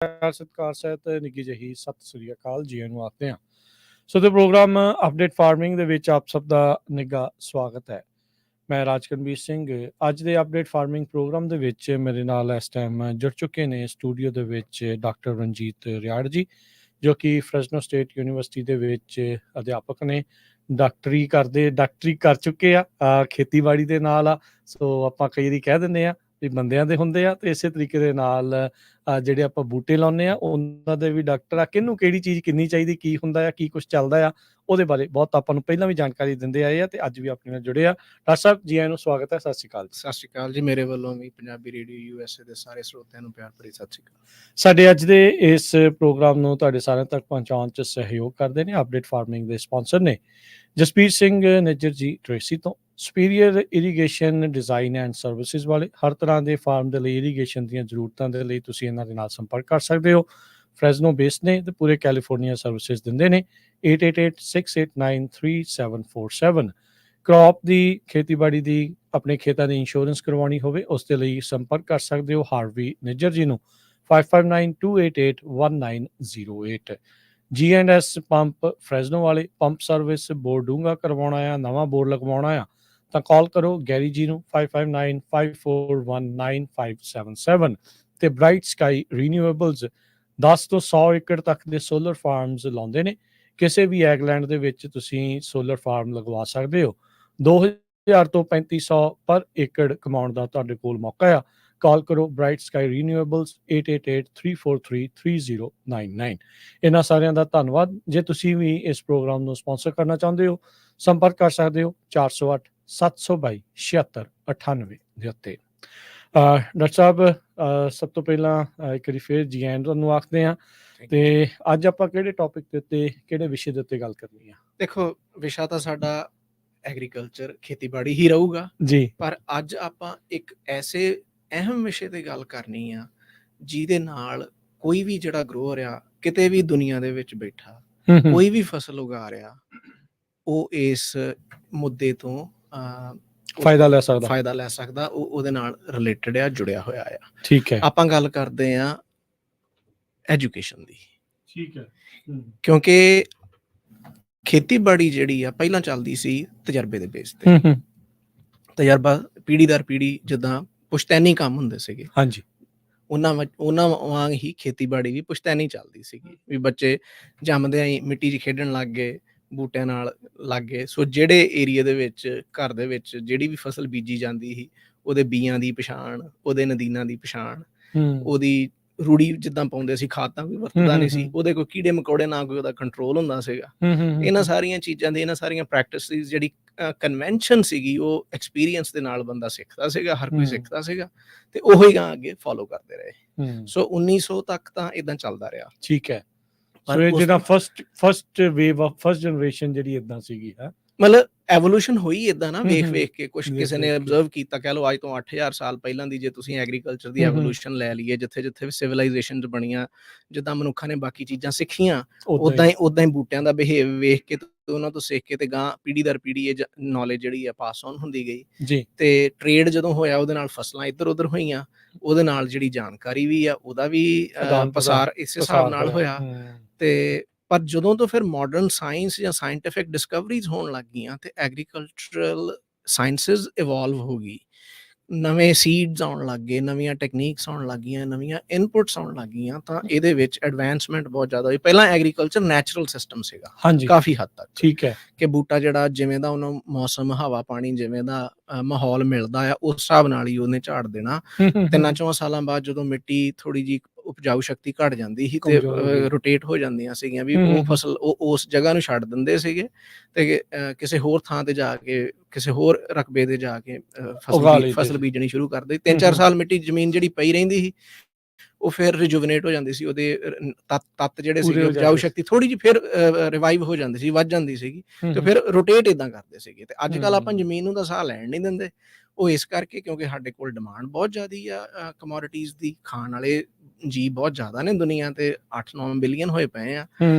ਪਿਆਰ ਸਤਿਕਾਰ ਸਹਿਤ ਨਿੱਘੀ ਜਿਹੀ ਸਤਿ ਸ੍ਰੀ ਅਕਾਲ ਜੀ ਨੂੰ ਆਖਦੇ ਹਾਂ। ਸੋ ਤੇ ਪ੍ਰੋਗਰਾਮ ਅਪਡੇਟ ਫਾਰਮਿੰਗ ਦੇ ਵਿੱਚ ਆਪ ਸਭ ਦਾ ਨਿੱਘਾ ਸਵਾਗਤ ਹੈ। ਮੈਂ ਰਾਜਕਨਵੀਰ ਸਿੰਘ। ਅੱਜ ਦੇ ਅਪਡੇਟ ਫਾਰਮਿੰਗ ਪ੍ਰੋਗਰਾਮ ਦੇ ਵਿੱਚ ਮੇਰੇ ਨਾਲ ਇਸ ਟਾਈਮ ਜੁੜ ਚੁੱਕੇ ਨੇ ਸਟੂਡੀਓ ਦੇ ਵਿੱਚ ਡਾਕਟਰ ਰਣਜੀਤ ਰਿਆੜ ਜੀ, ਜੋ ਕਿ ਫਰੈਸਨੋ ਸਟੇਟ ਯੂਨੀਵਰਸਿਟੀ ਦੇ ਵਿੱਚ ਅਧਿਆਪਕ ਨੇ। ਡਾਕਟਰੀ ਕਰ ਚੁੱਕੇ ਆ, ਖੇਤੀਬਾੜੀ ਦੇ ਨਾਲ ਆ। ਸੋ ਆਪਾਂ ਕਈ ਵਾਰੀ ਕਹਿ ਦਿੰਦੇ ਆ ਵੀ ਬੰਦਿਆਂ ਦੇ ਹੁੰਦੇ ਆ, ਤੇ ਇਸੇ ਤਰੀਕੇ ਦੇ ਨਾਲ ਜਿਹੜੇ ਆਪਾਂ ਬੂਟੇ ਲਾਉਂਦੇ ਆ ਉਹਨਾਂ ਦੇ ਵੀ ਡਾਕਟਰ ਆ। ਕਿਹਨੂੰ ਕਿਹੜੀ ਚੀਜ਼ ਕਿੰਨੀ ਚਾਹੀਦੀ, ਕੀ ਹੁੰਦਾ ਆ, ਕੀ ਕੁਛ ਚੱਲਦਾ ਆ, ਉਹਦੇ ਬਾਰੇ ਬਹੁਤ ਆਪਾਂ ਨੂੰ ਪਹਿਲਾਂ ਵੀ ਜਾਣਕਾਰੀ ਦਿੰਦੇ ਆਏ ਆ, ਤੇ ਅੱਜ ਵੀ ਆਪਣੇ ਨਾਲ ਜੁੜੇ ਆ। ਡਾਕਟਰ ਸਾਹਿਬ ਜੀ ਆਇਆਂ ਨੂੰ ਸਵਾਗਤ ਹੈ। ਸਤਿ ਸ਼੍ਰੀ ਅਕਾਲ। ਸਤਿ ਸ਼੍ਰੀ ਅਕਾਲ ਜੀ। ਮੇਰੇ ਵੱਲੋਂ ਵੀ ਪੰਜਾਬੀ ਰੇਡੀਓ USA ਦੇ ਸਾਰੇ ਸਰੋਤਿਆਂ ਨੂੰ ਪਿਆਰ ਭਰੀ ਸਤਿ ਸ਼੍ਰੀ ਅਕਾਲ। ਸਾਡੇ ਅੱਜ ਦੇ ਇਸ ਪ੍ਰੋਗਰਾਮ ਨੂੰ ਤੁਹਾਡੇ ਸਾਰਿਆਂ ਤੱਕ ਪਹੁੰਚਾਉਣ 'ਚ ਸਹਿਯੋਗ ਕਰਦੇ ਨੇ ਅਪਡੇਟ ਫਾਰਮਿੰਗ ਦੇ ਸਪਾਂਸਰ ਨੇ ਜਸਪੀਰ ਸਿੰਘ ਨਿੱਜਰ ਜੀ ਟ੍ਰੇਸੀ ਤੋਂ। Superior irrigation design and services ਵਾਲੇ ਹਰ ਤਰ੍ਹਾਂ ਦੇ ਫਾਰਮ ਦੇ ਲਈ ਇਰੀਗੇਸ਼ਨ ਦੀਆਂ ਜ਼ਰੂਰਤਾਂ ਦੇ ਲਈ ਤੁਸੀਂ ਇਹਨਾਂ ਦੇ ਨਾਲ ਸੰਪਰਕ ਕਰ ਸਕਦੇ ਹੋ। ਫਰੈਸਨੋ ਬੇਸ ਨੇ ਤੇ ਪੂਰੇ ਕੈਲੀਫੋਰਨੀਆ ਸਰਵਿਸਿਜ਼ ਦਿੰਦੇ ਨੇ। 8886893747। ਕ੍ਰੌਪ ਦੀ ਖੇਤੀਬਾੜੀ ਦੀ ਆਪਣੇ ਖੇਤਾਂ ਦੀ ਇੰਸ਼ੋਰੈਂਸ ਕਰਵਾਉਣੀ ਹੋਵੇ ਉਸ ਦੇ ਲਈ ਸੰਪਰਕ ਕਰ ਸਕਦੇ ਹੋ ਹਾਰਵੀ ਨਿੱਜਰ ਜੀ ਨੂੰ 5592881908। G&S ਪੰਪ ਫਰੈਸਨੋ ਵਾਲੇ ਪੰਪ ਸਰਵਿਸ, ਬੋਰ ਡੂੰਘਾ ਕਰਵਾਉਣਾ ਆ, ਨਵਾਂ ਬੋਰ ਲਗਵਾਉਣਾ ਆ ਤਾਂ ਕਾਲ ਕਰੋ ਗੈਰੀ ਜੀ ਨੂੰ 5595419577। ਤੇ ਬ੍ਰਾਈਟ ਸਕਾਈ ਰੀਨਿਊਏਬਲਸ 10 ਤੋਂ 100 ਏਕੜ ਤੱਕ ਦੇ ਸੋਲਰ ਫਾਰਮਸ ਲਾਉਂਦੇ ਨੇ। ਕਿਸੇ ਵੀ ਐਗਲੈਂਡ ਦੇ ਵਿੱਚ ਤੁਸੀਂ ਸੋਲਰ ਫਾਰਮ ਲਗਵਾ ਸਕਦੇ ਹੋ। 2000 ਤੋਂ 3500 ਪਰ ਏਕੜ ਕਮਾਉਣ ਦਾ ਤੁਹਾਡੇ ਕੋਲ ਮੌਕਾ ਆ। ਕਾਲ ਕਰੋ ਬ੍ਰਾਈਟ ਸਕਾਈ ਰੀਨਿਊਏਬਲਸ 8883433099। ਇਹਨਾਂ ਸਾਰਿਆਂ ਦਾ ਧੰਨਵਾਦ। ਜੇ ਤੁਸੀਂ ਵੀ ਇਸ ਪ੍ਰੋਗਰਾਮ ਨੂੰ ਸਪਾਂਸਰ ਕਰਨਾ ਚਾਹੁੰਦੇ ਹੋ ਸੰਪਰਕ ਕਰ ਸਕਦੇ ਹੋ 4087227698 ਦੇ ਉੱਤੇ। ਡਾਕਟਰ ਸਾਹਿਬ, ਸਭ ਤੋਂ ਪਹਿਲਾਂ ਇੱਕ ਵਾਰੀ ਫਿਰ ਜੀ ਆਇਆਂ ਤੁਹਾਨੂੰ ਆਖਦੇ ਹਾਂ। ਤੇ ਅੱਜ ਆਪਾਂ ਕਿਹੜੇ ਟੌਪਿਕ ਦੇ ਉੱਤੇ, ਕਿਹੜੇ ਵਿਸ਼ੇ ਦੇ ਉੱਤੇ ਗੱਲ ਕਰਨੀ ਆ? ਦੇਖੋ, ਵਿਸ਼ਾ ਤਾਂ ਸਾਡਾ ਐਗਰੀਕਲਚਰ, ਖੇਤੀਬਾੜੀ ਹੀ ਰਹੂਗਾ ਜੀ, ਪਰ ਅੱਜ ਆਪਾਂ ਇੱਕ ਐਸੇ ਅਹਿਮ ਵਿਸ਼ੇ ਤੇ ਗੱਲ ਕਰਨੀ ਆ ਜਿਹਦੇ ਨਾਲ ਕੋਈ ਵੀ ਜਿਹੜਾ ਗਰੋਅਰ ਆ ਕਿਤੇ ਵੀ ਦੁਨੀਆ ਦੇ ਵਿੱਚ ਬੈਠਾ ਕੋਈ ਵੀ ਫਸਲ ਉਗਾ ਰਿਹਾ ਉਹ ਇਸ ਮੁੱਦੇ ਤੋਂ ਫਾਇਦਾ ਲੈ ਸਕਦਾ। ਉਹ ਉਹਦੇ ਨਾਲ ਰਿਲੇਟਡ ਆ, ਜੁੜਿਆ ਹੋਇਆ ਆ। ਠੀਕ ਹੈ। ਆਪਾਂ ਗੱਲ ਕਰਦੇ ਆ ਐਜੂਕੇਸ਼ਨ ਦੀ। ਠੀਕ ਹੈ। ਕਿਉਂਕਿ ਖੇਤੀਬਾੜੀ ਜਿਹੜੀ ਆ ਪਹਿਲਾਂ ਚੱਲਦੀ ਸੀ ਤਜਰਬੇ ਦੇ ਬੇਸ ਤੇ। ਤਜਰਬਾ ਪੀੜ੍ਹੀ ਦਰ ਪੀੜ੍ਹੀ, ਜਿੱਦਾਂ ਪੁਸ਼ਤੈਨੀ ਕੰਮ ਹੁੰਦੇ ਸੀਗੇ, ਹਾਂਜੀ, ਉਹਨਾਂ ਵਾਂਗ ਹੀ ਖੇਤੀਬਾੜੀ ਵੀ ਪੁਸ਼ਤੈਨੀ ਚੱਲਦੀ ਸੀਗੀ। ਵੀ ਬੱਚੇ ਜੰਮਦਿਆਂ ਹੀ ਮਿੱਟੀ 'ਚ ਖੇਡਣ ਲੱਗ ਗਏ, ਬੂਟਿਆਂ ਨਾਲ ਲੱਗ ਗਏ। ਸੋ ਜਿਹੜੇ ਏਰੀਏ ਦੇ ਵਿੱਚ, ਘਰ ਦੇ ਵਿੱਚ ਜਿਹੜੀ ਵੀ ਫਸਲ ਬੀਜੀ ਜਾਂਦੀ ਸੀ ਉਹਦੇ ਬੀਆਂ ਦੀ ਪਛਾਣ, ਉਹਦੇ ਨਦੀਨਾਂ ਦੀ ਪਛਾਣ, ਉਹਦੀ ਰੂੜੀ ਜਿੱਦਾਂ ਪਾਉਂਦੇ ਸੀ, ਖਾਦਾਂ ਵੀ ਵਰਤਦਾ ਨਹੀਂ ਸੀ, ਉਹਦੇ ਕੋਈ ਕੀੜੇ ਮਕੌੜੇ ਨਾ ਕੋਈ ਉਹਦਾ ਕੰਟਰੋਲ ਹੁੰਦਾ ਸੀਗਾ। ਇਹਨਾਂ ਸਾਰੀਆਂ ਚੀਜ਼ਾਂ ਦੀ, ਇਹਨਾਂ ਸਾਰੀਆਂ ਪ੍ਰੈਕਟਿਸ ਦੀ ਜਿਹੜੀ ਕਨਵੈਨਸ਼ਨ ਸੀਗੀ ਉਹ ਐਕਸਪੀਰੀਅੰਸ ਦੇ ਨਾਲ ਬੰਦਾ ਸਿੱਖਦਾ ਸੀਗਾ, ਹਰ ਕੋਈ ਸਿੱਖਦਾ ਸੀਗਾ, ਤੇ ਉਹੀ ਹੀ ਅੱਗੇ ਫੋਲੋ ਕਰਦੇ ਰਹੇ। ਸੋ 1900 ਤੱਕ ਤਾਂ ਇਦਾਂ ਚੱਲਦਾ ਰਿਹਾ। ਠੀਕ ਹੈ। ਪਰ ਜਿਹੜਾ first wave of first generation ਜਿਹੜੀ ਇਦਾਂ ਸੀਗੀ, ਮਤਲਬ ਐਵੋਲੂਸ਼ਨ ਹੋਈ ਇਦਾਂ ਨਾ, ਵੇਖ ਕੇ ਕੁਛ ਕਿਸੇ ਨੇ ਅਬਜ਼ਰਵ ਕੀਤਾ। ਕਹਿ ਲਓ ਅੱਜ ਤੋਂ 8000 ਸਾਲ ਪਹਿਲਾਂ ਦੀ ਜੇ ਤੁਸੀਂ ਐਗਰੀਕਲਚਰ ਦੀ ਐਵੋਲੂਸ਼ਨ ਲੈ ਲਈਏ, ਜਿੱਥੇ ਜਿੱਥੇ ਸਿਵਲਾਈਜੇਸ਼ਨਸ ਬਣੀਆਂ, ਜਿੱਦਾਂ ਮਨੁੱਖਾਂ ਨੇ ਬਾਕੀ ਚੀਜ਼ਾਂ ਸਿੱਖੀਆਂ, ਉਦਾਂ ਹੀ ਬੂਟਿਆਂ ਦਾ ਬਿਹੇਵ ਵੇਖ ਕੇ ਉਹਨਾਂ ਤੋਂ ਸਿੱਖ ਕੇ ਤੇ ਗਾਂ ਪੀੜ੍ਹੀ ਦਰ ਪੀੜ੍ਹੀ ਇਹ ਨੌਲੇਜ ਜਿਹੜੀ ਆ ਪਾਸ ਔਨ ਹੁੰਦੀ ਗਈ ਜੀ। ਤੇ ਟ੍ਰੇਡ ਜਦੋਂ ਹੋਇਆ ਉਹਦੇ ਨਾਲ ਫਸਲਾਂ ਇੱਧਰ ਉੱਧਰ ਹੋਈਆਂ, ਉਹਦੇ ਨਾਲ ਜਿਹੜੀ ਜਾਣਕਾਰੀ ਵੀ ਆ ਉਹਦਾ ਵੀ ਪਸਾਰ ਇਸ ਹਿਸਾਬ ਨਾਲ ਹੋਇਆ। ਤੇ ਪਰ ਜਦੋਂ ਤੋਂ ਫਿਰ ਮਾਡਰਨ ਸਾਇੰਸ ਜਾਂ ਸਾਇੰਟੀਫਿਕ ਡਿਸਕਵਰੀਜ਼ ਹੋਣ ਲੱਗ ਗਈਆਂ ਤੇ ਐਗਰੀਕਲਚਰਲ ਸਾਇੰਸਿਸ ਇਵੋਲਵ ਹੋ ਗਈ, ਨਵੇਂ ਸੀਡਸ ਆਉਣ ਲੱਗ ਗਏ, ਨਵੀਆਂ ਟੈਕਨੀਕਸ ਆਉਣ ਲੱਗ ਗਈਆਂ, ਨਵੀਆਂ ਇਨਪੁਟਸ ਆਉਣ ਲੱਗ ਗਈਆਂ, ਤਾਂ ਇਹਦੇ ਵਿੱਚ ਐਡਵਾਂਸਮੈਂਟ ਬਹੁਤ ਜ਼ਿਆਦਾ ਹੋਈ। ਪਹਿਲਾਂ ਐਗਰੀਕਲਚਰ ਨੈਚੁਰਲ ਸਿਸਟਮ ਸੀਗਾ ਕਾਫੀ ਹੱਦ ਤੱਕ। ਠੀਕ ਹੈ। ਕਿ ਬੂਟਾ ਜਿਹੜਾ ਜਿਵੇਂ ਦਾ ਉਹਨੂੰ ਮੌਸਮ, ਹਵਾ ਪਾਣੀ, ਜਿਵੇਂ ਦਾ ਮਾਹੌਲ ਮਿਲਦਾ ਆ ਉਸ ਹਿਸਾਬ ਨਾਲ ਹੀ ਉਹਨੇ ਝਾੜ ਦੇਣਾ। 3-4 ਸਾਲਾਂ ਬਾਅਦ ਜਦੋਂ ਮਿੱਟੀ ਥੋੜੀ ਜਿਹੀ ਉਪਜਾਊ ਸ਼ਕਤੀ ਘਟ ਜਾਂਦੀ ਸੀ ਤੇ ਰੋਟੇਟ ਹੋ ਜਾਂਦੀਆਂ ਸੀਗੀਆਂ, ਵੀ ਉਹ ਫਸਲ ਉਸ ਜਗ੍ਹਾ ਨੂੰ ਛੱਡ ਦਿੰਦੇ ਸੀਗੇ ਤੇ ਕਿਸੇ ਹੋਰ ਥਾਂ ਤੇ ਜਾ ਕੇ, ਕਿਸੇ ਹੋਰ ਰਕਬੇ ਤੇ ਜਾ ਕੇ ਫਸਲ ਬੀਜਣੀ ਸ਼ੁਰੂ ਕਰਦੇ। 3-4 ਸਾਲ ਮਿੱਟੀ ਜ਼ਮੀਨ ਜਿਹੜੀ ਪਈ ਰਹਿੰਦੀ ਸੀ ਉਹ ਫਿਰ ਰਿਜੂਵਨੇਟ ਹੋ ਜਾਂਦੀ ਸੀ, ਉਹਦੇ ਤੱਤ ਜਿਹੜੇ ਸੀਗੇ, ਉਪਜਾਊ ਸ਼ਕਤੀ ਥੋੜੀ ਜਿਹੀ ਫਿਰ ਰਿਵਾਈਵ ਹੋ ਜਾਂਦੀ ਸੀ, ਵੱਧ ਜਾਂਦੀ ਸੀਗੀ, ਤੇ ਫਿਰ ਰੋਟੇਟ ਏਦਾਂ ਕਰਦੇ ਸੀਗੇ। ਤੇ ਅੱਜ ਕੱਲ੍ਹ ਆਪਾਂ ਜ਼ਮੀਨ ਨੂੰ ਤਾਂ ਸਾਹ ਲੈਣ ਨਹੀਂ ਦਿੰਦੇ। ਉਹ ਇਸ ਕਰਕੇ ਕਿਉਂਕਿ ਸਾਡੇ ਕੋਲ ਡਿਮਾਂਡ ਬਹੁਤ ਜ਼ਿਆਦਾ ਆ ਕਮੋਡਿਟੀਜ਼ ਦੀ, ਖਾਣ ਵਾਲੇ ਜੀ ਬਹੁਤ ਜ਼ਿਆਦਾ ਨੇ ਦੁਨੀਆ ਤੇ, 8-9 ਬਿਲੀਅਨ ਹੋਏ ਪਏ ਆ।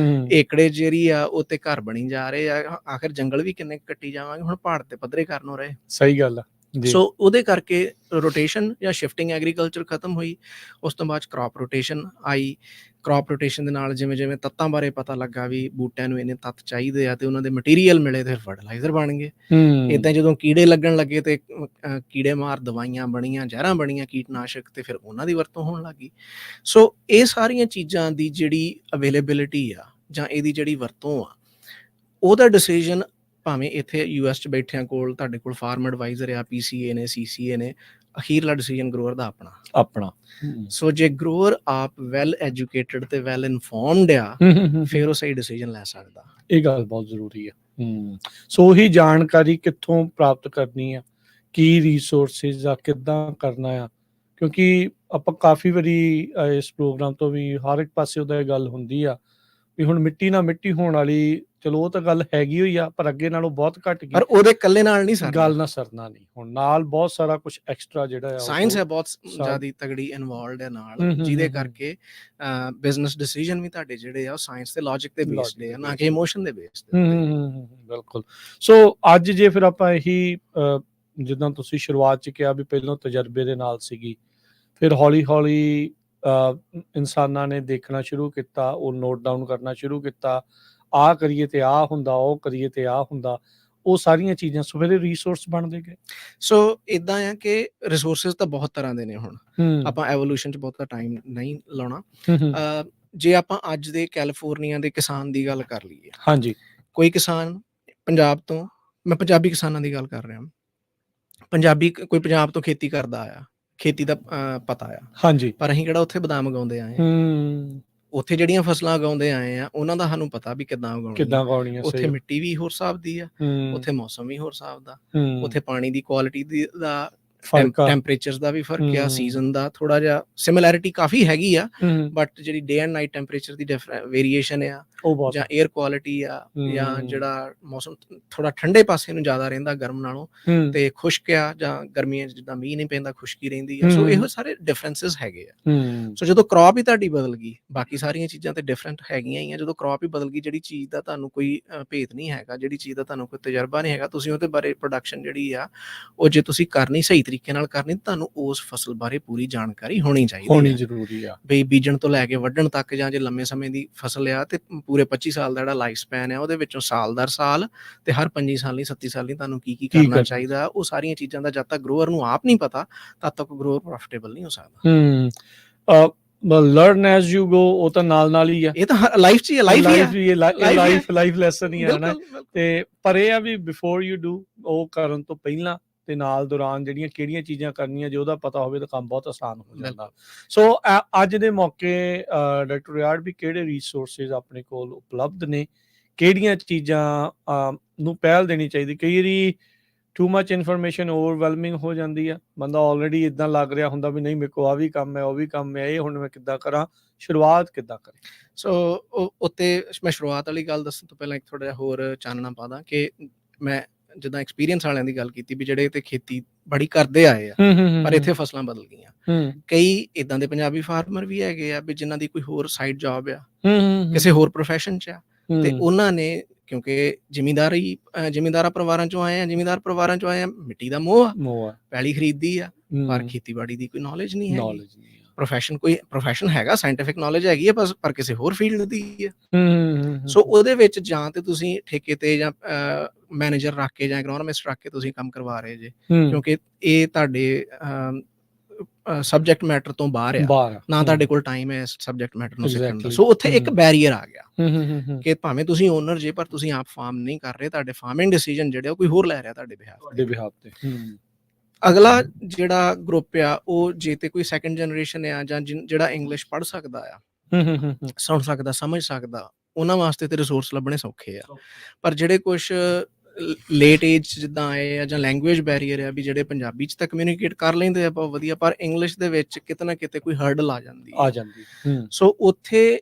ਏਕੜੇ ਜਿਹੜੀ ਆ ਉਹ ਤੇ ਘਰ ਬਣੀ ਜਾ ਰਹੇ ਆ। ਆਖਿਰ ਜੰਗਲ ਵੀ ਕਿੰਨੇ ਕੱਟੀ ਜਾਵਾਂਗੇ, ਹੁਣ ਪਹਾੜ ਤੇ ਪੱਧਰੇ ਕਰਨ ਹੋ ਰਹੇ। ਸਹੀ ਗੱਲ ਆ। ਜੀ ਸੋ ਉਹਦੇ ਕਰਕੇ ਰੋਟੇਸ਼ਨ ਜਾਂ ਸ਼ਿਫਟਿੰਗ ਐਗਰੀਕਲਚਰ ਖਤਮ ਹੋਈ। ਉਸ ਤੋਂ ਬਾਅਦ ਕ੍ਰੌਪ ਰੋਟੇਸ਼ਨ ਆਈ। ਕ੍ਰੌਪ ਰੋਟੇਸ਼ਨ ਦੇ ਨਾਲ ਜਿਵੇਂ ਤੱਤਾਂ ਬਾਰੇ ਪਤਾ ਲੱਗਾ ਵੀ ਬੂਟਿਆਂ ਨੂੰ ਇੰਨੇ ਤੱਤ ਚਾਹੀਦੇ ਆ ਤੇ ਉਹਨਾਂ ਦੇ ਮਟੀਰੀਅਲ ਮਿਲੇ ਤੇ ਫਰਟੀਲਾਈਜ਼ਰ ਬਣ ਗਏ। ਇੱਦਾਂ ਜਦੋਂ ਕੀੜੇ ਲੱਗਣ ਲੱਗੇ ਤੇ ਕੀੜੇ ਮਾਰ ਦਵਾਈਆਂ ਬਣੀਆਂ, ਜ਼ਹਿਰਾਂ ਬਣੀਆਂ, ਕੀਟਨਾਸ਼ਕ, ਤੇ ਫਿਰ ਉਹਨਾਂ ਦੀ ਵਰਤੋਂ ਹੋਣ ਲੱਗ ਗਈ। ਸੋ ਇਹ ਸਾਰੀਆਂ ਚੀਜ਼ਾਂ ਦੀ ਜਿਹੜੀ ਅਵੇਲੇਬਿਲਿਟੀ ਆ ਜਾਂ ਇਹਦੀ ਜਿਹੜੀ ਵਰਤੋਂ ਆ, ਉਹਦਾ ਡਿਸੀਜਨ ਭਾਵੇਂ ਇੱਥੇ US 'ਚ ਬੈਠਿਆਂ ਕੋਲ ਤੁਹਾਡੇ ਕੋਲ ਫਾਰਮ ਐਡਵਾਈਜ਼ਰ ਆ, PCA ਨੇ, CCA ਨੇ, ਅਖੀਰਲਾ ਡਿਸੀਜਨ ਗਰੋਅਰ ਦਾ ਆਪਣਾ। ਸੋ ਜੇ ਗਰੋਅਰ ਆਪ ਵੈਲ ਐਜੂਕੇਟਡ ਤੇ ਵੈਲ ਇਨਫੋਰਮਡ ਆ, ਫਿਰ ਉਹ ਸਹੀ ਡਿਸੀਜਨ ਲੈ ਸਕਦਾ। ਇਹ ਗੱਲ ਬਹੁਤ ਜ਼ਰੂਰੀ ਆ। ਸੋ ਉਹੀ ਜਾਣਕਾਰੀ ਕਿੱਥੋਂ ਪ੍ਰਾਪਤ ਕਰਨੀ ਆ, ਕੀ ਰਿਸੋਰਸਿਸ ਆ, ਕਿੱਦਾਂ ਕਰਨਾ ਆ, ਕਿਉਂਕਿ ਆਪਾਂ ਕਾਫੀ ਵਾਰੀ ਇਸ ਪ੍ਰੋਗਰਾਮ ਤੋਂ ਵੀ ਹਰ ਇੱਕ ਪਾਸੇ ਉਹਦਾ ਇਹ ਗੱਲ ਹੁੰਦੀ ਆ ਵੀ ਹੁਣ ਮਿੱਟੀ ਨਾਲ ਮਿੱਟੀ ਹੋਣ ਵਾਲੀ, ਚਲੋ ਉਹ ਤਾਂ ਗੱਲ ਹੈਗੀ ਹੋਈ ਆ, ਪਰ ਅੱਗੇ ਨਾਲੋਂ ਬਹੁਤ ਘੱਟ ਗਈ। ਪਰ ਉਹਦੇ ਇਕੱਲੇ ਨਾਲ ਨਹੀਂ ਸਰਨਾ, ਗੱਲ ਨਾਲ ਸਰਨਾ ਨਹੀਂ। ਹੁਣ ਨਾਲ ਬਹੁਤ ਸਾਰਾ ਕੁਝ ਐਕਸਟਰਾ ਜਿਹੜਾ ਆ ਸਾਇੰਸ ਹੈ ਬਹੁਤ ਜ਼ਿਆਦਾ ਤਗੜੀ ਇਨਵੋਲਵਡ ਹੈ ਨਾਲ, ਜਿਹਦੇ ਕਰਕੇ ਬਿਜ਼ਨਸ ਡਿਸੀਜਨ ਵੀ ਤੁਹਾਡੇ ਜਿਹੜੇ ਆ ਉਹ ਸਾਇੰਸ ਤੇ ਲੌਜਿਕ ਤੇ ਬੇਸਡ ਆ, ਨਾ ਕਿ ਇਮੋਸ਼ਨ ਦੇ ਬੇਸਡ ਤੇ। ਬਿਲਕੁਲ। ਸੋ ਅੱਜ ਜੇ ਫਿਰ ਆਪਾਂ ਇਹੀ ਜਿੱਦਾਂ ਤੁਸੀਂ ਸ਼ੁਰੂਆਤ 'ਚ ਕਿਹਾ ਵੀ ਪਹਿਲਾਂ ਤਜਰਬੇ ਦੇ ਨਾਲ ਸੀਗੀ, ਫਿਰ ਹੌਲੀ ਹੌਲੀ ਇਨਸਾਨਾਂ ਨੇ ਦੇਖਣਾ ਸ਼ੁਰੂ ਕੀਤਾ, ਉਹ ਨੋਟ ਡਾਊਨ ਕਰਨਾ ਸ਼ੁਰੂ ਕੀਤਾ, ਆਹ ਕਰੀਏ ਤੇ ਆਹ ਹੁੰਦਾ, ਉਹ ਕਰੀਏ ਤੇ ਆਹ ਹੁੰਦਾ, ਉਹ ਸਾਰੀਆਂ ਚੀਜ਼ਾਂ। ਸੋ ਫਿਰ ਰਿਸੋਰਸ ਬਣਦੇ ਗਏ। ਸੋ ਇਦਾਂ ਆ ਕਿ ਰਿਸੋਰਸਿਸ ਤਾਂ ਬਹੁਤ ਤਰ੍ਹਾਂ ਦੇ ਨੇ। ਹੁਣ ਆਪਾਂ ਐਵੋਲੂਸ਼ਨ 'ਚ ਬਹੁਤਾ ਟਾਈਮ ਨਹੀਂ ਲਾਉਣਾ। ਜੇ ਆਪਾਂ ਅੱਜ ਦੇ ਕੈਲੀਫੋਰਨੀਆ ਦੇ ਕਿਸਾਨ ਦੀ ਗੱਲ ਕਰ ਲਈਏ, ਹਾਂਜੀ, ਕੋਈ ਕਿਸਾਨ ਪੰਜਾਬ ਤੋਂ, ਮੈਂ ਪੰਜਾਬੀ ਕਿਸਾਨਾਂ ਦੀ ਗੱਲ ਕਰ ਰਿਹਾ, ਕੋਈ ਪੰਜਾਬ ਤੋਂ ਖੇਤੀ ਕਰਦਾ ਆ, ਖੇਤੀ ਦਾ ਪਤਾ ਆ, ਹਾਂਜੀ, ਪਰ ਅਸੀਂ ਕਿਹੜਾ ਉੱਥੇ ਬਦਾਮ ਉਗਾਉਂਦੇ ਆਏ ਆ। ਉੱਥੇ ਜਿਹੜੀਆਂ ਫਸਲਾਂ ਉਗਾਉਂਦੇ ਆਏ ਆ ਉਹਨਾਂ ਦਾ ਸਾਨੂੰ ਪਤਾ ਵੀ ਕਿੱਦਾਂ ਉਗਾਉਣੀਆਂ। ਉੱਥੇ ਮਿੱਟੀ ਵੀ ਹੋਰ ਹਿਸਾਬ ਦੀ ਆ, ਉੱਥੇ ਮੌਸਮ ਵੀ ਹੋਰ ਹਿਸਾਬ ਦਾ, ਉੱਥੇ ਪਾਣੀ ਦੀ ਕੁਆਲਿਟੀ ਦਾ, ਟੈਂਪਰੇਚਰ ਦਾ ਵੀ ਫਰਕ ਆ, ਸੀਜ਼ਨ ਦਾ ਥੋੜਾ ਜਿਹਾ ਸਿਮਿਲੈਰਿਟੀ ਕਾਫੀ ਹੈਗੀ ਆ, ਬਟ ਜਿਹੜੀ day and night temperature the variation ਆ, ਜਾਂ 에ਅਰ ਕੁਆਲਿਟੀ ਆ, ਜਾਂ ਜਿਹੜਾ ਮੌਸਮ ਥੋੜਾ ਠੰਡੇ ਪਾਸੇ ਨੂੰ ਜ਼ਿਆਦਾ ਰਹਿੰਦਾ ਗਰਮ ਨਾਲੋਂ, ਤੇ ਖੁਸ਼ਕ ਆ, ਜਾਂ ਗਰਮੀਆਂ 'ਚ ਜਿੱਦਾਂ ਮੀਂਹ ਨਹੀਂ ਪੈਂਦਾ ਖੁਸ਼ਕੀ ਰਹਿੰਦੀ ਆ। ਸੋ ਇਹੋ ਸਾਰੇ ਡਿਫਰੈਂਸਿਸ ਹੈਗੇ ਆ। ਸੋ ਜਦੋਂ ਕ੍ਰੌਪ ਹੀ ਤੁਹਾਡੀ ਬਦਲ ਗਈ, ਬਾਕੀ ਸਾਰੀਆਂ ਚੀਜ਼ਾਂ ਤੇ ਡਿਫਰੈਂਟ ਹੈਗੀਆਂ ਹੀ ਆ। ਜਦੋਂ ਕ੍ਰੌਪ ਹੀ ਬਦਲ ਗਈ, ਜਿਹੜੀ ਚੀਜ਼ ਦਾ ਤੁਹਾਨੂੰ ਕੋਈ ਭੇਤ ਨਹੀਂ ਹੈਗਾ, ਜਿਹੜੀ ਚੀਜ਼ ਦਾ ਤੁਹਾਨੂੰ ਕੋਈ ਤਜਰਬਾ ਨਹੀਂ ਹੈਗਾ, ਤੁਸੀਂ ਉਹਦੇ ਬਾਰੇ ਪ੍ਰੋਡਕਸ਼ਨ ਜਿਹੜੀ ਆ ਉਹ ਜੇ ਤੁਸੀਂ ਕਰਨੀ ਸਹੀ ਤਰੀਕੇ ਨਾਲ ਕਰਨੀ, ਤੁਹਾਨੂੰ ਉਸ ਫਸਲ ਬਾਰੇ ਪੂਰੀ ਜਾਣਕਾਰੀ ਹੋਣੀ ਜ਼ਰੂਰੀ ਆ। ਬਈ ਬੀਜਣ ਤੋਂ ਲੈ ਕੇ ਵੱਢਣ ਤੱਕ, ਜਾਂ ਜੇ ਲੰਮੇ ਸਮੇਂ ਦੀ ਫਸਲ ਆ ਤੇ ਪੂਰੇ 25 ਸਾਲ ਦਾ ਜਿਹੜਾ ਲਾਈਫ ਸਪੈਨ ਆ, ਉਹਦੇ ਵਿੱਚੋਂ ਸਾਲ ਦਰ ਸਾਲ ਤੇ ਹਰ 25 ਸਾਲ 37 ਸਾਲ ਤੁਹਾਨੂੰ ਕੀ ਕਰਨਾ ਚਾਹੀਦਾ, ਉਹ ਸਾਰੀਆਂ ਚੀਜ਼ਾਂ ਦਾ ਜਦ ਤੱਕ ਗਰੋਅਰ ਨੂੰ ਆਪ ਨਹੀਂ ਪਤਾ, ਤਦ ਤੱਕ ਗਰੋਅਰ ਪ੍ਰੋਫਿਟੇਬਲ ਨਹੀਂ ਹੋ ਸਕਦਾ। ਲਰਨ ਐਜ਼ ਯੂ ਗੋ, ਉਹ ਤਾਂ ਨਾਲ ਹੀ ਆ। ਇਹ ਤਾਂ ਲਾਈਫ 'ਚ ਹੀ ਲਾਈਫ ਲੈਸਨ ਹੀ ਆ ਨਾ। ਤੇ ਪਰ ਇਹ ਆ ਵੀ ਬਿਫੋਰ ਯੂ ਡੂ, ਉਹ ਕਰਨ ਤੋਂ ਪਹਿਲਾਂ ਤੇ ਨਾਲ ਦੌਰਾਨ ਜਿਹੜੀਆਂ ਕਿਹੜੀਆਂ ਚੀਜ਼ਾਂ ਕਰਨੀਆਂ, ਜੇ ਉਹਦਾ ਪਤਾ ਹੋਵੇ ਤਾਂ ਕੰਮ ਬਹੁਤ ਆਸਾਨ ਹੋ ਜਾਂਦਾ। ਸੋ ਅੱਜ ਦੇ ਮੌਕੇ ਡਾਕਟਰ ਰਿਆੜ ਵੀ ਕਿਹੜੇ ਰਿਸੋਰਸਿਸ ਆਪਣੇ ਕੋਲ ਉਪਲਬਧ ਨੇ, ਕਿਹੜੀਆਂ ਚੀਜ਼ਾਂ ਨੂੰ ਪਹਿਲ ਦੇਣੀ ਚਾਹੀਦੀ? ਕਈ ਵਾਰੀ ਟੂ ਮਚ ਇਨਫੋਰਮੇਸ਼ਨ ਓਵਰਵੈਲਮਿੰਗ ਹੋ ਜਾਂਦੀ ਆ, ਬੰਦਾ ਆਲਰੇਡੀ ਇਦਾਂ ਲੱਗ ਰਿਹਾ ਹੁੰਦਾ ਵੀ ਨਹੀਂ ਮੇਰੇ ਕੋਲ ਆਹ ਵੀ ਕੰਮ ਹੈ, ਉਹ ਵੀ ਕੰਮ ਹੈ, ਇਹ ਹੁਣ ਮੈਂ ਕਿੱਦਾਂ ਕਰਾਂ, ਸ਼ੁਰੂਆਤ ਕਿੱਦਾਂ ਕਰਾਂ? ਸੋ ਉੱਤੇ ਮੈਂ ਸ਼ੁਰੂਆਤ ਵਾਲੀ ਗੱਲ ਦੱਸਣ ਤੋਂ ਪਹਿਲਾਂ ਇੱਕ ਥੋੜਾ ਜਿਹਾ ਹੋਰ ਚਾਨਣਾ ਪਾ ਦਾਂ ਕਿ ਮੈਂ ਜਿੱਦਾਂ ਐਕਸਪੀਰੀਅੰਸ ਵਾਲਿਆਂ ਦੀ ਗੱਲ ਕੀਤੀ ਵੀ ਜਿਹੜੇ ਤੇ ਖੇਤੀ ਬੜੀ ਕਰਦੇ ਆਏ ਆ, ਪਰ ਇੱਥੇ ਫਸਲਾਂ ਬਦਲ ਗਈਆਂ। ਕਈ ਇਦਾਂ ਦੇ ਪੰਜਾਬੀ ਫਾਰਮਰ ਵੀ ਹੈਗੇ ਆ ਵੀ ਜਿਨ੍ਹਾਂ ਦੀ ਕੋਈ ਹੋਰ ਸਾਈਡ ਜੌਬ ਆ, ਕਿਸੇ ਹੋਰ ਪ੍ਰੋਫੈਸ਼ਨ 'ਚ ਆ, ਤੇ ਉਹਨਾਂ ਨੇ, ਕਿਉਂਕਿ ਜ਼ਿਮੀਂਦਾਰਾਂ ਪਰਿਵਾਰਾਂ 'ਚੋਂ ਆਏ ਆ, ਮਿੱਟੀ ਦਾ ਮੋਹ ਆ, ਪੈਲੀ ਖਰੀਦਦੀ ਆ, ਪਰ ਖੇਤੀਬਾੜੀ ਦੀ ਕੋਈ ਨੌਲੇਜ ਨਹੀਂ ਹੈਗੀ। ਪ੍ਰੋਫੈਸ਼ਨ ਹੈਗਾ, ਸਾਇੰਟੀਫਿਕ ਨੌਲੇਜ ਹੈਗੀ ਆ, ਪਰ ਕਿਸੇ ਹੋਰ ਫੀਲਡ ਦੀ ਆ। ਸੋ ਉਹਦੇ ਵਿੱਚ ਜਾਂ ਤੇ ਤੁਸੀਂ ਠੇਕੇ ਤੇ ਜਾਂ ਮੈਨੇਜਰ ਰੱਖ ਕੇ ਜਾਂ ਇਕਨੋਮਿਸਟ ਰੱਖ ਕੇ ਤੁਸੀਂ ਕੰਮ ਕਰਵਾ ਰਹੇ ਜੇ, ਕਿਉਂਕਿ ਇਹ ਤੁਹਾਡੇ ਸਬਜੈਕਟ ਮੈਟਰ ਤੋਂ ਬਾਹਰ ਆ, ਨਾ ਤੁਹਾਡੇ ਕੋਲ ਟਾਈਮ ਹੈ ਸਬਜੈਕਟ ਮੈਟਰ ਨੂੰ ਸਿੱਖਣ ਦਾ। ਸੋ ਉੱਥੇ ਇੱਕ ਬੈਰੀਅਰ ਆ ਗਿਆ ਕਿ ਭਾਵੇਂ ਤੁਸੀਂ ਓਨਰ ਜੇ, ਪਰ ਤੁਸੀਂ ਆਪ ਫਾਰਮ ਨਹੀਂ ਕਰ ਰਹੇ, ਤੁਹਾਡੇ ਫਾਰਮਿੰਗ ਡਿਸੀਜਨ ਜਿਹੜੇ ਉਹ ਕੋਈ ਹੋਰ ਲੈ ਰਿਹਾ ਤੁਹਾਡੇ ਬਿਹਾਫ ਤੇ। ਅਗਲਾ ਜਿਹੜਾ ਗਰੁੱਪ ਆ, ਉਹ ਜੇ ਤੇ ਕੋਈ ਸੈਕੰਡ ਜਨਰੇਸ਼ਨ ਆ, ਜਾਂ ਜਿਹੜਾ ਇੰਗਲਿਸ਼ ਪੜ੍ਹ ਸਕਦਾ ਆ, ਸੁਣ ਸਕਦਾ, ਸਮਝ ਸਕਦਾ, ਉਹਨਾਂ ਵਾਸਤੇ ਤੇ ਰਿਸੋਰਸ ਲੱਭਣੇ ਸੌਖੇ ਆ। ਪਰ ਜਿਹੜੇ ਕੁਛ ਲੇਟ ਏਜ ਜਿੱਦਾਂ ਆਏ ਆ, ਜਾਂ ਲੈਂਗੁਏਜ ਬੈਰੀਅਰ ਆ, ਵੀ ਜਿਹੜੇ ਪੰਜਾਬੀ 'ਚ ਤਾਂ ਕਮਿਊਨੀਕੇਟ ਕਰ ਲੈਂਦੇ ਆ ਬਹੁਤ ਵਧੀਆ, ਪਰ ਇੰਗਲਿਸ਼ ਦੇ ਵਿੱਚ ਕਿਤੇ ਨਾ ਕਿਤੇ ਕੋਈ ਹਰਡਲ ਆ ਜਾਂਦੀ। ਸੋ ਉੱਥੇ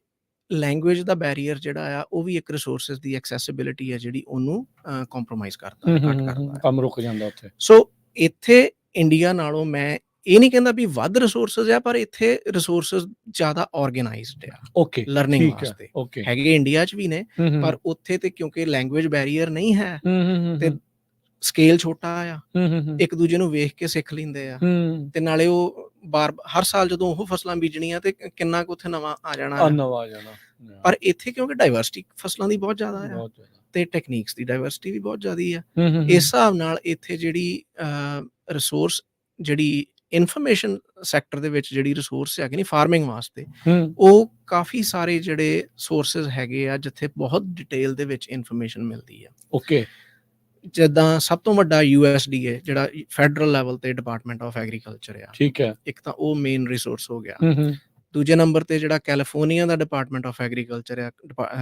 ਲੈਂਗੁਏਜ ਦਾ ਬੈਰੀਅਰ ਜਿਹੜਾ ਆ, ਉਹ ਵੀ ਇੱਕ ਰਿਸੋਰਸਿਸ ਦੀ ਐਕਸੈਸਿਬਿਲਿਟੀ ਆ ਜਿਹੜੀ ਉਹਨੂੰ ਕੰਪਰੋਮਾਈਜ਼ ਕਰਦਾ, ਘੱਟ ਕਰਦਾ, ਕੰਮ ਰੁਕ ਜਾਂਦਾ ਉੱਥੇ। ਸੋ ਇੱਥੇ ਇੰਡੀਆ ਨਾਲੋਂ ਮੈਂ ਇਹ ਨਹੀਂ ਕਹਿੰਦਾ ਵੀ ਵੱਧ ਰਿਸੋਰਸਿਸ ਆ, ਪਰ ਇੱਥੇ ਰਿਸੋਰਸਿਸ ਜ਼ਿਆਦਾ ਆਰਗੇਨਾਈਜ਼ਡ ਆ ਲਰਨਿੰਗ ਵਾਸਤੇ। ਹੈਗੇ ਇੰਡੀਆ 'ਚ ਵੀ ਨੇ, ਪਰ ਉੱਥੇ ਤੇ ਕਿਉਂਕਿ ਲੈਂਗੁਏਜ ਬੈਰੀਅਰ ਨਹੀਂ ਹੈ, ਤੇ ਸਕੇਲ ਛੋਟਾ ਆ, ਹੂੰ, ਹੂੰ, ਹੂੰ, ਇੱਕ ਦੂਜੇ ਨੂੰ ਵੇਖ ਕੇ ਸਿੱਖ ਲੈਂਦੇ ਆ, ਹੂੰ, ਤੇ ਨਾਲੇ ਉਹ ਹਰ ਸਾਲ ਜਦੋਂ ਉਹ ਫਸਲਾਂ ਬੀਜਣੀਆਂ ਤੇ ਕਿੰਨਾ ਕੁ ਉੱਥੇ ਨਵਾਂ ਆ ਜਾਣਾ ਆ। ਨਵਾਂ ਆ ਜਾਣਾ। ਪਰ ਇੱਥੇ ਕਿਉਂਕਿ ਡਾਇਵਰਸਿਟੀ ਫਸਲਾਂ ਦੀ ਬਹੁਤ ਜ਼ਿਆਦਾ ਆ ਬਹੁਤ ਜ਼ਿਆਦਾ। ਤੇ ਟੈਕਨੀਕਸ ਦੀ ਡਾਇਵਰਸਿਟੀ ਵੀ ਬਹੁਤ ਜ਼ਿਆਦੀ ਆ। ਹੂੰ, ਹੂੰ, ਇਸ ਹੂੰ, ਹਿਸਾਬ ਨਾਲ ਇੱਥੇ ਜਿਹੜੀ ਰਿਸੋਰਸ ਜਿਹੜੀ ਇਨਫੋਰਮੇਸ਼ਨ ਸੈਕਟਰ ਦੇ ਵਿੱਚ ਜਿਹੜੀ ਰਿਸੋਰਸ ਹੈਗੇ ਨੇ ਫਾਰਮਿੰਗ ਵਾਸਤੇ, ਹੂੰ, ਉਹ ਕਾਫੀ ਸਾਰੇ ਜਿਹੜੇ ਸੋਰਸਿਸ ਹੈਗੇ ਆ ਜਿੱਥੇ ਬਹੁਤ ਡਿਟੇਲ ਦੇ ਵਿੱਚ ਇਨਫੋਰਮੇਸ਼ਨ ਮਿਲਦੀ ਆ। ਓਕੇ। ਜਿੱਦਾਂ ਸਭ ਤੋਂ ਵੱਡਾ USDA ਜਿਹੜਾ ਫੈਡਰਲ ਲੈਵਲ ਤੇ ਡਿਪਾਰਟਮੈਂਟ ਆਫ ਐਗਰੀਕਲਚਰ ਆ, ਠੀਕ ਹੈ। ਇੱਕ ਤਾਂ ਉਹ ਮੇਨ ਰਿਸੋਰਸ ਹੋ ਗਿਆ। ਹੂੰ, ਹੂੰ, ਦੂਜੇ ਨੰਬਰ ਤੇ ਜਿਹੜਾ ਕੈਲੀਫੋਰਨੀਆ ਦਾ ਡਿਪਾਰਟਮੈਂਟ ਆਫ ਐਗਰੀਕਲਚਰ ਆ,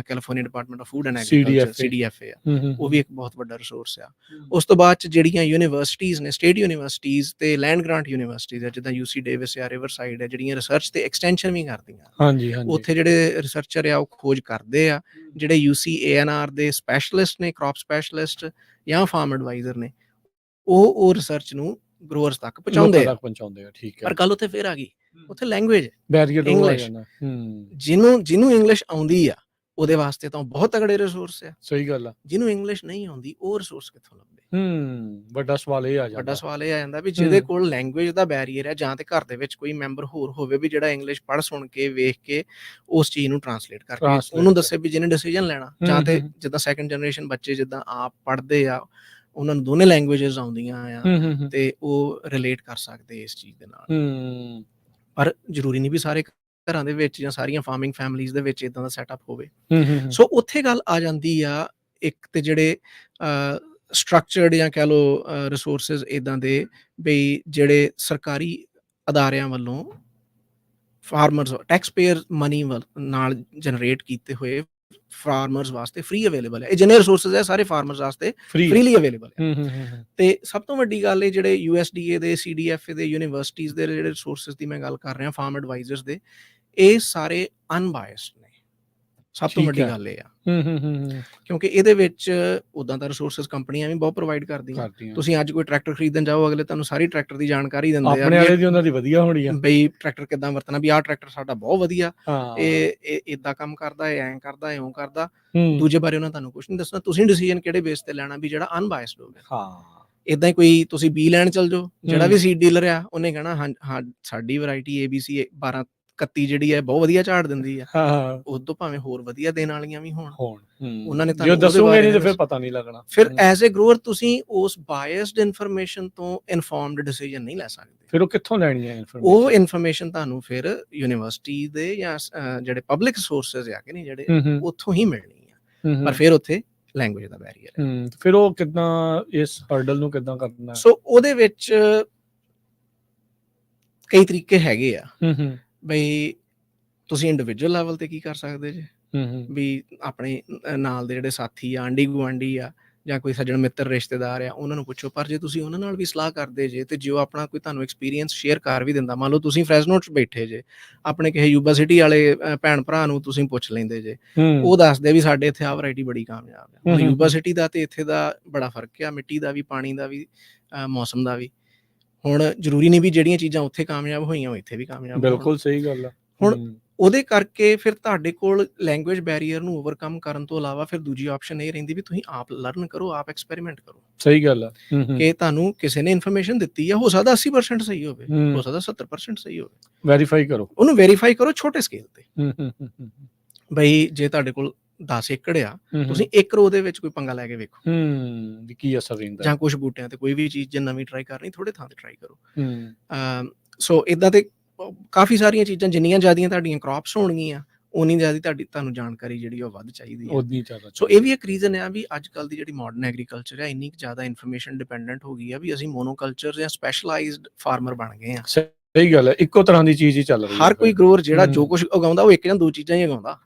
California department of food and agriculture CDFA CDFA ਆ, ਹੂੰ, ਹੂੰ, ਉਹ ਵੀ ਇੱਕ ਬਹੁਤ ਵੱਡਾ ਰਿਸੋਰਸ ਆ। ਉਸ ਤੋਂ ਬਾਅਦ 'ਚ ਜਿਹੜੀਆਂ ਯੂਨੀਵਰਸਿਟੀਜ਼ ਨੇ, ਸਟੇਟ ਯੂਨੀਵਰਸਿਟੀਜ਼ ਤੇ ਲੈਂਡ ਗ੍ਰਾਂਟ ਯੂਨੀਵਰਸਿਟੀਜ਼ ਆ, ਜਿੱਦਾਂ UC ਡੇਵਿਸ ਆ, ਰਿਵਰਸਾਈਡ ਆ, ਜਿਹੜੀਆਂ ਰਿਸਰਚ ਤੇ ਐਕਸਟੈਂਸ਼ਨ ਵੀ ਕਰਦੀਆਂ। ਹਾਂਜੀ, ਹਾਂਜੀ। ਉੱਥੇ ਜਿਹੜੇ ਰਿਸਰਚਰ ਆ ਉਹ ਖੋਜ ਕਰਦੇ ਆ, ਜਿਹੜੇ UC ANR ਦੇ ਸਪੈਸ਼ਲਿਸਟ ਨੇ, ਕ੍ਰੌਪ ਸਪੈਸ਼ਲਿਸਟ ਜਾਂ ਫਾਰਮ ਐਡਵਾਈਜ਼ਰ ਨੇ, ਉਹ ਰਿਸਰਚ ਨੂੰ ਗਰੋਅਰਸ ਤੱਕ ਪਹੁੰਚਾਉਂਦੇ ਆ। ਪਹੁੰਚਾਉਂਦੇ ਆ, ਠੀਕ ਹੈ। ਪਰ ਗੱਲ ਉੱਥੇ ਫਿਰ ਆ ਗਈ, ਉੱਥੇ ਲੈਂਗੁਏਜ ਬੈਰੀਅਰ ਹੋ ਇੰਗਲਿਸ਼। ਜਾਂਦਾ। ਹੂੰ, ਜਿਹਨੂੰ ਇੰਗਲਿਸ਼ ਆਉਂਦੀ ਆ ਉਹਦੇ ਵਾਸਤੇ ਤਾਂ ਬਹੁਤ ਤਗੜੇ ਰਿਸੋਰਸ ਆ। ਸਹੀ ਗੱਲ ਆ। ਜਿਹਨੂੰ ਇੰਗਲਿਸ਼ ਨਹੀਂ ਆਉਂਦੀ ਉਹ ਰਿਸੋਰਸ ਕਿੱਥੋਂ ਲੱਭੇ? ਵੱਡਾ ਸਵਾਲ ਇਹ ਆ ਵੱਡਾ ਜਾਂਦਾ। ਸਵਾਲ ਇਹ ਆ ਜਾਂਦਾ ਵੀ ਜਿਹਦੇ ਕੋਲ ਲੈਂਗੁਏਜ ਦਾ ਬੈਰੀਅਰ ਹੈ, ਜਾਂ ਤੇ ਘਰ ਦੇ ਵਿੱਚ ਕੋਈ ਮੈਂਬਰ ਹੋਰ ਹੋਵੇ ਵੀ ਜਿਹੜਾ ਇੰਗਲਿਸ਼ ਪੜ੍ਹ ਸੁਣ ਕੇ ਵੇਖ ਕੇ ਉਸ ਚੀਜ਼ ਨੂੰ ਟਰਾਂਸਲੇਟ ਕਰਕੇ ਉਹਨੂੰ ਦੱਸੇ ਵੀ ਜਿਹਨੇ ਡਿਸੀਜਨ ਲੈਣਾ, ਜਾਂ ਤੇ ਜਿੱਦਾਂ ਸੈਕੰਡ ਜਨਰੇਸ਼ਨ ਬੱਚੇ ਜਿੱਦਾਂ ਆਪ ਪੜ੍ਹਦੇ ਆ, ਉਹਨਾਂ ਨੂੰ ਦੋਨੇ ਲੈਂਗੁਏਜਸ ਆਉਂਦੀਆਂ ਆ ਤੇ ਉਹ ਰਿਲੇਟ ਕਰ ਸਕਦੇ ਇਸ ਚੀਜ਼ ਦੇ ਨਾਲ। ਪਰ ਜ਼ਰੂਰੀ ਨਹੀਂ ਵੀ ਸਾਰੇ ਘਰਾਂ ਦੇ ਵਿੱਚ ਜਾਂ ਸਾਰੀਆਂ ਫਾਰਮਿੰਗ ਫੈਮਿਲੀਜ਼ ਦੇ ਵਿੱਚ ਇਦਾਂ ਦਾ ਸੈਟਅਪ ਹੋਵੇ। ਸੋ ਉੱਥੇ ਗੱਲ ਆ ਜਾਂਦੀ ਆ, ਇੱਕ ਤੇ ਜਿਹੜੇ ਸਟਰਕਚਰਡ ਜਾਂ ਕਹਿ ਲਓ ਰਿਸੋਰਸਿਸ ਇਦਾਂ ਦੇ ਬਈ ਜਿਹੜੇ ਸਰਕਾਰੀ ਅਦਾਰਿਆਂ ਵੱਲੋਂ ਫਾਰਮਰਸ ਟੈਕਸ ਪੇਅਰ ਮਨੀ ਨਾਲ ਜਨਰੇਟ ਕੀਤੇ ਹੋਏ ਫਾਰਮਰਸ ਵਾਸਤੇ ਫ੍ਰੀ ਅਵੇਲੇਬਲ ਹੈ। ਇਹ ਜਿੰਨੇ ਰਿਸੋਰਸਿਸ ਹੈ ਸਾਰੇ ਫਾਰਮਰਸ ਵਾਸਤੇ ਫ੍ਰੀਲੀ ਅਵੇਲੇਬਲ ਹੈ। ਤੇ ਸਭ ਤੋਂ ਵੱਡੀ ਗੱਲ ਇਹ ਜਿਹੜੇ USDA ਦੇ, CDFA ਦੇ, ਯੂਨੀਵਰਸਿਟੀਜ਼ ਦੇ ਜਿਹੜੇ ਰਿਸੋਰਸਿਸ ਦੀ ਮੈਂ ਗੱਲ ਕਰ ਰਿਹਾ, ਫਾਰਮ ਐਡਵਾਈਜ਼ਰਸ ਦੇ, ਇਹ ਸਾਰੇ ਅਨਬਾਇਸਡ ਨੇ। ਸਭ ਤੋਂ ਵੱਡੀ ਗੱਲ ਇਹ ਆ ਕਿਉਂਕਿ ਇਹਦੇ ਵਿੱਚ ਉਦਾਂ ਦਾ ਰਿਸੋਰਸਿਸ ਕੰਪਨੀਆਂ ਵੀ ਬਹੁਤ ਪ੍ਰੋਵਾਈਡ ਕਰਦੀਆਂ। ਤੁਸੀਂ ਅੱਜ ਕੋਈ ਟਰੈਕਟਰ ਖਰੀਦਣ ਜਾਓ, ਅਗਲੇ ਤੁਹਾਨੂੰ ਸਾਰੀ ਟਰੈਕਟਰ ਦੀ ਜਾਣਕਾਰੀ ਦਿੰਦੇ ਆ, ਆਪਣੇ ਵਾਲੇ ਦੀ ਉਹਨਾਂ ਦੀ ਵਧੀਆ ਹੋਣੀ ਆ, ਬਈ ਟਰੈਕਟਰ ਕਿੱਦਾਂ ਵਰਤਣਾ, ਵੀ ਆਹ ਟਰੈਕਟਰ ਸਾਡਾ ਬਹੁਤ ਵਧੀਆ, ਇਹ ਏਦਾਂ ਕੰਮ ਕਰਦਾ, ਇਹ ਐਂ ਕਰਦਾ, ਇਉਂ ਕਰਦਾ। ਦੂਜੇ ਬਾਰੇ ਉਹਨਾਂ ਤੁਹਾਨੂੰ ਕੁਛ ਨਹੀਂ ਦੱਸਣਾ। ਤੁਸੀਂ ਡਿਸੀਜਨ ਕਿਹੜੇ ਬੇਸ ਤੇ ਲੈਣਾ ਵੀ ਜਿਹੜਾ ਅਨਬਾਇਸਡ ਹੋਵੇ। ਏਦਾਂ ਹੀ ਕੋਈ ਤੁਸੀਂ ਬੀ ਲੈਣ ਚੱਲ ਜਾਓ, ਜਿਹੜਾ ਵੀ ਸੀਡ ਡੀਲਰ ਆ ਉਹਨੇ ਕਹਿਣਾ ਹਾਂ ਸਾਡੀ ਵੈਰਾਈਟੀ ABC 1231 ਜਿਹੜੀ ਹੈ ਬਹੁਤ ਵਧੀਆ ਝਾੜ ਦਿੰਦੀ ਆ, ਉਦੋਂ ਭਾਵੇਂ ਹੋਰ ਵਧੀਆ ਦੇਣ ਵਾਲੀਆਂ ਵੀ ਹੋਣ। ਉਹਨਾਂ ਨੇ ਤੁਹਾਨੂੰ ਦੱਸੋਗੇ ਨਹੀਂ ਤੇ ਫਿਰ ਪਤਾ ਨਹੀਂ ਲੱਗਣਾ। ਫਿਰ ਐਜ਼ ਏ ਗਰੋਅਰ ਤੁਸੀਂ ਉਸ ਬਾਇਸਡ ਇਨਫੋਰਮੇਸ਼ਨ ਤੋਂ ਇਨਫੋਰਮਡ ਡਿਸੀਜਨ ਨਹੀਂ ਲੈ ਸਕਦੇ। ਫਿਰ ਉਹ ਕਿੱਥੋਂ ਲੈਣੀ ਹੈ ਉਹ ਇਨਫੋਰਮੇਸ਼ਨ ਤੁਹਾਨੂੰ ਫਿਰ ਯੂਨੀਵਰਸਿਟੀ ਦੇ ਜਾਂ ਜਿਹੜੇ ਪਬਲਿਕ ਸੋਰਸਿਸ ਆ ਕਿ ਨਹੀਂ ਜਿਹੜੇ ਉੱਥੋਂ ਹੀ ਮਿਲਣੀ ਆ। ਪਰ ਫਿਰ ਉੱਥੇ ਲੈਂਗੁਏਜ ਦਾ ਬੈਰੀਅਰ ਹੈ। ਫਿਰ ਉਹ ਕਿੱਦਾਂ ਇਸ ਹਰਡਲ ਨੂੰ ਕਿੱਦਾਂ ਕਰਨਾ? ਸੋ ਉਹਦੇ ਵਿੱਚ ਕਈ ਤਰੀਕੇ ਹੈਗੇ ਆ। ਬਈ ਤੁਸੀਂ ਇੰਡੀਵਿਜੂਅਲ ਲੈਵਲ ਤੇ ਕੀ ਕਰ ਸਕਦੇ ਜੇ, ਵੀ ਆਪਣੇ ਨਾਲ ਦੇ ਜਿਹੜੇ ਸਾਥੀ ਆ, ਆਂਢੀ ਗੁਆਂਢੀ ਆ, ਜਾਂ ਕੋਈ ਸੱਜਣ ਮਿੱਤਰ ਰਿਸ਼ਤੇਦਾਰ ਆ, ਉਹਨਾਂ ਨੂੰ ਪੁੱਛੋ। ਪਰ ਜੇ ਤੁਸੀਂ ਉਹਨਾਂ ਨਾਲ ਵੀ ਸਲਾਹ ਕਰਦੇ ਜੇ ਤੇ ਜੋ ਆਪਣਾ ਕੋਈ ਤੁਹਾਨੂੰ ਐਕਸਪੀਰੀਅੰਸ ਸ਼ੇਅਰ ਕਰ ਵੀ ਦਿੰਦਾ, ਮੰਨ ਲਓ ਤੁਸੀਂ ਫਰੈਜ਼ਨੋ 'ਚ ਬੈਠੇ ਜੇ, ਆਪਣੇ ਕਿਸੇ ਯੂਬਾ ਸਿਟੀ ਵਾਲੇ ਭੈਣ ਭਰਾ ਨੂੰ ਤੁਸੀਂ ਪੁੱਛ ਲੈਂਦੇ ਜੇ, ਉਹ ਦੱਸਦੇ ਵੀ ਸਾਡੇ ਇੱਥੇ ਆਹ ਵੈਰਾਈਟੀ ਬੜੀ ਕਾਮਯਾਬ ਆ। ਯੂਬਾ ਸਿਟੀ ਦਾ ਤੇ ਇੱਥੇ ਦਾ ਬੜਾ ਫਰਕ ਆ, ਮਿੱਟੀ ਦਾ ਵੀ, ਪਾਣੀ ਦਾ ਵੀ, ਮੌਸਮ ਦਾ ਵੀ। ਹੁਣ ਜ਼ਰੂਰੀ ਨਹੀਂ ਵੀ ਜਿਹੜੀਆਂ ਚੀਜ਼ਾਂ ਉੱਥੇ ਕਾਮਯਾਬ ਹੋਈਆਂ ਉਹ ਇੱਥੇ ਵੀ ਕਾਮਯਾਬ ਹੋਣ। ਬਿਲਕੁਲ ਸਹੀ ਗੱਲ ਆ। ਹੁਣ ਉਹਦੇ ਕਰਕੇ ਫਿਰ ਤੁਹਾਡੇ ਕੋਲ ਲੈਂਗੁਏਜ ਬੈਰੀਅਰ ਨੂੰ ਓਵਰਕਮ ਕਰਨ ਤੋਂ ਇਲਾਵਾ ਫਿਰ ਦੂਜੀ ਆਪਸ਼ਨ ਇਹ ਰਹਿੰਦੀ ਵੀ ਤੁਸੀਂ ਆਪ ਲਰਨ ਕਰੋ, ਆਪ ਐਕਸਪੈਰੀਮੈਂਟ ਕਰੋ। ਸਹੀ ਗੱਲ ਆ ਕਿ ਤੁਹਾਨੂੰ ਕਿਸੇ ਨੇ ਇਨਫੋਰਮੇਸ਼ਨ ਦਿੱਤੀ ਆ, ਹੋ ਸਕਦਾ 80% ਸਹੀ ਹੋਵੇ, ਹੋ ਸਕਦਾ 70% ਸਹੀ ਹੋਵੇ। ਵੈਰੀਫਾਈ ਕਰੋ, ਉਹਨੂੰ ਵੈਰੀਫਾਈ ਕਰੋ ਛੋਟੇ ਸਕੇਲ ਤੇ। ਬਈ ਜੇ ਤੁਹਾਡੇ ਕੋਲ 10 ਏਕੜ ਆ, ਤੁਸੀਂ 1 ਕਰੋੜ ਦੇ ਵਿੱਚ ਕੋਈ ਪੰਗਾ ਲੈ ਕੇ ਵੇਖੋ ਵੀ ਕੀ ਅਸਰ ਰਹਿੰਦਾ, ਜਾਂ ਕੁਝ ਬੂਟਿਆਂ ਤੇ ਕੋਈ ਵੀ ਚੀਜ਼ ਜੇ ਨਵੀਂ ਟਰਾਈ ਕਰਨੀ, ਥੋੜੇ ਥਾਂ ਤੇ ਟਰਾਈ ਕਰੋ। ਸੋ ਇਦਾਂ ਤੇ ਕਾਫੀ ਸਾਰੀਆਂ ਚੀਜ਼ਾਂ, ਜਿੰਨੀਆਂ ਜ਼ਿਆਦੀਆਂ ਤੁਹਾਡੀਆਂ ਕ੍ਰੌਪਸ ਹੋਣਗੀਆਂ ਉਨੀ ਜ਼ਿਆਦਾ ਤੁਹਾਨੂੰ ਜਾਣਕਾਰੀ ਜਿਹੜੀ ਉਹ ਵੱਧ ਚਾਹੀਦੀ ਹੈ। ਸੋ ਇਹ ਵੀ ਇੱਕ ਰੀਜ਼ਨ ਆ ਵੀ ਅੱਜ ਕੱਲ੍ਹ ਦੀ ਜਿਹੜੀ ਮਾਡਰਨ ਐਗਰੀਕਲਚਰ ਹੈ ਇੰਨੀ ਜ਼ਿਆਦਾ ਇਨਫੋਰਮੇਸ਼ਨ ਡਿਪੈਂਡੈਂਟ ਹੋ ਗਈ ਆ ਵੀ ਅਸੀਂ ਮੋਨੋਕਲਚਰ ਜਾਂ ਸਪੈਸ਼ਲਾਈਜ਼ਡ ਫਾਰਮਰ ਬਣ ਗਏ ਆ। ਸਹੀ ਗੱਲ ਹੈ, ਇੱਕੋ ਤਰ੍ਹਾਂ ਦੀ ਚੀਜ਼ ਹੀ ਚੱਲ ਰਹੀ ਹੈ। ਹਰ ਕੋਈ ਗਰੋਅਰ ਜਿਹੜਾ ਜੋ ਕੁਝ ਉਗਾਉਂਦਾ ਉਹ ਇੱਕ ਜਾਂ ਦੋ ਚੀਜ਼ਾਂ ਹੀ ਉਗਾਉਂਦਾ।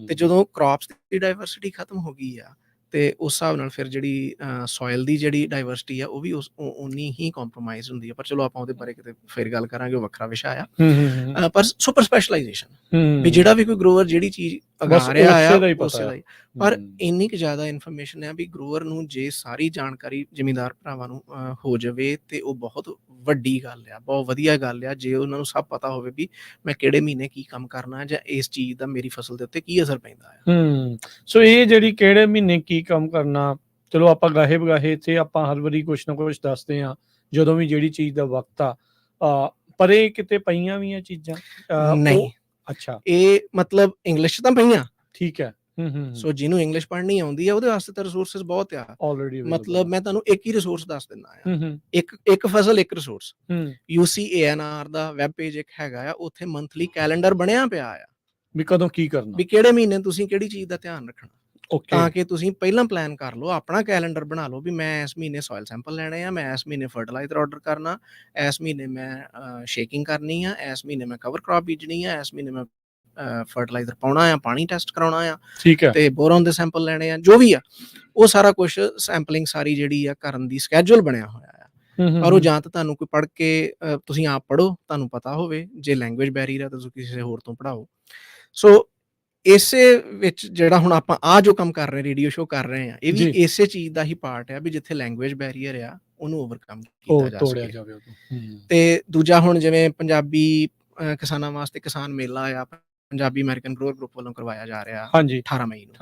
ਤੇ ਜਦੋਂ ਕ੍ਰੌਪਸ ਦੀ ਡਾਇਵਰਸਿਟੀ ਖਤਮ ਹੋ ਗਈ ਆ ਤੇ ਉਸ ਹਿਸਾਬ ਨਾਲ ਫਿਰ ਜਿਹੜੀ ਸੋਇਲ ਦੀ ਜਿਹੜੀ ਡਾਇਵਰਸਿਟੀ ਆ ਉਹ ਵੀ ਉਨੀ ਹੀ ਕੰਪਰੋਮਾਈਜ਼ ਹੁੰਦੀ ਹੈ। ਪਰ ਚਲੋ ਆਪਾਂ ਉਹਦੇ ਬਾਰੇ ਕਿਤੇ ਫਿਰ ਗੱਲ ਕਰਾਂਗੇ, ਉਹ ਵੱਖਰਾ ਵਿਸ਼ਾ ਆ। ਪਰ ਸੁਪਰ ਸਪੈਸ਼ਲਾਈਜੇਸ਼ਨ ਵੀ ਜਿਹੜਾ ਵੀ ਕੋਈ ਗਰੋਅਰ ਜਿਹੜੀ ਚੀਜ਼ ਉਗਾ ਰਿਹਾ ਆ ਉਸੇ ਦਾ ਹੀ। ਪਰ ਇੰਨੀ ਕੁ ਜ਼ਿਆਦਾ ਇਨਫੋਰਮੇਸ਼ਨ ਹੈ ਵੀ ਗਰੋਅਰ ਨੂੰ ਜੇ ਸਾਰੀ ਜਾਣਕਾਰੀ ਜ਼ਿਮੀਂਦਾਰ ਭਰਾਵਾਂ ਨੂੰ ਹੋ ਜਾਵੇ ਤੇ ਉਹ ਬਹੁਤ ਵੱਡੀ ਗੱਲ ਆ, ਬਹੁਤ ਵਧੀਆ ਗੱਲ ਆ। ਜੇ ਉਹਨਾਂ ਨੂੰ ਸਭ ਪਤਾ ਹੋਵੇ ਵੀ ਮੈਂ ਕਿਹੜੇ ਮਹੀਨੇ ਕੀ ਕੰਮ ਕਰਨਾ ਜਾਂ ਇਸ ਚੀਜ਼ ਦਾ ਮੇਰੀ ਫਸਲ ਦੇ ਉੱਤੇ ਕੀ ਅਸਰ ਪੈਂਦਾ ਆ। ਸੋ ਇਹ ਜਿਹੜੀ ਕਿਹੜੇ ਮਹੀਨੇ ਕੀ ਕੰਮ ਕਰਨਾ, ਚਲੋ ਆਪਾਂ ਗਾਹੇ ਬਗਾਹੇ ਇੱਥੇ ਆਪਾਂ ਹਰ ਵਾਰੀ ਕੁਛ ਨਾ ਕੁਛ ਦੱਸਦੇ ਹਾਂ ਜਦੋਂ ਵੀ ਜਿਹੜੀ ਚੀਜ਼ ਦਾ ਵਕਤ ਆ, ਪਰੇ ਕਿਤੇ ਪਈਆਂ ਵੀ ਆ ਚੀਜ਼ਾਂ ਨਹੀਂ, ਅੱਛਾ ਇਹ ਮਤਲਬ ਇੰਗਲਿਸ਼ 'ਚ ਤਾਂ ਪਈਆਂ। ਠੀਕ ਹੈ। ਸੋ ਜਿਹਨੂੰ ਇੰਗਲਿਸ਼ ਪੜ੍ਹਨੀ ਆਉਂਦੀ ਆ ਉਹਦੇ ਵਾਸਤੇ ਤਾਂ ਰਿਸੋਰਸਿਸ ਬਹੁਤ ਆ। ਆਲਰੇਡੀ ਮਤਲਬ ਮੈਂ ਤੁਹਾਨੂੰ ਇੱਕ ਹੀ ਰਿਸੋਰਸ ਦੱਸ ਦਿੰਦਾ ਆ, ਇੱਕ ਫਸਲ ਇੱਕ ਰਿਸੋਰਸ। UCANR ਦਾ ਵੈਬ ਪੇਜ ਇੱਕ ਹੈਗਾ ਆ, ਉੱਥੇ ਮੰਥਲੀ ਕੈਲੰਡਰ ਬਣਿਆ ਪਿਆ ਆ ਵੀ ਕਦੋਂ ਕੀ ਕਰਨਾ, ਵੀ ਕਿਹੜੇ ਮਹੀਨੇ ਤੁਸੀਂ ਕਿਹੜੀ ਚੀਜ਼ ਦਾ ਧਿਆਨ ਰੱਖਣਾ। ਓਕੇ ਤਾਂ ਕਿ ਤੁਸੀਂ ਪਹਿਲਾਂ ਪਲਾਨ ਕਰ ਲਓ, ਆਪਣਾ ਕੈਲੰਡਰ ਬਣਾ ਲਓ ਵੀ ਮੈਂ ਇਸ ਮਹੀਨੇ ਸੋਇਲ ਸੈਂਪਲ ਲੈਣੇ ਆ, ਮੈਂ ਇਸ ਮਹੀਨੇ ਫਰਟੀਲਾਈਜ਼ਰ ਆਰਡਰ ਕਰਨਾ, ਇਸ ਮਹੀਨੇ ਮੈਂ ਸ਼ੇਕਿੰਗ ਕਰਨੀ ਆ, ਇਸ ਮਹੀਨੇ ਮੈਂ ਕਵਰ ਕ੍ਰੌਪ ਬੀਜਣੀ ਆ, ਇਸ ਮਹੀਨੇ ਮੈਂ ਫਰਟੀਲਾਈਜ਼ਰ ਪਾਉਣਾ ਆ, ਪਾਣੀ ਟੈਸਟ ਕਰਾਉਣਾ ਆ, ਠੀਕ ਹੈ, ਤੇ ਬੋਰੋਨ ਦੇ ਸੈਂਪਲ ਲੈਣੇ ਆ, ਜੋ ਵੀ ਆ ਉਹ ਸਾਰਾ ਕੁਝ ਸੈਂਪਲਿੰਗ ਸਾਰੀ ਜਿਹੜੀ ਆ ਕਰਨ ਦੀ ਸਕੈਜੂਲ ਬਣਿਆ ਹੋਇਆ ਆ। ਪਰ ਉਹ ਜਾਂ ਤਾਂ ਤੁਹਾਨੂੰ ਕੋਈ ਪੜ੍ਹ ਕੇ ਤੁਸੀਂ ਆਪ ਪੜ੍ਹੋ, ਤੁਹਾਨੂੰ ਪਤਾ ਹੋਵੇ, ਜੇ ਲੈਂਗੁਏਜ ਬੈਰੀਅਰ ਆ ਤਾਂ ਤੁਸੀਂ ਕਿਸੇ ਹੋਰ ਤੋਂ ਪੜ੍ਹਾਓ। ਸੋ ਇਸੇ ਵਿੱਚ ਜਿਹੜਾ ਹੁਣ ਆਪਾਂ ਜੋ ਕੰਮ ਕਰ ਰਹੇ, ਰੇਡੀਓ ਸ਼ੋਅ ਕਰ ਰਹੇ ਆ, ਇਹ ਵੀ ਇਸੇ ਚੀਜ਼ ਦਾ ਹੀ ਪਾਰਟ ਆ ਵੀ ਜਿੱਥੇ ਲੈਂਗੁਏਜ ਬੈਰੀਅਰ ਆ ਉਹਨੂੰ ਓਵਰਕਮ ਕੀਤਾ ਜਾ ਸਕੇ। ਤੇ ਦੂਜਾ ਹੁਣ ਜਿਵੇਂ ਪੰਜਾਬੀ ਕਿਸਾਨਾਂ ਵਾਸਤੇ ਕਿਸਾਨ ਮੇਲਾ ਆ, ਪੰਜਾਬੀ ਅਮਰੀਕਨ ਗਰੋਅਰ ਗਰੁੱਪ ਵੱਲੋਂ ਕਰਵਾਇਆ ਜਾ ਰਿਹਾ 18 ਮਈ ਨੂੰ।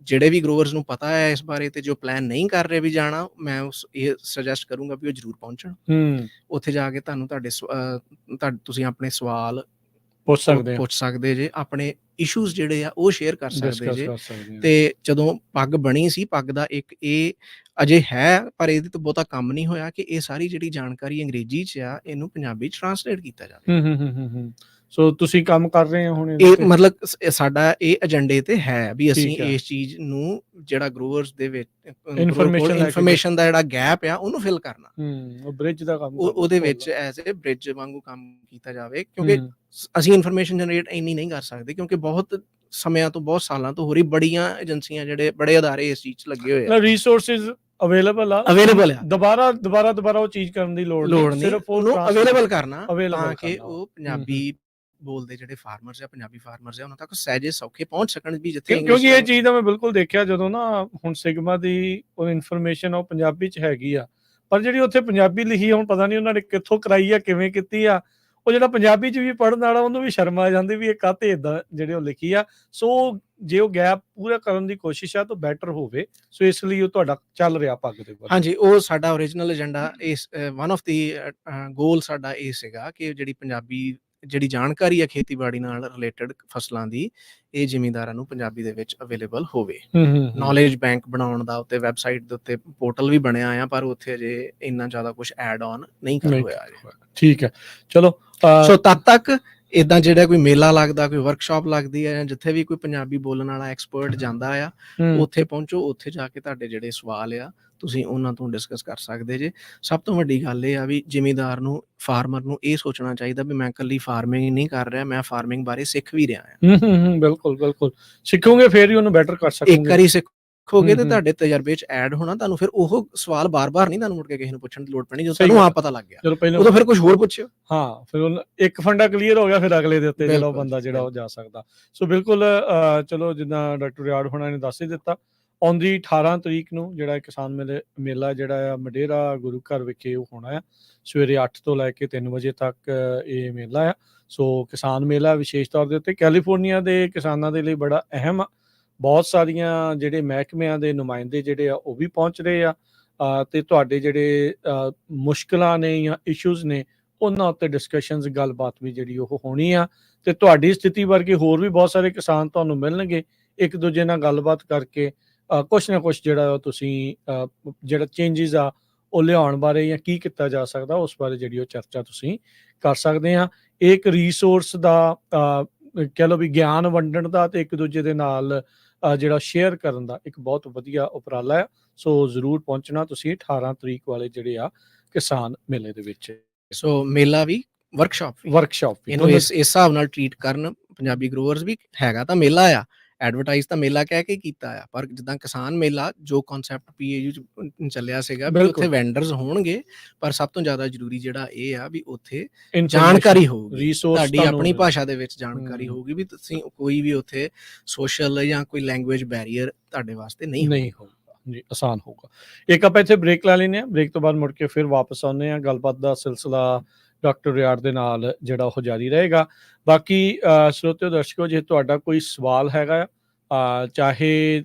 ਜਿਹੜੇ ਵੀ ਗਰੋਅਰਸ ਨੂੰ ਪਤਾ ਹੈ ਇਸ ਬਾਰੇ ਤੇ ਜੋ ਪਲਾਨ ਨਹੀਂ ਕਰ ਰਹੇ ਵੀ ਜਾਣਾ, ਮੈਂ ਇਹ ਸੁਜੈਸਟ ਕਰੂੰਗਾ ਵੀ ਉਹ ਜ਼ਰੂਰ ਪਹੁੰਚਣ। ਉੱਥੇ ਜਾ ਕੇ ਤੁਸੀਂ ਆਪਣੇ ਸਵਾਲ ਪੁੱਛ ਸਕਦੇ ਜੇ, ਆਪਣੇ ਇਸ਼ੂਜ਼ ਜਿਹੜੇ ਆ ਉਹ ਸ਼ੇਅਰ ਕਰ ਸਕਦੇ ਜੇ। ਤੇ ਜਦੋਂ ਪੱਗ ਬਣੀ ਸੀ, ਪੱਗ ਦਾ ਇੱਕ ਇਹ ਅਜੇ ਹੈ ਪਰ ਇਹਦੇ ਤੋਂ ਬਹੁਤਾ ਕੰਮ ਨਹੀਂ ਹੋਇਆ ਕਿ ਇਹ ਸਾਰੀ ਜਿਹੜੀ ਜਾਣਕਾਰੀ ਅੰਗਰੇਜ਼ੀ 'ਚ ਆ ਇਹਨੂੰ ਪੰਜਾਬੀ 'ਚ ਟਰਾਂਸਲੇਟ ਕੀਤਾ ਜਾਵੇ। ਸੋ ਤੁਸੀਂ ਕੰਮ ਕਰ ਰਹੇ ਹੋ ਹੁਣ ਇਹ ਮਤਲਬ ਸਾਡਾ ਇਹ ਏਜੰਡੇ ਤੇ ਹੈ ਵੀ ਅਸੀਂ ਇਸ ਚੀਜ਼ ਨੂੰ ਜਿਹੜਾ ਗਰੋਅਰਸ ਦੇ ਵਿੱਚ ਇਨਫੋਰਮੇਸ਼ਨ ਦਾ ਜਿਹੜਾ ਗੈਪ ਆ ਉਹਨੂੰ ਫਿਲ ਕਰਨਾ, ਉਹ ਬ੍ਰਿਜ ਦਾ ਕੰਮ, ਉਹਦੇ ਵਿੱਚ ਐਜ਼ ਅ ਬ੍ਰਿਜ ਵਾਂਗੂ ਕੰਮ ਕੀਤਾ ਜਾਵੇ। ਕਿਉਂਕਿ ਅਸੀਂ ਇਨਫੋਰਮੇਸ਼ਨ ਜਨਰੇਟ ਇੰਨੀ ਨਹੀਂ ਕਰ ਸਕਦੇ, ਕਿਉਂਕਿ ਬਹੁਤ ਸਮਿਆਂ ਤੋਂ, ਬਹੁਤ ਸਾਲਾਂ ਤੋਂ ਹੋ ਰਹੀ, ਬੜੀਆਂ ਏਜੰਸੀਆਂ ਜਿਹੜੇ ਬੜੇ ਅਦਾਰੇ ਇਸ ਚੀਜ਼ 'ਚ ਲੱਗੇ ਹੋਏ ਆ, ਰਿਸੋਰਸਿਸ ਅਵੇਲੇਬਲ ਆ, ਦੁਬਾਰਾ ਉਹ ਚੀਜ਼ ਕਰਨ ਦੀ ਲੋੜ ਨਹੀਂ, ਸਿਰਫ ਉਹਨੂੰ ਅਵੇਲੇਬਲ ਕਰਨਾ ਤਾਂ ਕਿ ਉਹ ਪੰਜਾਬੀ ਬੋਲਦੇ ਜਿਹੜੇ ਫਾਰਮਰਸ ਆ, ਪੰਜਾਬੀ ਫਾਰਮਰਸ ਆ, ਉਹਨਾਂ ਤੱਕ ਸਹਿਜੇ ਸੌਖੇ ਪਹੁੰਚ ਸਕਣ ਵੀ ਜਿੱਥੇ। ਕਿਉਂਕਿ ਇਹ ਚੀਜ਼ ਦਾ ਮੈਂ ਬਿਲਕੁਲ ਦੇਖਿਆ, ਜਦੋਂ ਨਾ ਹੁਣ ਸਿਗਮਾ ਦੀ ਉਹ ਇਨਫੋਰਮੇਸ਼ਨ ਉਹ ਪੰਜਾਬੀ 'ਚ ਹੈਗੀ ਆ, ਪਰ ਜਿਹੜੀ ਉੱਥੇ ਪੰਜਾਬੀ ਲਿਖੀ ਆ, ਹੁਣ ਪਤਾ ਨਹੀਂ ਉਹਨਾਂ ਨੇ ਕਿੱਥੋਂ ਕਰਾਈ ਆ, ਕਿਵੇਂ ਕੀਤੀ ਆ, ਉਹ ਜਿਹੜਾ ਪੰਜਾਬੀ 'ਚ ਵੀ ਪੜ੍ਹਨ ਵਾਲਾ ਉਹਨੂੰ ਵੀ ਸ਼ਰਮ ਆ ਜਾਂਦੀ ਵੀ ਇਹ ਕਾਹਤੇ ਏਦਾਂ ਜਿਹੜੇ ਉਹ ਲਿਖੀ ਆ। ਸੋ ਜੇ ਉਹ ਗੈਪ ਪੂਰਾ ਕਰਨ ਦੀ ਕੋਸ਼ਿਸ਼ ਆ ਤਾਂ ਬੈਟਰ ਹੋਵੇ। ਸੋ ਇਸ ਲਈ ਉਹ ਤੁਹਾਡਾ ਚੱਲ ਰਿਹਾ ਪੱਗ ਦੇ ਉੱਪਰ। ਹਾਂਜੀ, ਉਹ ਸਾਡਾ ਓਰੀਜਨਲ ਏਜੰਡਾ, ਇਸ ਵਨ ਆਫ ਦੀ ਗੋਲ ਸਾਡਾ ਇਹ ਸੀਗਾ ਕਿ ਜਿਹੜੀ ਪੰਜਾਬੀ ਜਿਹੜੀ ਜਾਣਕਾਰੀ ਆ ਖੇਤੀਬਾੜੀ ਨਾਲ ਰਿਲੇਟਡ ਫਸਲਾਂ ਦੀ, ਇਹ ਜ਼ਿਮੀਂਦਾਰਾਂ ਨੂੰ ਪੰਜਾਬੀ ਦੇ ਵਿੱਚ ਅਵੇਲੇਬਲ ਹੋਵੇ। ਨੌਲੇਜ ਬੈਂਕ ਬਣਾਉਣ ਦਾ ਉੱਤੇ ਵੈਬਸਾਈਟ ਦੇ ਉੱਤੇ ਪੋਰਟਲ ਵੀ ਬਣਿਆ ਆ, ਪਰ ਉੱਥੇ ਅਜੇ ਇੰਨਾ ਜ਼ਿਆਦਾ ਕੁਝ ਐਡ ਆਨ ਨਹੀਂ ਕਰ ਹੋਇਆ। ਠੀਕ ਹੈ, ਚਲੋ। ਸੋ ਤਦ ਤੱਕ ਇੱਦਾਂ ਜਿਹੜਾ ਕੋਈ ਮੇਲਾ ਲੱਗਦਾ, ਕੋਈ ਵਰਕਸ਼ਾਪ ਲੱਗਦੀ ਹੈ, ਜਾਂ ਜਿੱਥੇ ਵੀ ਕੋਈ ਪੰਜਾਬੀ ਬੋਲਣ ਵਾਲਾ ਐਕਸਪਰਟ ਜਾਂਦਾ ਆ, ਉੱਥੇ ਪਹੁੰਚੋ। ਉੱਥੇ ਜਾ ਕੇ ਤੁਹਾਡੇ ਜਿਹੜੇ ਸਵਾਲ ਆ ਤੁਸੀਂ ਉਹਨਾਂ ਤੋਂ ਡਿਸਕਸ ਕਰ ਸਕਦੇ ਜੇ। ਸਭ ਤੋਂ ਵੱਡੀ ਗੱਲ ਇਹ ਆ ਵੀ ਜ਼ਿਮੀਂਦਾਰ ਨੂੰ, ਫਾਰਮਰ ਨੂੰ ਇਹ ਸੋਚਣਾ ਚਾਹੀਦਾ ਵੀ ਮੈਂ ਇਕੱਲੀ ਫਾਰਮਿੰਗ ਨਹੀਂ ਕਰ ਰਿਹਾ, ਮੈਂ ਫਾਰਮਿੰਗ ਬਾਰੇ ਸਿੱਖ ਵੀ ਰਿਹਾ ਹਾਂ। ਬਿਲਕੁਲ ਸਿੱਖੋਗੇ ਫੇਰ ਹੀ ਉਹਨੂੰ ਬੈਟਰ ਕਰ ਸਕੋਗੇ। ਇੱਕ ਵਾਰੀ ਸਿੱਖੋਗੇ ਤੇ ਤੁਹਾਡੇ ਤਜਰਬੇ 'ਚ ਐਡ ਹੋਣਾ, ਤੁਹਾਨੂੰ ਫਿਰ ਉਹ ਸਵਾਲ ਬਾਰ-ਬਾਰ ਨਹੀਂ ਤੁਹਾਨੂੰ ਮੁੜ ਕੇ ਕਿਸੇ ਨੂੰ ਪੁੱਛਣ ਦੀ ਲੋੜ ਪੈਣੀ, ਜਦੋਂ ਤੁਹਾਨੂੰ ਆਪ ਪਤਾ ਲੱਗ ਗਿਆ ਉਦੋਂ ਫਿਰ ਕੁਝ ਹੋਰ ਪੁੱਛਿਓ। ਹਾਂ, ਫਿਰ ਇੱਕ ਫੰਡਾ ਕਲੀਅਰ ਹੋ ਗਿਆ, ਫਿਰ ਅਗਲੇ ਦੇ ਉੱਤੇ ਜਿਹੜਾ ਬੰਦਾ ਜਿਹੜਾ ਉਹ ਜਾ ਸਕਦਾ। ਸੋ ਬਿਲਕੁਲ, ਚਲੋ ਜਿੱਦਾਂ ਡਾਕਟਰ ਰਿਆੜ ਹੋਣਾ ਨੇ ਦੱਸ ਹੀ ਦਿੱਤਾ, ਆਉਂਦੀ 18 ਤਰੀਕ ਨੂੰ ਜਿਹੜਾ ਕਿਸਾਨ ਮੇਲਾ ਜਿਹੜਾ ਆ ਮਡੇਰਾ ਗੁਰੂ ਘਰ ਵਿਖੇ ਉਹ ਹੋਣਾ ਆ, ਸਵੇਰੇ 8 ਤੋਂ ਲੈ ਕੇ 3 ਵਜੇ ਤੱਕ ਇਹ ਮੇਲਾ ਆ। ਸੋ ਕਿਸਾਨ ਮੇਲਾ ਵਿਸ਼ੇਸ਼ ਤੌਰ ਦੇ ਉੱਤੇ ਕੈਲੀਫੋਰਨੀਆ ਦੇ ਕਿਸਾਨਾਂ ਦੇ ਲਈ ਬੜਾ ਅਹਿਮ ਆ। ਬਹੁਤ ਸਾਰੀਆਂ ਜਿਹੜੇ ਮਹਿਕਮਿਆਂ ਦੇ ਨੁਮਾਇੰਦੇ ਜਿਹੜੇ ਆ ਉਹ ਵੀ ਪਹੁੰਚ ਰਹੇ ਆ, ਤੇ ਤੁਹਾਡੇ ਜਿਹੜੇ ਮੁਸ਼ਕਲਾਂ ਨੇ ਜਾਂ ਇਸ਼ੂਜ਼ ਨੇ ਉਹਨਾਂ ਉੱਤੇ ਡਿਸਕਸ਼ਨਸ, ਗੱਲਬਾਤ ਵੀ ਜਿਹੜੀ ਉਹ ਹੋਣੀ ਆ। ਤੇ ਤੁਹਾਡੀ ਸਥਿਤੀ ਵਰਗੇ ਹੋਰ ਵੀ ਬਹੁਤ ਸਾਰੇ ਕਿਸਾਨ ਤੁਹਾਨੂੰ ਮਿਲਣਗੇ, ਇੱਕ ਦੂਜੇ ਨਾਲ ਗੱਲਬਾਤ ਕਰਕੇ ਕੁਛ ਨਾ ਕੁਛ ਜਿਹੜਾ ਤੁਸੀਂ ਜਿਹੜਾ ਚੇਂਜਿਸ ਆ ਉਹ ਲਿਆਉਣ ਬਾਰੇ ਜਾਂ ਕੀ ਕੀਤਾ ਜਾ ਸਕਦਾ ਉਸ ਬਾਰੇ ਜਿਹੜੀ ਉਹ ਚਰਚਾ ਤੁਸੀਂ ਕਰ ਸਕਦੇ ਆ। ਇੱਕ ਰੀਸੋਰਸ ਦਾ ਕਹਿ ਲਓ ਵੀ ਗਿਆਨ ਵੰਡਣ ਦਾ ਤੇ ਇੱਕ ਦੂਜੇ ਦੇ ਨਾਲ ਜਿਹੜਾ ਸ਼ੇਅਰ ਕਰਨ ਦਾ ਇੱਕ ਬਹੁਤ ਵਧੀਆ ਉਪਰਾਲਾ ਹੈ। ਸੋ ਜ਼ਰੂਰ ਪਹੁੰਚਣਾ ਤੁਸੀਂ 18 ਤਰੀਕ ਵਾਲੇ ਜਿਹੜੇ ਆ ਕਿਸਾਨ ਮੇਲੇ ਦੇ ਵਿੱਚ। ਸੋ ਮੇਲਾ ਵੀ ਵਰਕਸ਼ਾਪ ਵੀ ਇਹਨੂੰ ਇਸ ਹਿਸਾਬ ਨਾਲ ਟ੍ਰੀਟ ਕਰਨ। ਪੰਜਾਬੀ ਗਰੋਅਰਸ ਵੀ ਹੈਗਾ ਤਾਂ ਮੇਲਾ ਆ, ਐਡਵਰਟਾਈਜ਼ ਤਾਂ ਮੇਲਾ ਕਹਿ ਕੇ ਕੀਤਾ ਆ, ਪਰ ਜਿੱਦਾਂ ਕਿਸਾਨ ਮੇਲਾ ਜੋ ਕਨਸੈਪਟ PAU 'ਚ ਚੱਲਿਆ ਸੀਗਾ ਵੀ ਉੱਥੇ ਵੈਂਡਰਸ ਹੋਣਗੇ, ਪਰ ਸਭ ਤੋਂ ਜ਼ਿਆਦਾ ਜ਼ਰੂਰੀ ਜਿਹੜਾ ਇਹ ਆ ਵੀ ਉੱਥੇ ਜਾਣਕਾਰੀ ਹੋਊਗੀ, ਤੁਹਾਡੀ ਆਪਣੀ ਭਾਸ਼ਾ ਦੇ ਵਿੱਚ ਜਾਣਕਾਰੀ ਹੋਊਗੀ, ਵੀ ਤੁਸੀਂ ਕੋਈ ਵੀ ਉੱਥੇ ਸੋਸ਼ਲ ਜਾਂ ਕੋਈ ਲੈਂਗੁਏਜ ਬੈਰੀਅਰ ਤੁਹਾਡੇ ਵਾਸਤੇ ਨਹੀਂ ਹੋਊਗਾ ਜੀ, ਆਸਾਨ ਹੋਊਗਾ। ਇੱਕ ਆਪਾਂ ਇੱਥੇ ਬ੍ਰੇਕ ਲੈ ਲੈਂਦੇ ਹਾਂ, ਬ੍ਰੇਕ ਤੋਂ ਬਾਅਦ ਮੁੜ ਕੇ ਫਿਰ ਵਾਪਸ ਆਉਂਦੇ ਹਾਂ। ਗੱਲਬਾਤ ਦਾ ਸਿਲਸਿਲਾ ਡਾਕਟਰ ਰਿਆੜ ਦੇ ਨਾਲ ਜਿਹੜਾ ਉਹ ਜਾਰੀ ਰਹੇਗਾ। ਬਾਕੀ ਸਰੋਤਿਓ ਦਰਸ਼ਕੋ, ਜੇ ਤੁਹਾਡਾ ਕੋਈ ਸਵਾਲ ਹੈਗਾ ਚਾਹੇ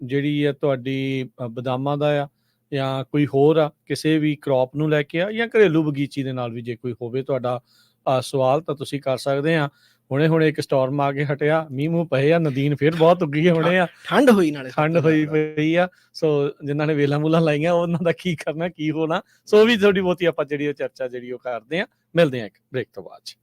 ਜਿਹੜੀ ਆ ਤੁਹਾਡੀ ਬਦਾਮਾਂ ਦਾ ਆ ਜਾਂ ਕੋਈ ਹੋਰ ਆ ਕਿਸੇ ਵੀ ਕ੍ਰੌਪ ਨੂੰ ਲੈ ਕੇ ਆ ਜਾਂ ਘਰੇਲੂ ਬਗੀਚੀ ਦੇ ਨਾਲ ਵੀ ਜੇ ਕੋਈ ਹੋਵੇ ਤੁਹਾਡਾ ਸਵਾਲ ਤਾਂ ਤੁਸੀਂ ਕਰ ਸਕਦੇ ਆ। ਹੁਣੇ ਇੱਕ ਸਟੋਰਮ ਆ ਕੇ ਹਟਿਆ, ਮੀਂਹ ਮੂੰਹ ਪਏ ਆ, ਨਦੀਨ ਫਿਰ ਬਹੁਤ ਉੱਗੀ ਹੈ ਹੁਣੇ ਆ, ਠੰਡ ਹੋਈ ਨਾਲੇ ਠੰਡ ਹੋਈ ਪਈ ਆ। ਸੋ ਜਿਨ੍ਹਾਂ ਨੇ ਵੇਲਾਂ ਵੂਲਾਂ ਲਾਈਆਂ ਉਹਨਾਂ ਦਾ ਕੀ ਕਰਨਾ ਕੀ ਹੋਣਾ, ਸੋ ਵੀ ਥੋੜੀ ਬਹੁਤੀ ਆਪਾਂ ਜਿਹੜੀ ਉਹ ਚਰਚਾ ਜਿਹੜੀ ਉਹ ਕਰਦੇ ਆ। ਮਿਲਦੇ ਆ ਇੱਕ ਬ੍ਰੇਕ ਤੋਂ ਬਾਅਦ 'ਚ।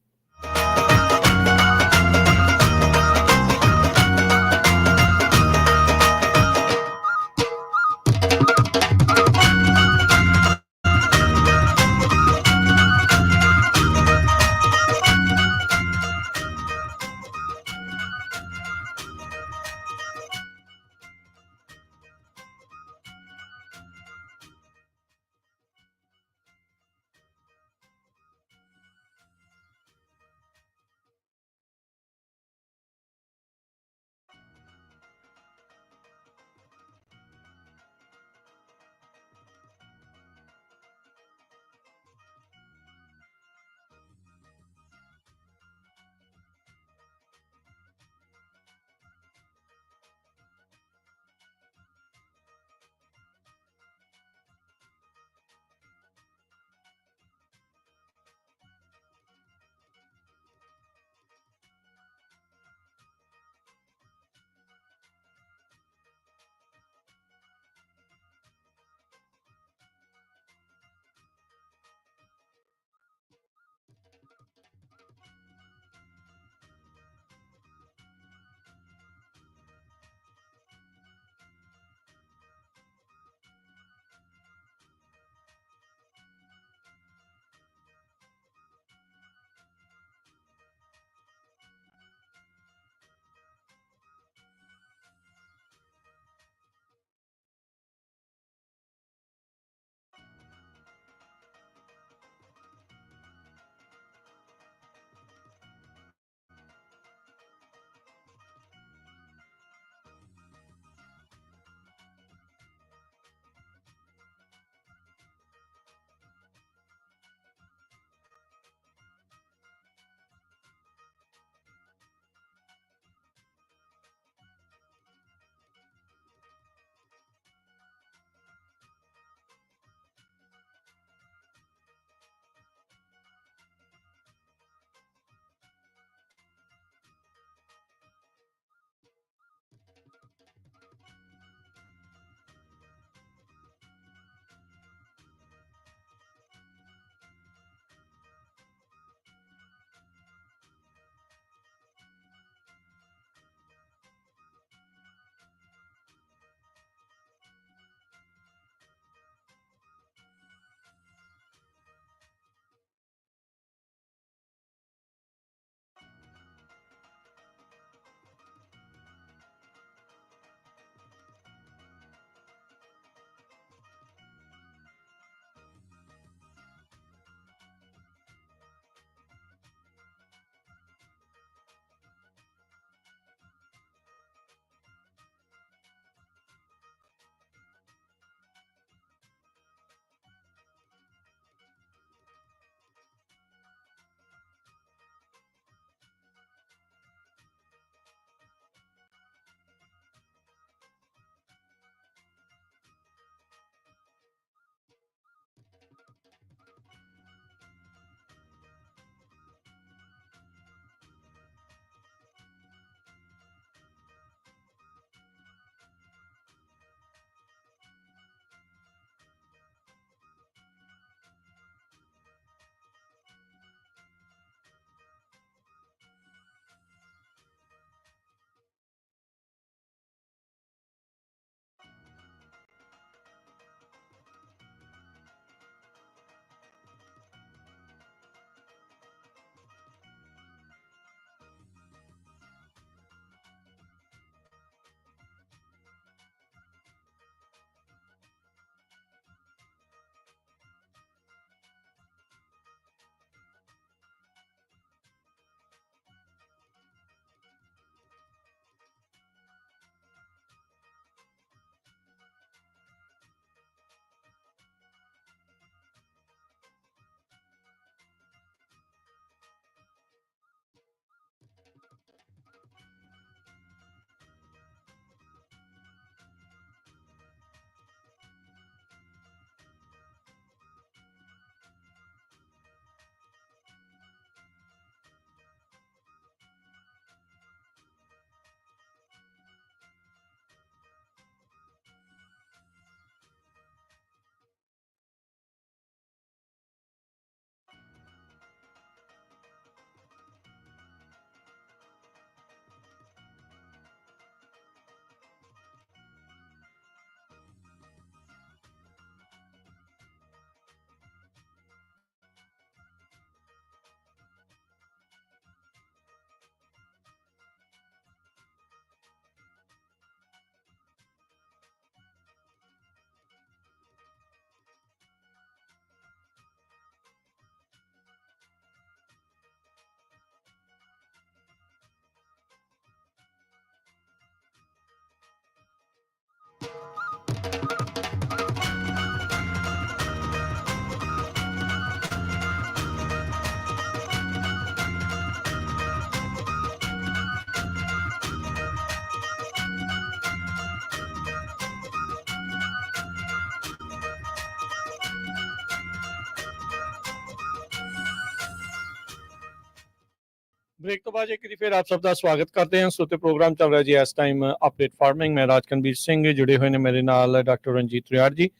ब्रेक तो बाद एक फिर आप सबका स्वागत करते हैं। सोते प्रोग्राम चल रहा है जी इस टाइम अपडेट फार्मिंग। मैं राजकनबीर सिंह, जुड़े हुए ने मेरे नाल डॉक्टर रंजीत रियाड़ जी।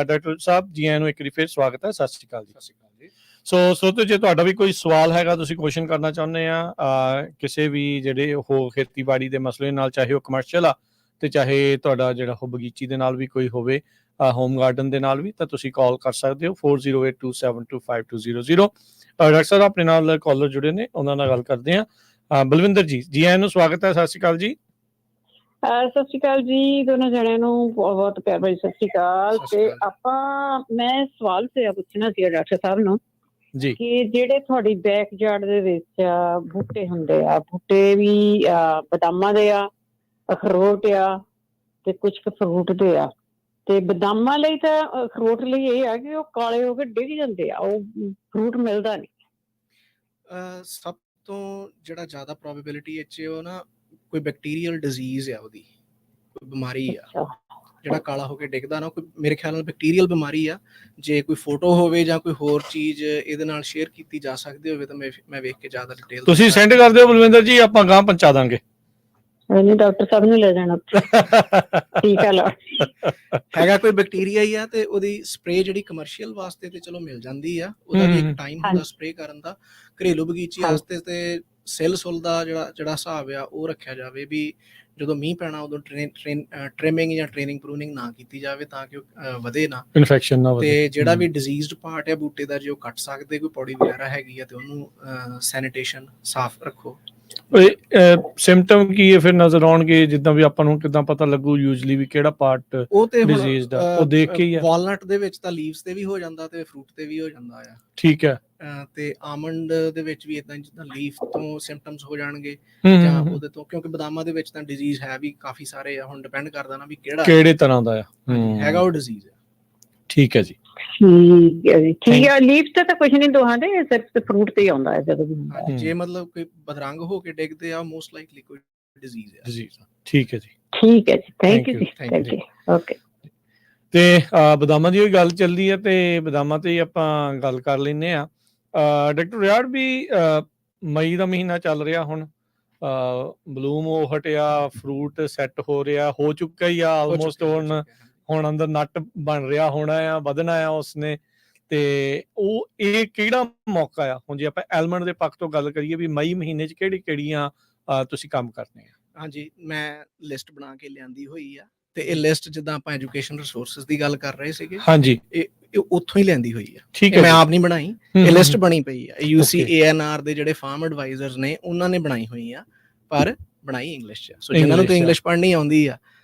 डॉक्टर साहब जी आए एक फिर स्वागत है। सत श्री अकाल जी। सो सोतो जे तुहाडा भी कोई सवाल हैगा, तुसीं क्वेश्चन करना चाਹੁੰਦੇ ਆ ਕਿਸੇ ਵੀ ਜਿਹੜੇ ਉਹ ਖੇਤੀਬਾੜੀ ਦੇ ਮਸਲੇ ਨਾਲ, ਚਾਹੇ ਉਹ ਕਮਰਸ਼ੀਅਲ ਆ ਤੇ ਚਾਹੇ ਤੁਹਾਡਾ ਜਿਹੜਾ ਉਹ ਬਗੀਚੀ ਦੇ ਨਾਲ ਵੀ ਕੋਈ ਹੋਵੇ, ਹੋਮ ਗਾਰਡਨ ਦੇ ਨਾਲ ਵੀ, ਤਾਂ ਤੁਸੀਂ ਕਾਲ ਕਰ ਸਕਦੇ ਹੋ 4082725200। ਡਾਕਟਰ ਸਾਹਿਬ ਆਪਣੇ ਨਾਲ ਕਾਲਰ ਜੁੜੇ ਨੇ, ਉਹਨਾਂ ਨਾਲ ਗੱਲ ਕਰਦੇ ਹਾਂ। ਬਲਵਿੰਦਰ ਜੀ, ਜੀ ਆਇਆਂ ਨੂੰ ਸਵਾਗਤ ਹੈ। ਸਤਿ ਸ਼੍ਰੀ ਅਕਾਲ ਜੀ। ਸਤਿ ਸ਼੍ਰੀ ਅਕਾਲ ਜੀ ਦੋਨੋਂ ਜਣਿਆਂ ਨੂੰ, ਬਹੁਤ ਪਿਆਰ ਭਰੀ ਸਤਿ ਸ਼੍ਰੀ ਅਕਾਲ। ਤੇ ਮੈਂ ਸਵਾਲ ਤੇ ਪੁੱਛਣਾ ਸੀ ਡਾਕਟਰ ਸਾਹਿਬ ਨੂੰ ਜੀ ਕਿ ਜਿਹੜੇ ਤੁਹਾਡੀ ਬੈਕਯਾਰਡ ਦੇ ਵਿੱਚ ਬੂਟੇ ਹੁੰਦੇ ਆ, ਬੂਟੇ ਵੀ ਬਦਾਮਾਂ ਦੇ ਆ, ਅਖਰੋਟ ਆ ਤੇ ਕੁਝ ਕੁ ਫਰੂਟ ਦੇ ਆ। ਤੇ ਬਦਾਮਾਂ ਲਈ ਤਾਂ ਅਖਰੋਟ ਲਈ ਇਹ ਆ ਕਿ ਉਹ ਕਾਲੇ ਹੋ ਕੇ ਡਿੱਗ ਜਾਂਦੇ ਆ, ਉਹ ਫਰੂਟ ਮਿਲਦਾ ਨਹੀਂ। ਸਭ ਤੋਂ ਜਿਹੜਾ ਜ਼ਿਆਦਾ ਪ੍ਰੋਬੇਬਿਲਿਟੀ ਇਹ 'ਚ ਉਹ ਨਾ ਕੋਈ ਬੈਕਟੀਰੀਅਲ ਡਿਜ਼ੀਜ਼ ਆ, ਉਹਦੀ ਕੋਈ ਬਿਮਾਰੀ ਆ, ਜਿਹੜਾ ਕਾਲਾ ਹੋ ਕੇ ਡਿੱਗਦਾ ਨਾ, ਕੋਈ ਮੇਰੇ ਖਿਆਲ ਨਾਲ ਬੈਕਟੀਰੀਅਲ ਬਿਮਾਰੀ ਆ। ਜੇ ਕੋਈ ਫੋਟੋ ਹੋਵੇ ਜਾਂ ਕੋਈ ਹੋਰ ਚੀਜ਼ ਇਹਦੇ ਨਾਲ ਸ਼ੇਅਰ ਕੀਤੀ ਜਾ ਸਕਦੀ ਹੋਵੇ ਤਾਂ ਮੈਂ ਵੇਖ ਕੇ ਜ਼ਿਆਦਾ ਡਿਟੇਲ ਤੁਸੀਂ ਸੈਂਡ ਕਰ ਦਿਓ ਬਲਵਿੰਦਰ ਜੀ, ਆਪਾਂ ਗਾਂ ਪਹੁੰਚਾ ਦਾਂਗੇ। ਨਹੀਂ, ਡਾਕਟਰ ਸਾਹਿਬ ਨੂੰ ਲੈ ਜਾਣਾ ਠੀਕ ਹੈ। ਲਾ ਹੈਗਾ ਕੋਈ ਬੈਕਟੀਰੀਆ ਹੀ ਆ ਤੇ ਉਹਦੀ ਸਪਰੇ ਜਿਹੜੀ ਕਮਰਸ਼ੀਅਲ ਵਾਸਤੇ ਤੇ ਚਲੋ ਮਿਲ ਜਾਂਦੀ ਆ, ਉਹਦਾ ਵੀ ਇੱਕ ਟਾਈਮ ਹੁੰਦਾ ਸਪਰੇ ਕਰਨ ਦਾ। ਘਰੇਲੂ ਬਗੀਚੀ ਵਾਸਤੇ ਤੇ ਸਿਲ ਸੁਲ ਦਾ ਜਿਹੜਾ ਹਿਸਾਬ ਆ ਉਹ ਰੱਖਿਆ ਜਾਵੇ ਵੀ ਜਦੋਂ ਮੀਂਹ ਪੈਣਾ ਉਦੋਂ ਟ੍ਰਿਮਿੰਗ ਜਾਂ ਟ੍ਰੇਨਿੰਗ ਪ੍ਰੂਨਿੰਗ ਨਾ ਕੀਤੀ ਜਾਵੇ ਤਾਂ ਕਿ ਉਹ ਵਧੇ ਨਾ, ਇਨਫੈਕਸ਼ਨ ਨਾ ਵਧੇ। ਤੇ ਜਿਹੜਾ ਵੀ ਡਿਜ਼ੀਜ਼ਡ ਪਾਰਟ ਹੈ ਬੂਟੇ ਦਾ ਜੇ ਉਹ ਕੱਟ ਸਕਦੇ, ਕੋਈ ਪੌੜੀ ਵਗੈਰਾ ਹੈਗੀ ਆ ਤੇ ਉਹਨੂੰ ਸੈਨੀਟੇਸ਼ਨ ਸਾਫ਼ ਰੱਖੋ। ਸਿੰਪਟਮ ਕੀ ਹੈ ਫਿਰ ਨਜ਼ਰ ਆਉਣਗੇ, ਜਿੱਦਾਂ ਵੀ ਆਪਾਂ ਨੂੰ ਕਿੱਦਾਂ ਪਤਾ ਲੱਗੂ ਯੂਜੂਲੀ ਵੀ ਕਿਹੜਾ ਪਾਰਟ ਉਹ ਤੇ ਡਿਜ਼ੀਜ਼ ਦਾ? ਉਹ ਦੇਖ ਕੇ ਹੀ ਆ। ਵਾਲਨਟ ਦੇ ਵਿੱਚ ਤਾਂ ਲੀਵਸ ਤੇ ਵੀ ਹੋ ਜਾਂਦਾ ਤੇ ਫਰੂਟ ਤੇ ਵੀ ਹੋ ਜਾਂਦਾ ਆ। ਠੀਕ ਹੈ। ਤੇ ਆਮੰਡ ਦੇ ਵਿੱਚ ਵੀ ਇਦਾਂ, ਜਿੱਦਾਂ ਲੀਫ ਤੋਂ ਸਿੰਪਟਮਸ ਹੋ ਜਾਣਗੇ ਜਾਂ ਉਹਦੇ ਤੋਂ, ਕਿਉਂਕਿ ਬਦਾਮਾਂ ਦੇ ਵਿੱਚ ਤਾਂ ਡਿਜ਼ੀਜ਼ ਹੈ ਵੀ ਕਾਫੀ ਸਾਰੇ ਆ। ਹੁਣ ਡਿਪੈਂਡ ਕਰਦਾ ਨਾ ਵੀ ਕਿਹੜੇ ਤਰ੍ਹਾਂ ਦਾ ਆ ਹੈਗਾ ਉਹ ਡਿਜ਼ੀਜ਼। ਠੀਕ ਹੈ ਜੀ, ਠੀਕ ਹੈ ਜੀ, ਠੀਕ ਹੈ। ਲੀਵ ਤੇ ਤਾਂ ਕੁਝ ਨਹੀਂ, ਦੋਹਾਂ ਦੇ ਸਿਰਫ ਫਰੂਟ ਤੇ ਹੀ ਆਉਂਦਾ ਹੈ ਜਦੋਂ ਵੀ। ਜੇ ਮਤਲਬ ਕੋਈ ਬਦਰੰਗ ਹੋ ਕੇ ਡਿੱਗਦੇ ਆ, ਮੋਸਟ ਲਾਈਕਲੀ ਕੋਈ ਡਿਜ਼ੀਜ਼ ਹੈ। ਠੀਕ ਹੈ ਜੀ, ਠੀਕ ਹੈ ਜੀ, ਥੈਂਕ ਯੂ ਜੀ, ਥੈਂਕ ਯੂ, ਓਕੇ। ਤੇ ਬਦਾਮਾਂ ਦੀ ਗੱਲ ਚੱਲਦੀ ਹੈ ਤੇ ਬਦਾਮਾਂ ਤੇ ਹੀ ਆਪਾਂ ਗੱਲ ਕਰ ਲੈਂਦੇ ਆ। ਡਾਕਟਰ ਰਿਆੜ ਵੀ ਮਈ ਦਾ ਮਹੀਨਾ ਚੱਲ ਰਿਹਾ, ਹੁਣ ਬਲੂਮ ਉਹ ਹਟਿਆ, ਫਰੂਟ ਸੈੱਟ ਹੋ ਰਿਹਾ, ਹੋ ਚੁੱਕਾ ਹੀ ਆ ਆਲਮੋਸਟ। ਹੁਣ ਅੰਦਰ ਨੱਟ ਬਣ ਰਿਹਾ ਹੋਣਾ ਆ, ਵਧਣਾ ਆ ਉਸਨੇ। ਤੇ ਉਹ ਇਹ ਕਿਹੜਾ ਮੌਕਾ ਆ ਹੁਣ ਜੇ ਆਪਾਂ ਐਲਮੰਡ ਦੇ ਪੱਖ ਤੋਂ ਗੱਲ ਕਰੀਏ ਵੀ ਮਈ ਮਹੀਨੇ 'ਚ ਕਿਹੜੀਆਂ ਤੁਸੀਂ ਕੰਮ ਕਰਨੇ ਆ? ਹਾਂਜੀ, ਮੈਂ ਲਿਸਟ ਬਣਾ ਕੇ ਲਿਆਂਦੀ ਹੋਈ ਆ ਤੇ ਇਹ ਲਿਸਟ ਜਿੱਦਾਂ ਆਪਾਂ ਐਜੂਕੇਸ਼ਨ ਰਿਸੋਰਸਸ ਦੀ ਗੱਲ ਕਰ ਰਹੇ ਸੀਗੇ, ਹਾਂਜੀ, ਇਹ ਉੱਥੋਂ ਹੀ ਲਿਆਂਦੀ ਹੋਈ ਆ। ਠੀਕ ਹੈ, ਮੈਂ ਆਪ ਨਹੀਂ ਬਣਾਈ, ਇਹ ਲਿਸਟ ਬਣੀ ਪਈ ਆ। UCANR ਦੇ ਜਿਹੜੇ ਫਾਰਮ ਐਡਵਾਈਜ਼ਰਸ ਨੇ ਉਹਨਾਂ ਨੇ ਬਣਾਈ ਹੋਈ ਆ, ਪਰ ਬਣਾਈ ਇੰਗਲਿਸ਼ 'ਚ। ਸੋ ਜਿਨ੍ਹਾਂ ਨੂੰ ਤਾਂ ਇੰਗਲਿਸ਼ ਪੜ੍ਹਨੀ ਆਉਂਦੀ ਆ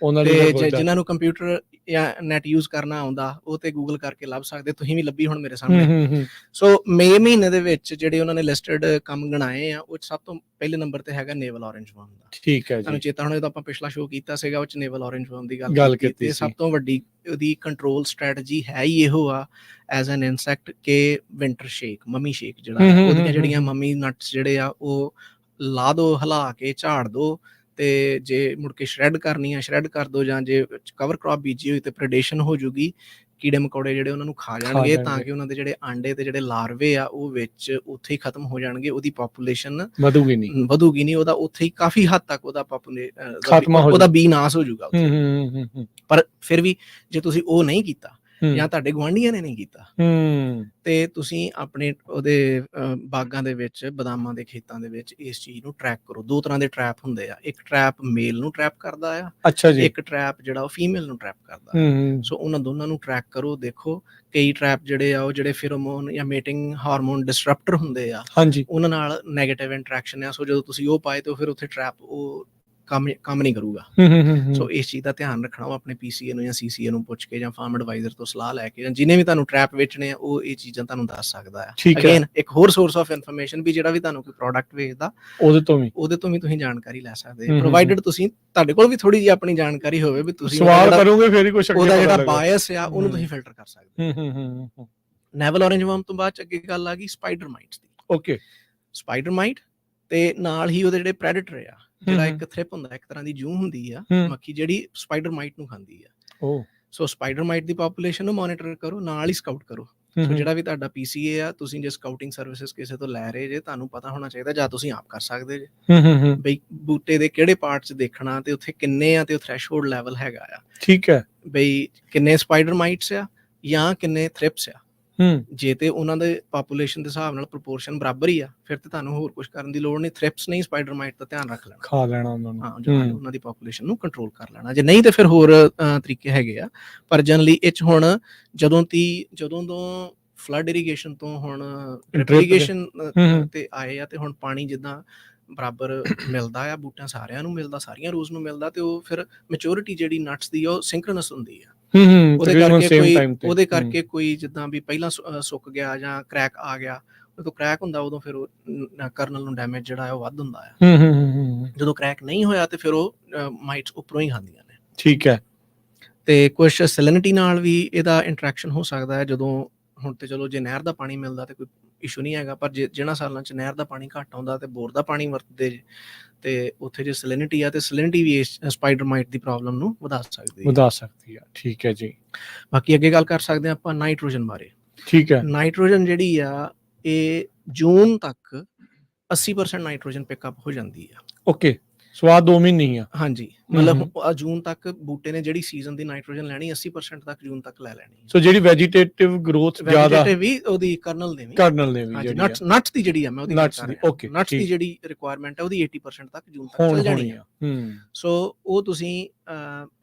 ਤੇ ਜਿਨ੍ਹਾਂ ਨੂੰ ਕੰਪਿਊਟਰ ਜਾਂ ਨੈਟ ਯੂਜ਼ ਕਰਨਾ ਆਉਂਦਾ ਉਹ ਤੇ ਗੂਗਲ ਕਰਕੇ ਲੱਭ ਸਕਦੇ। ਤੁਸੀਂ ਵੀ ਲੱਭੀ ਹੁਣ ਮੇਰੇ ਸਾਹਮਣੇ। ਸੋ ਮਈ ਮਹੀਨੇ ਦੇ ਵਿੱਚ ਜਿਹੜੇ ਉਹਨਾਂ ਨੇ ਲਿਸਟਡ ਕੰਮ ਗਣਾਏ ਆ, ਉਹ ਸਭ ਤੋਂ ਪਹਿਲੇ ਨੰਬਰ ਤੇ ਹੈਗਾ ਨੇਵਲ ਔਰੇਂਜ ਵਰਮ ਦਾ। ਠੀਕ ਹੈ ਜੀ, ਤੁਹਾਨੂੰ ਚੇਤਾ ਹੋਣਾ ਜਦੋਂ ਆਪਾਂ ਪਿਛਲਾ ਸ਼ੋਅ ਕੀਤਾ ਸੀਗਾ, ਉਹ 'ਚ ਨੇਵਲ ਔਰੇਂਜ ਵਰਮ ਦੀ ਗੱਲ ਕੀਤੀ ਸੀ। ਸਭ ਤੋਂ ਵੱਡੀ ਉਹਦੀ ਕੰਟਰੋਲ ਸਟ੍ਰੈਟਜੀ ਹੈ ਹੀ ਇਹੋ ਆ ਐਜ਼ ਐਨ ਇਨਸੈਕਟ ਕਿ ਵਿੰਟਰ ਸ਼ੇਕ, ਮਮੀ ਸ਼ੇਕ ਜਿਹੜਾ, ਉਹਦੀਆਂ ਜਿਹੜੀਆਂ ਮਮੀ ਨਟਸ ਜਿਹੜੇ ਆ ਉਹ ਲਾ ਦੋ, ਹਿਲਾ ਕੇ ਝਾੜ ਦੋ, ਤੇ ਜੇ ਮੁੜ ਕੇ ਸ਼ਰੈਡ ਕਰਨੀ ਆ ਸ਼ਰੈਡ ਕਰ ਦੋ, ਜਾਂ ਜੇ ਕਵਰ ਕ੍ਰੌਪ ਬੀਜੀ ਹੋਈ ਤੇ ਪ੍ਰੈਡੇਸ਼ਨ ਹੋ ਜੂਗੀ, ਕੀੜੇ ਮਕੌੜੇ ਜਿਹੜੇ ਉਹਨਾਂ ਨੂੰ ਖਾ ਜਾਣਗੇ, ਤਾਂ ਕਿ ਉਹਨਾਂ ਦੇ ਜਿਹੜੇ ਆਂਡੇ ਤੇ ਜਿਹੜੇ ਲਾਰਵੇ ਆ ਉਹ ਵਿੱਚ ਉੱਥੇ ਹੀ ਖਤਮ ਹੋ ਜਾਣਗੇ। ਉਹਦੀ ਪਾਪੂਲੇਸ਼ਨ ਵਧੂਗੀ ਨਹੀਂ, ਉਹਦਾ ਉੱਥੇ ਹੀ ਕਾਫੀ ਹੱਦ ਤੱਕ ਉਹਦਾ ਬੀਨਾਸ ਹੋ ਜੂਗਾ। ਪਰ ਫਿਰ ਵੀ ਜੇ ਤੁਸੀਂ ਉਹ ਨਹੀਂ ਕੀਤਾ ਜਾਂ ਤੁਹਾਡੇ ਗੁਆਂਢੀਆਂ ਨੇ ਨਹੀਂ ਕੀਤਾ ਤੇ ਤੁਸੀਂ ਆਪਣੇ ਉਹਦੇ ਬਾਗਾਂ ਦੇ ਵਿੱਚ, ਬਦਾਮਾਂ ਦੇ ਖੇਤਾਂ ਦੇ ਵਿੱਚ ਇਸ ਚੀਜ਼ ਨੂੰ ਟਰੈਕ ਕਰੋ। ਦੋ ਤਰ੍ਹਾਂ ਦੇ ਟਰੈਪ ਹੁੰਦੇ ਆ, ਇੱਕ ਟਰੈਪ ਮੇਲ ਨੂੰ ਟਰੈਪ ਕਰਦਾ ਆ, ਇੱਕ ਟਰੈਪ ਜਿਹੜਾ ਉਹ ਫੀਮੇਲ ਨੂੰ ਟਰੈਪ ਕਰਦਾ। ਸੋ ਉਹਨਾਂ ਦੋਨਾਂ ਨੂੰ ਟਰੈਕ ਕਰੋ, ਦੇਖੋ। ਕਈ ਟਰੈਪ ਜਿਹੜੇ ਆ ਉਹ ਜਿਹੜੇ ਫੇਰੋਮੋਨ ਜਾਂ ਮੇਟਿੰਗ ਹਾਰਮੋਨ ਡਿਸਰਪਟਰ ਹੁੰਦੇ ਆ, ਉਹਨਾਂ ਨਾਲ ਨੈਗੇਟਿਵ ਇੰਟਰੈਕਸ਼ਨ ਆ। ਸੋ ਜਦੋਂ ਤੁਸੀਂ ਉਹ ਪਾਏ ਤੇ ਫਿਰ ਉੱਥੇ ਟਰੈਪ ਉਹ ਕੰਮ ਨਹੀਂ ਕਰੂਗਾ। ਸੋ ਇਸ ਚੀਜ਼ ਦਾ ਧਿਆਨ ਰੱਖਣਾ। ਉਹ ਆਪਣੇ PCA ਨੂੰ ਜਾਂ CCA ਨੂੰ ਪੁੱਛ ਕੇ ਜਾਂ ਫਾਰਮ ਐਡਵਾਈਜ਼ਰ ਤੋਂ ਸਲਾਹ ਲੈ ਕੇ, ਜਾਂ ਜਿਹਨੇ ਵੀ ਤੁਹਾਨੂੰ ਟਰੈਪ ਵੇਚਣੇ ਆ ਉਹ ਇਹ ਚੀਜ਼ਾਂ ਤੁਹਾਨੂੰ ਦੱਸ ਸਕਦਾ ਆ। ਅਗੇਨ ਇੱਕ ਹੋਰ ਸੋਰਸ ਆਫ ਇਨਫੋਰਮੇਸ਼ਨ ਵੀ, ਜਿਹੜਾ ਵੀ ਤੁਹਾਨੂੰ ਕੋਈ ਪ੍ਰੋਡਕਟ ਵੇਚਦਾ ਉਹਦੇ ਤੋਂ ਵੀ ਤੁਸੀਂ ਜਾਣਕਾਰੀ ਲੈ ਸਕਦੇ ਹੋ, ਪ੍ਰੋਵਾਈਡਡ ਤੁਹਾਡੇ ਕੋਲ ਵੀ ਥੋੜੀ ਜਿਹੀ ਆਪਣੀ ਜਾਣਕਾਰੀ ਹੋਵੇ ਵੀ ਤੁਸੀਂ ਸਵਾਲ ਕਰੋਗੇ ਫਿਰ ਹੀ ਕੁਝ ਉਹਦਾ ਜਿਹੜਾ ਬਾਇਸ ਆ ਉਹਨੂੰ ਤੁਸੀਂ ਫਿਲਟਰ ਕਰ ਸਕਦੇ ਹੋ। ਨੇਵਲ ਔਰੇਂਜ ਵਰਮ ਤੋਂ ਬਾਅਦ ਅੱਗੇ ਗੱਲ ਆ ਗਈ ਸਪਾਈਡਰ ਮਾਈਟਸ ਦੀ। ਓਕੇ, ਸਪਾਈਡਰ ਮਾਈਟ ਤੇ ਨਾਲ ਹੀ ਉਹਦੇ ਜਿਹੜੇ ਪ੍ਰੈਡੇਟਰ ਆ, ਜਿਹੜਾ ਇੱਕ ਥ੍ਰਿਪ ਹੁੰਦਾ, ਇੱਕ ਤਰ੍ਹਾਂ ਦੀ ਜੂੰ ਹੁੰਦੀ ਆ ਮੱਖੀ, ਜਿਹੜੀ ਸਪਾਈਡਰ ਮਾਈਟ ਨੂੰ ਖਾਂਦੀ ਆ। ਸੋ ਸਪਾਈਡਰ ਮਾਈਟ ਦੀ ਪੋਪੂਲੇਸ਼ਨ ਨੂੰ ਮੋਨੀਟਰ ਕਰੋ, ਨਾਲ ਹੀ ਸਕਾਊਟ ਕਰੋ ਸੋ ਜਿਹੜਾ ਵੀ ਤੁਹਾਡਾ PCA ਆ, ਤੁਸੀਂ ਜੇ ਸਕਾਊਟਿੰਗ ਸਰਵਿਸਿਜ਼ ਕਿਸੇ ਤੋਂ ਲੈ ਰਹੇ ਜੇ, ਤੁਹਾਨੂੰ ਪਤਾ ਹੋਣਾ ਚਾਹੀਦਾ, ਜਾਂ ਤੁਸੀਂ ਆਪ ਕਰ ਸਕਦੇ ਜੇ ਬਈ ਬੂਟੇ ਦੇ ਕਿਹੜੇ ਪਾਰਟ 'ਚ ਦੇਖਣਾ ਤੇ ਉੱਥੇ ਕਿੰਨੇ ਆ ਤੇ ਉਹ ਥ੍ਰੈਸ਼ਹੋਲਡ ਲੈਵਲ ਹੈਗਾ ਆ, ਠੀਕ ਹੈ। ਬਈ ਕਿੰਨੇ ਸਪਾਈਡਰ ਮਾਈਟਸ ਆ ਜਾਂ ਕਿੰਨੇ ਥ੍ਰਿਪਸ ਆ। ਜੇ ਤੇ ਉਹਨਾਂ ਦੇ ਪਾਪੂਲੇਸ਼ਨ ਦੇ ਹਿਸਾਬ ਨਾਲ ਪ੍ਰੋਪੋਰਸ਼ਨ ਬਰਾਬਰ ਹੀ ਆ, ਫਿਰ ਤੇ ਤੁਹਾਨੂੰ ਹੋਰ ਕੁਝ ਕਰਨ ਦੀ ਲੋੜ ਨਹੀਂ, ਥ੍ਰਿਪਸ ਨਹੀਂ ਸਪਾਈਡਰ ਮਾਈਟ ਦਾ ਧਿਆਨ ਰੱਖ ਲੈਣਾ, ਖਾ ਲੈਣਾ ਉਹਨਾਂ ਨੂੰ। ਹਾਂ, ਉਹਨਾਂ ਦੀ ਪਾਪੂਲੇਸ਼ਨ ਨੂੰ ਕੰਟਰੋਲ ਕਰ ਲੈਣਾ। ਜੇ ਨਹੀਂ ਤੇ ਫਿਰ ਹੋਰ ਤਰੀਕੇ ਹੈਗੇ ਆ, ਪਰ ਜਨਰਲੀ ਇਹ 'ਚ ਹੁਣ ਜਦੋਂ ਤੋਂ ਫਲੱਡ ਇਰੀਗੇਸ਼ਨ ਤੋਂ ਹੁਣ ਡ੍ਰਿਪ ਇਰੀਗੇਸ਼ਨ ਤੇ ਆਏ ਆ, ਤੇ ਹੁਣ ਪਾਣੀ ਜਿੱਦਾਂ ਬਰਾਬਰ ਮਿਲਦਾ ਆ, ਬੂਟਿਆਂ ਸਾਰਿਆਂ ਨੂੰ ਮਿਲਦਾ, ਸਾਰੀਆਂ ਰੋਜ਼ ਨੂੰ ਮਿਲਦਾ, ਤੇ ਉਹ ਫਿਰ ਮੈਚੁਰਿਟੀ ਜਿਹੜੀ ਨਟਸ ਦੀ ਉਹ ਸਿੰਕਰਨਸ ਹੁੰਦੀ ਆ। ਉਹਦੇ ਕਰਕੇ ਕੋਈ ਜਿੱਦਾਂ ਵੀ ਪਹਿਲਾਂ ਸੁੱਕ ਗਿਆ ਜਾਂ ਕ੍ਰੈਕ ਆ ਗਿਆ, ਜਦੋਂ ਕ੍ਰੈਕ ਹੁੰਦਾ ਉਦੋਂ ਫਿਰ ਉਹ ਕਰਨਲ ਨੂੰ ਡੈਮੇਜ ਜਿਹੜਾ ਹੈ ਉਹ ਵੱਧ ਹੁੰਦਾ ਆ। ਜਦੋਂ ਕ੍ਰੈਕ ਨਹੀਂ ਹੋਇਆ ਤੇ ਫਿਰ ਉਹ ਮਾਈਟਸ ਉੱਪਰੋਂ ਹੀ ਖਾਂਦੀਆਂ ਨੇ। ਠੀਕ ਹੈ। ਤੇ ਕੁਛ ਸੈਲਿਨਿਟੀ ਨਾਲ ਵੀ ਇਹਦਾ ਇੰਟਰੈਕਸ਼ਨ ਹੋ ਸਕਦਾ ਹੈ। ਜਦੋਂ ਹੁਣ ਤੇ ਚਲੋ ਜੇ ਨਹਿਰ ਦਾ ਪਾਣੀ ਮਿਲਦਾ ਤੇ ਕੋਈ ਇਸ਼ੂ ਨਹੀਂ ਹੈਗਾ, ਪਰ ਜਿਹਨਾਂ ਸਾਲਾਂ 'ਚ ਨਹਿਰ ਦਾ ਪਾਣੀ ਘੱਟ ਆਉਂਦਾ ਤੇ ਬੋਰ ਦਾ ਪਾਣੀ ਵਰਤਦੇ ਜੇ, ਤੇ ਉੱਥੇ ਜੇ ਸੈਲਿਨਿਟੀ ਆ, ਤੇ ਸੈਲਿਨਿਟੀ ਵੀ ਸਪਾਈਡਰ ਮਾਈਟ ਦੀ ਪ੍ਰੋਬਲਮ ਨੂੰ ਵਧਾ ਸਕਦੀ ਆ। ਠੀਕ ਹੈ ਜੀ। ਬਾਕੀ ਅੱਗੇ ਗੱਲ ਕਰ ਸਕਦੇ ਹਾਂ ਆਪਾਂ ਨਾਈਟ੍ਰੋਜਨ ਬਾਰੇ। ਠੀਕ ਹੈ। ਨਾਈਟ੍ਰੋਜਨ ਜਿਹੜੀ ਆ ਇਹ ਜੂਨ ਤੱਕ 80% ਨਾਈਟ੍ਰੋਜਨ ਪਿਕਅਪ ਹੋ ਜਾਂਦੀ ਆ। ਓਕੇ, ਸਵਾਦ 2 ਮਹੀਨੇ ਹੀ ਆ। ਹਾਂਜੀ, ਮਤਲਬ ਜੂਨ ਤੱਕ ਬੂਟੇ ਨੇ ਜਿਹੜੀ ਸੀਜ਼ਨ ਦੀ ਨਾਈਟ੍ਰੋਜਨ ਲੈਣੀ 80% ਤੱਕ ਜੂਨ ਤੱਕ ਲੈ ਲੈਣੀ। ਸੋ ਜਿਹੜੀ ਵੈਜੀਟੇਟਿਵ ਗਰੋਥ ਜ਼ਿਆਦਾ ਵੀ ਉਹਦੀ ਕਰਨਲ ਨੇ ਵੀ ਨਟਸ ਦੀ ਜਿਹੜੀ ਆ, ਮੈਂ ਉਹਦੀ ਗੱਲ ਕਰ ਰਿਹਾ। ਓਕੇ, ਨਟਸ ਦੀ ਜਿਹੜੀ ਰਿਕੁਆਇਰਮੈਂਟ ਹੈ ਉਹਦੀ 80% ਤੱਕ ਜੂਨ ਤੱਕ ਚੱਲ ਜਾਣੀ ਆ। ਸੋ ਉਹ ਤੁਸੀਂ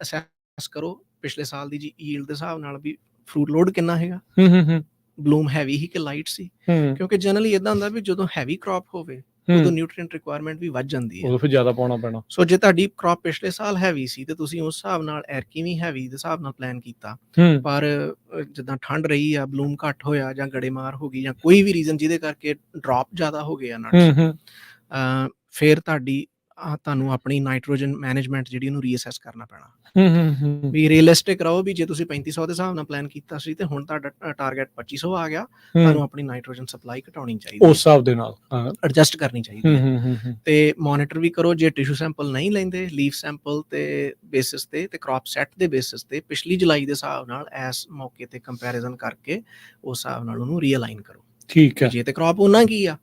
ਅਸੈਸ ਕਰੋ ਪਿਛਲੇ ਸਾਲ ਦੀ ਜੀ ਯੀਲਡ ਦੇ ਹਿਸਾਬ ਨਾਲ ਵੀ ਫਰੂਟ ਲੋਡ ਕਿੰਨਾ ਹੈਗਾ, ਬਲੂਮ ਹੈਵੀ ਹੀ ਕਿ ਲਾਈਟ ਸੀ, ਕਿਉਂਕਿ ਜਨਰਲੀ ਇਦਾਂ ਹੁੰਦਾ ਵੀ ਜਦੋਂ ਹੈਵੀ ਕ੍ਰੌਪ ਹੋਵੇ ਉਦੋਂ ਨਿਊਟ੍ਰੀਐਂਟ ਰਿਕੁਆਇਰਮੈਂਟ ਵੀ ਵੱਧ ਜਾਂਦੀ ਹੈ, ਉਦੋਂ ਫਿਰ ਜ਼ਿਆਦਾ ਪਾਉਣਾ ਪੈਣਾ। ਸੋ ਜੇ ਤੁਹਾਡੀ ਕ੍ਰੌਪ ਪਿਛਲੇ ਸਾਲ ਹੈਵੀ ਸੀ ਤੇ ਤੁਸੀਂ ਉਸ ਹਿਸਾਬ ਨਾਲ ਐਰਕੀ ਵੀ ਹੈਵੀ ਦੇ ਹਿਸਾਬ ਨਾਲ ਪਲਾਨ ਕੀਤਾ, ਪਰ ਜਿੱਦਾਂ ਠੰਡ ਰਹੀ ਆ, ਬਲੂਮ ਘੱਟ ਹੋਇਆ ਜਾਂ ਗੜੇਮਾਰ ਹੋ ਗਈ ਜਾਂ ਕੋਈ ਵੀ ਰੀਜ਼ਨ ਜਿਹਦੇ ਕਰਕੇ ਡ੍ਰੌਪ ਜ਼ਿਆਦਾ ਹੋ ਗਿਆ ਨਟਸ, ਫਿਰ ਤੁਹਾਨੂੰ ਆਪਣੀ ਨਾਈਟ੍ਰੋਜਨ ਮੈਨੇਜਮੈਂਟ ਜਿਹੜੀ ਉਹਨੂੰ ਰੀਅਸੈਸ ਕਰਨਾ ਪੈਣਾ। ਵੀ ਰੀਅਲਿਸਟਿਕ ਰਹੋ, ਵੀ ਜੇ ਤੁਸੀਂ 3500 ਦੇ ਹਿਸਾਬ ਨਾਲ ਪਲਾਨ ਕੀਤਾ ਸੀ ਤੇ ਹੁਣ ਤੁਹਾਡਾ ਟਾਰਗੇਟ 2500 ਆ ਗਿਆ, ਤੁਹਾਨੂੰ ਆਪਣੀ ਨਾਈਟ੍ਰੋਜਨ ਸਪਲਾਈ ਘਟਾਉਣੀ ਚਾਹੀਦੀ, ਉਸ ਹਿਸਾਬ ਦੇ ਨਾਲ ਐਡਜਸਟ ਕਰਨੀ ਚਾਹੀਦੀ ਹੈ। ਤੇ ਮੋਨੀਟਰ ਵੀ ਕਰੋ, ਜੇ ਟਿਸ਼ੂ ਸੈਂਪਲ ਨਹੀਂ ਲੈਂਦੇ, ਲੀਫ ਸੈਂਪਲ ਤੇ ਬੇਸਿਸ ਤੇ ਕ੍ਰੌਪ ਸੈੱਟ ਦੇ ਬੇਸਿਸ ਤੇ ਪਿਛਲੀ ਜੁਲਾਈ ਦੇ ਹਿਸਾਬ ਨਾਲ ਇਸ ਮੌਕੇ ਤੇ ਕੰਪੈਰੀਜ਼ਨ ਕਰਕੇ ਉਸ ਹਿਸਾਬ ਨਾਲ ਉਹਨੂੰ ਰੀਅਲਾਈਨ ਕਰੋ। ਠੀਕ ਹੈ। ਜੇ ਤੇ ਕ੍ਰੌਪ ਉਹਨਾਂ ਕੀ ਆ,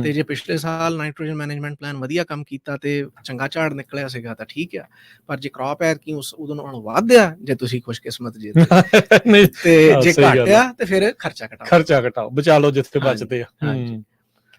ਤੇ ਜੇ ਪਿਛਲੇ ਸਾਲ ਨਾਈਟ੍ਰੋਜਨ ਮੈਨੇਜਮੈਂਟ ਪਲਾਨ ਵਧੀਆ ਕੰਮ ਕੀਤਾ ਤੇ ਚੰਗਾ ਝਾੜ ਨਿਕਲਿਆ ਸੀਗਾ ਤਾਂ ਠੀਕ ਆ, ਪਰ ਜੇ ਕ੍ਰੌਪ ਐ ਕਿ ਉਦੋਂ ਨਾਲੋਂ ਵੱਧ ਆ, ਜੇ ਤੁਸੀਂ ਖੁਸ਼ਕਿਸਮਤ ਜੇ ਤੇ ਜੇ ਘੱਟ ਆ ਤੇ ਫਿਰ ਖਰਚਾ ਘਟਾਓ, ਬਚਾ ਲਓ ਜਿੱਥੇ ਬਚਦੇ ਆ।